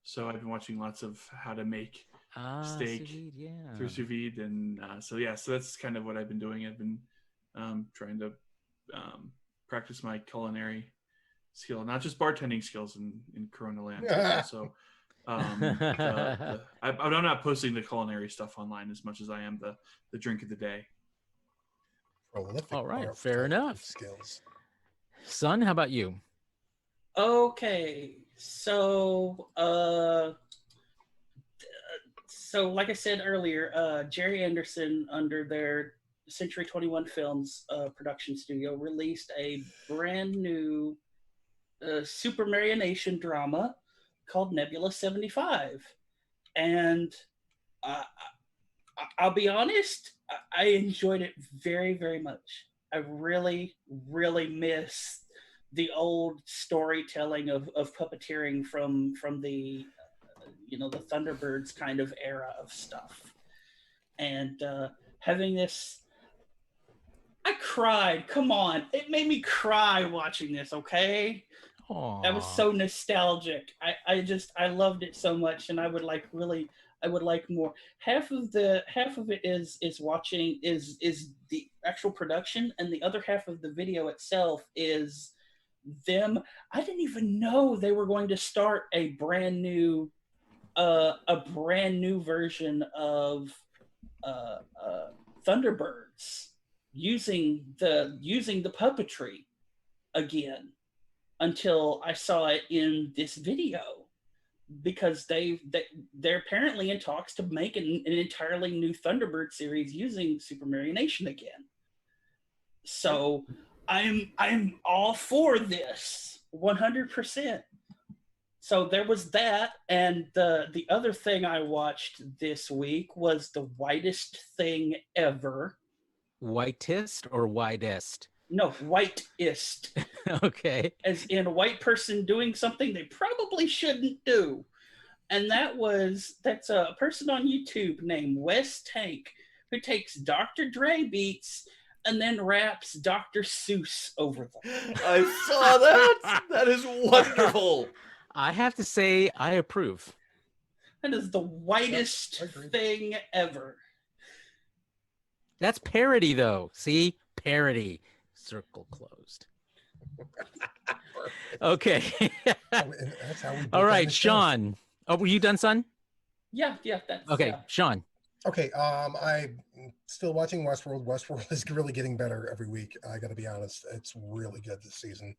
S5: so I've been watching lots of how to make steak
S2: sous vide, yeah.
S5: through sous vide, and so that's kind of what I've been doing. I've been trying to practice my culinary skill, not just bartending skills in Corona land. So I'm not posting the culinary stuff online as much as I am the drink of the day.
S3: Prolific
S2: All right,
S3: bar-
S2: fair enough.
S3: Skills.
S2: Son, how about you?
S6: Okay, so like I said earlier, Jerry Anderson, under their Century 21 Films production studio, released a brand new Super Marionation drama called Nebula 75, and I'll be honest, I enjoyed it very, very much. I really, really miss the old storytelling of puppeteering from the the Thunderbirds kind of era of stuff, and having this, I cried. Come on, it made me cry watching this. Okay, that was
S2: Aw.
S6: so nostalgic. I loved it so much, and I would like more. Half of it is watching is the actual production, and the other half of the video itself is them. I didn't even know they were going to start a brand new version of Thunderbirds using the puppetry again until I saw it in this video, because they're apparently in talks to make an entirely new Thunderbird series using Super Marionation again. So I'm all for this 100%. So there was that, and the other thing I watched this week was The Whitest Thing Ever.
S2: Whitest or widest?
S6: No, whitest.
S2: Okay.
S6: As in a white person doing something they probably shouldn't do. And that's a person on YouTube named Wes Tank, who takes Dr. Dre beats and then raps Dr. Seuss over them.
S1: I saw that. That is wonderful.
S2: I have to say, I approve.
S6: That is the whitest
S3: agreed.
S6: thing ever.
S2: That's parody, though. See? Parody. Circle closed. Okay.
S3: That's how we
S2: All
S3: break
S2: right,
S3: down the shows.
S2: Sean. Oh, were you done, son?
S6: Yeah, that's
S2: Okay,
S6: yeah.
S2: Sean.
S3: Okay, I'm still watching Westworld. Westworld is really getting better every week. I got to be honest; it's really good this season.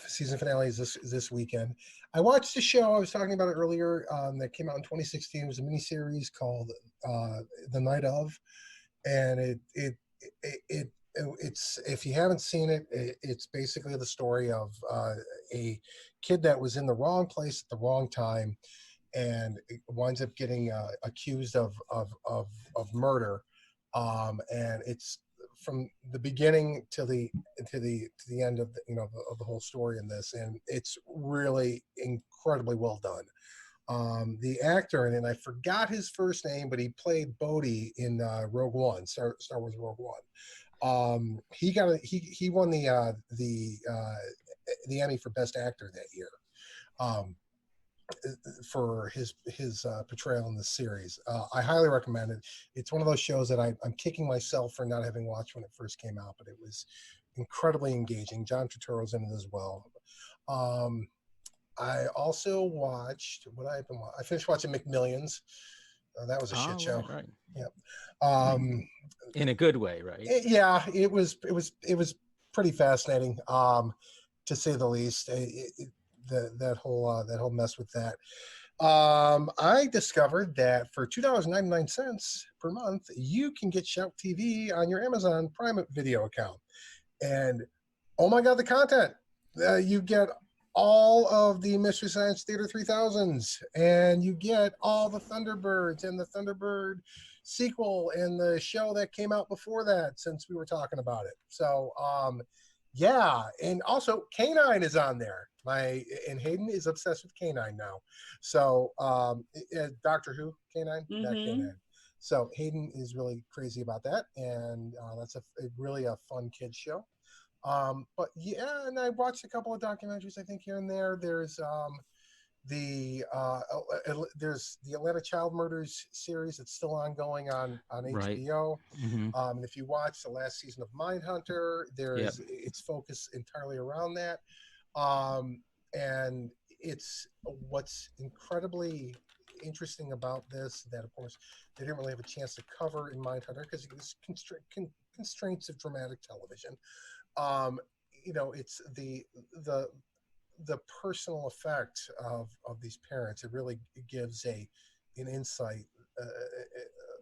S3: Season finale is this weekend. I watched a show I was talking about it earlier that came out in 2016. It was a miniseries called The Night Of, and it's, if you haven't seen it, it's basically the story of a kid that was in the wrong place at the wrong time, and it winds up getting accused of murder, and it's from the beginning to the end of the whole story in this, and it's really incredibly well done. The actor, and I forgot his first name, but he played Bodhi in Rogue One, Star Wars Rogue One. He won the Emmy for Best Actor that year. For his portrayal in the series. I highly recommend it. It's one of those shows that I'm kicking myself for not having watched when it first came out, but it was incredibly engaging. John Turturro's in it as well. I also watched I finished watching McMillions. That was a shit show.
S2: Right.
S3: Yeah.
S2: In a good way, right?
S3: It was pretty fascinating, to say the least. That whole mess with that. I discovered that for $2.99 per month, you can get Shout TV on your Amazon Prime Video account. And oh my God, the content! You get all of the Mystery Science Theater 3000s, and you get all the Thunderbirds and the Thunderbird sequel and the show that came out before that, since we were talking about it. So, yeah, and also K9 is on there. And Hayden is obsessed with K9 now. So Doctor Who K9, not K9. So Hayden is really crazy about that, and that's really a fun kids show. But yeah, and I watched a couple of documentaries, I think, here and there. There's the Atlanta Child Murders series that's still ongoing on HBO. And if you watch the last season of Mindhunter, it's focused entirely around that. And it's what's incredibly interesting about this, that of course they didn't really have a chance to cover in Mindhunter because it was constraints of dramatic television. It's the personal effect of these parents. It really gives an insight,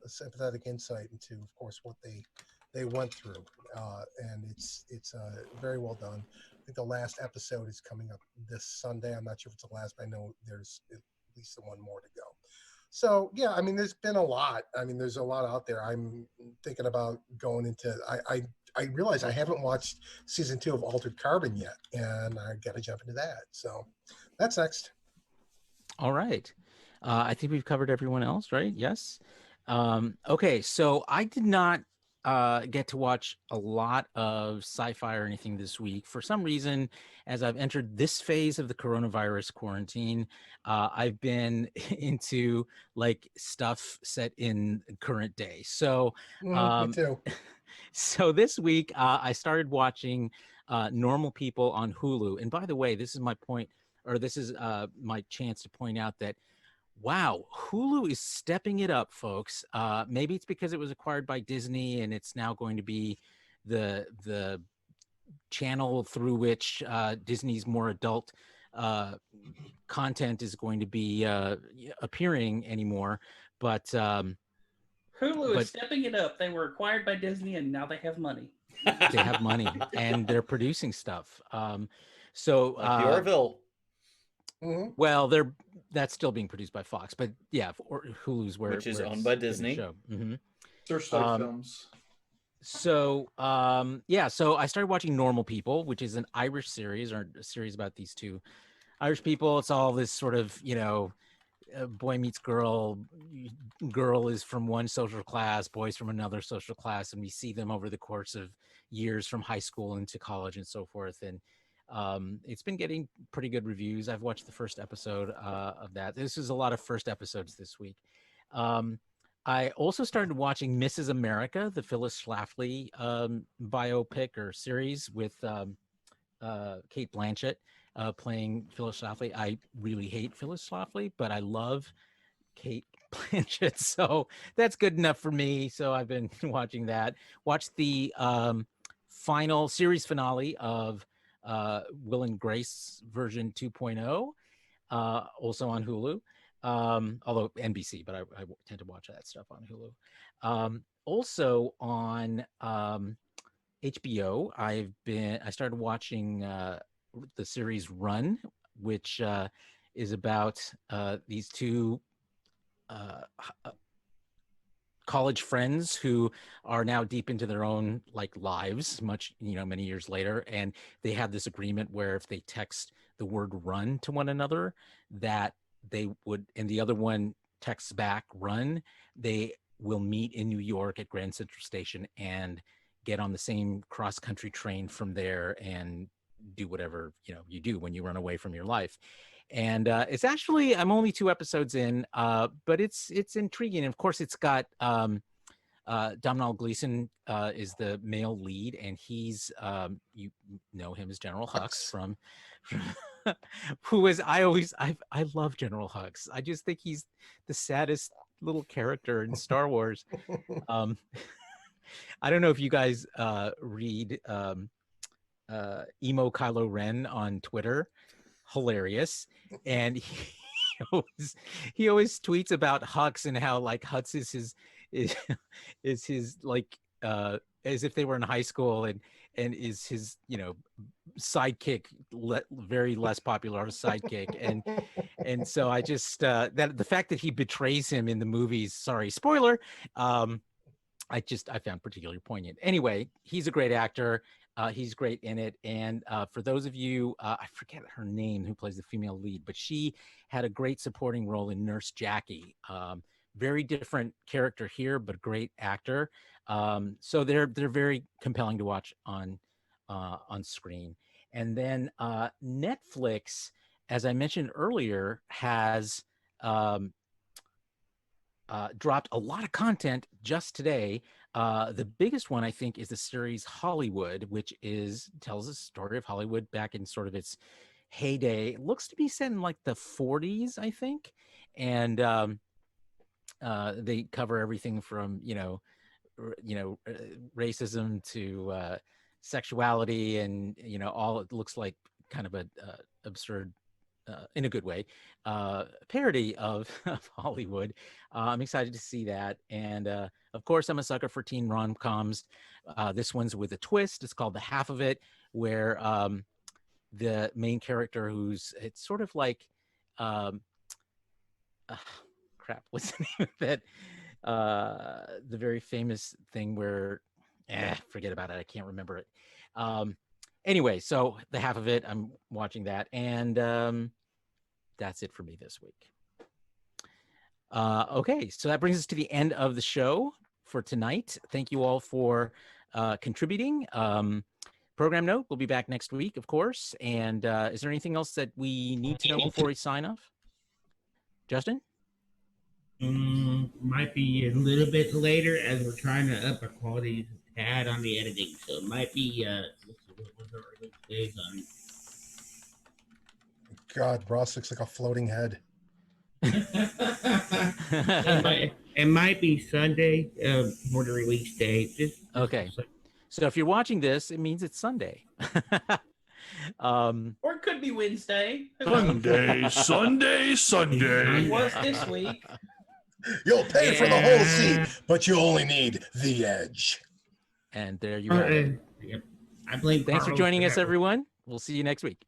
S3: a sympathetic insight into, of course, what they went through, and it's very well done. I think the last episode is coming up this Sunday. I'm not sure if it's the last, but I know there's at least one more to go. So yeah, I mean, there's been a lot. I mean, there's a lot out there. I'm thinking about going into. I realize I haven't watched season 2 of Altered Carbon yet, and I got to jump into that. So that's next.
S2: All right. I think we've covered everyone else, right? Yes. Okay, so I did not get to watch a lot of sci-fi or anything this week. For some reason, as I've entered this phase of the coronavirus quarantine, I've been into like stuff set in current day. So
S3: me too.
S2: So this week, I started watching Normal People on Hulu. And by the way, this is my point, or this is my chance to point out that, wow, Hulu is stepping it up, folks. Maybe it's because it was acquired by Disney and it's now going to be the channel through which Disney's more adult content is going to be appearing anymore. But
S6: Hulu is stepping it up. They were acquired by Disney, and now they have money.
S2: They have money, and they're producing stuff. So
S1: like the Orville.
S2: Well, that's still being produced by Fox, but yeah, Hulu's
S1: which is owned by Disney.
S5: They're Star films.
S2: So so I started watching Normal People, which is an Irish series, or a series about these two Irish people. It's all this sort of, boy meets girl. Girl is from one social class, boys from another social class, and we see them over the course of years from high school into college and so forth. And it's been getting pretty good reviews. I've watched the first episode of that. This is a lot of first episodes this week. I also started watching Mrs. America, the Phyllis Schlafly biopic or series with Kate Blanchett playing Phyllis Schlafly. I really hate Phyllis Schlafly, but I love Kate Blanchett, so that's good enough for me. So I've been watching that. Watched the final series finale of Will and Grace version 2.0, also on Hulu. Although NBC, but I tend to watch that stuff on Hulu. Also on HBO, I started watching the series Run, which is about these two college friends who are now deep into their own like lives, many years later, and they have this agreement where if they text the word run to one another, that they would, and the other one texts back run, they will meet in New York at Grand Central Station and get on the same cross-country train from there and do whatever you do when you run away from your life. And it's actually, I'm only 2 episodes in, but it's intriguing. And of course, it's got Domhnall Gleeson is the male lead, and he's you know him as General Hux from who is I love General Hux. I just think he's the saddest little character in Star Wars. I don't know if you guys read Emo Kylo Ren on Twitter. Hilarious. And he always tweets about Hux and how like Hux is his like as if they were in high school, and is his sidekick, very less popular sidekick, and so I just that the fact that he betrays him in the movies, sorry, spoiler, I found particularly poignant. Anyway, he's a great actor. He's great in it. And for those of you, I forget her name, who plays the female lead, but she had a great supporting role in Nurse Jackie. Very different character here, but great actor. So they're very compelling to watch on screen. And then Netflix, as I mentioned earlier, has dropped a lot of content just today. The biggest one, I think, is the series Hollywood, which tells the story of Hollywood back in sort of its heyday. It looks to be set in like the 40s, I think. And they cover everything from, racism to sexuality, and, all it looks like kind of a absurd, in a good way, parody of Hollywood. I'm excited to see that. And of course, I'm a sucker for teen rom-coms. This one's with a twist. It's called The Half of It, where the main character, it's sort of like, crap, what's the name of that? The very famous thing where, forget about it. I can't remember it. Anyway, so The Half of It, I'm watching that. And that's it for me this week. Okay, so that brings us to the end of the show for tonight. Thank you all for contributing. Program note, we'll be back next week, of course. And is there anything else that we need to know before we sign off? Justin?
S4: Might be a little bit later, as we're trying to up our quality a tad on the editing. So it might be, what was our release days on?
S3: God, Ross looks like a floating head.
S4: It might be Sunday for the release date.
S2: Okay. So if you're watching this, it means it's Sunday.
S6: Or it could be Wednesday.
S5: Sunday.
S6: It was this week.
S3: You'll pay for the whole seat, but you only need the edge.
S2: And there you are.
S4: Yep. I blame
S2: Thanks for
S4: Carlos
S2: joining
S4: for
S2: us,
S4: that.
S2: everyone. We'll see you next week.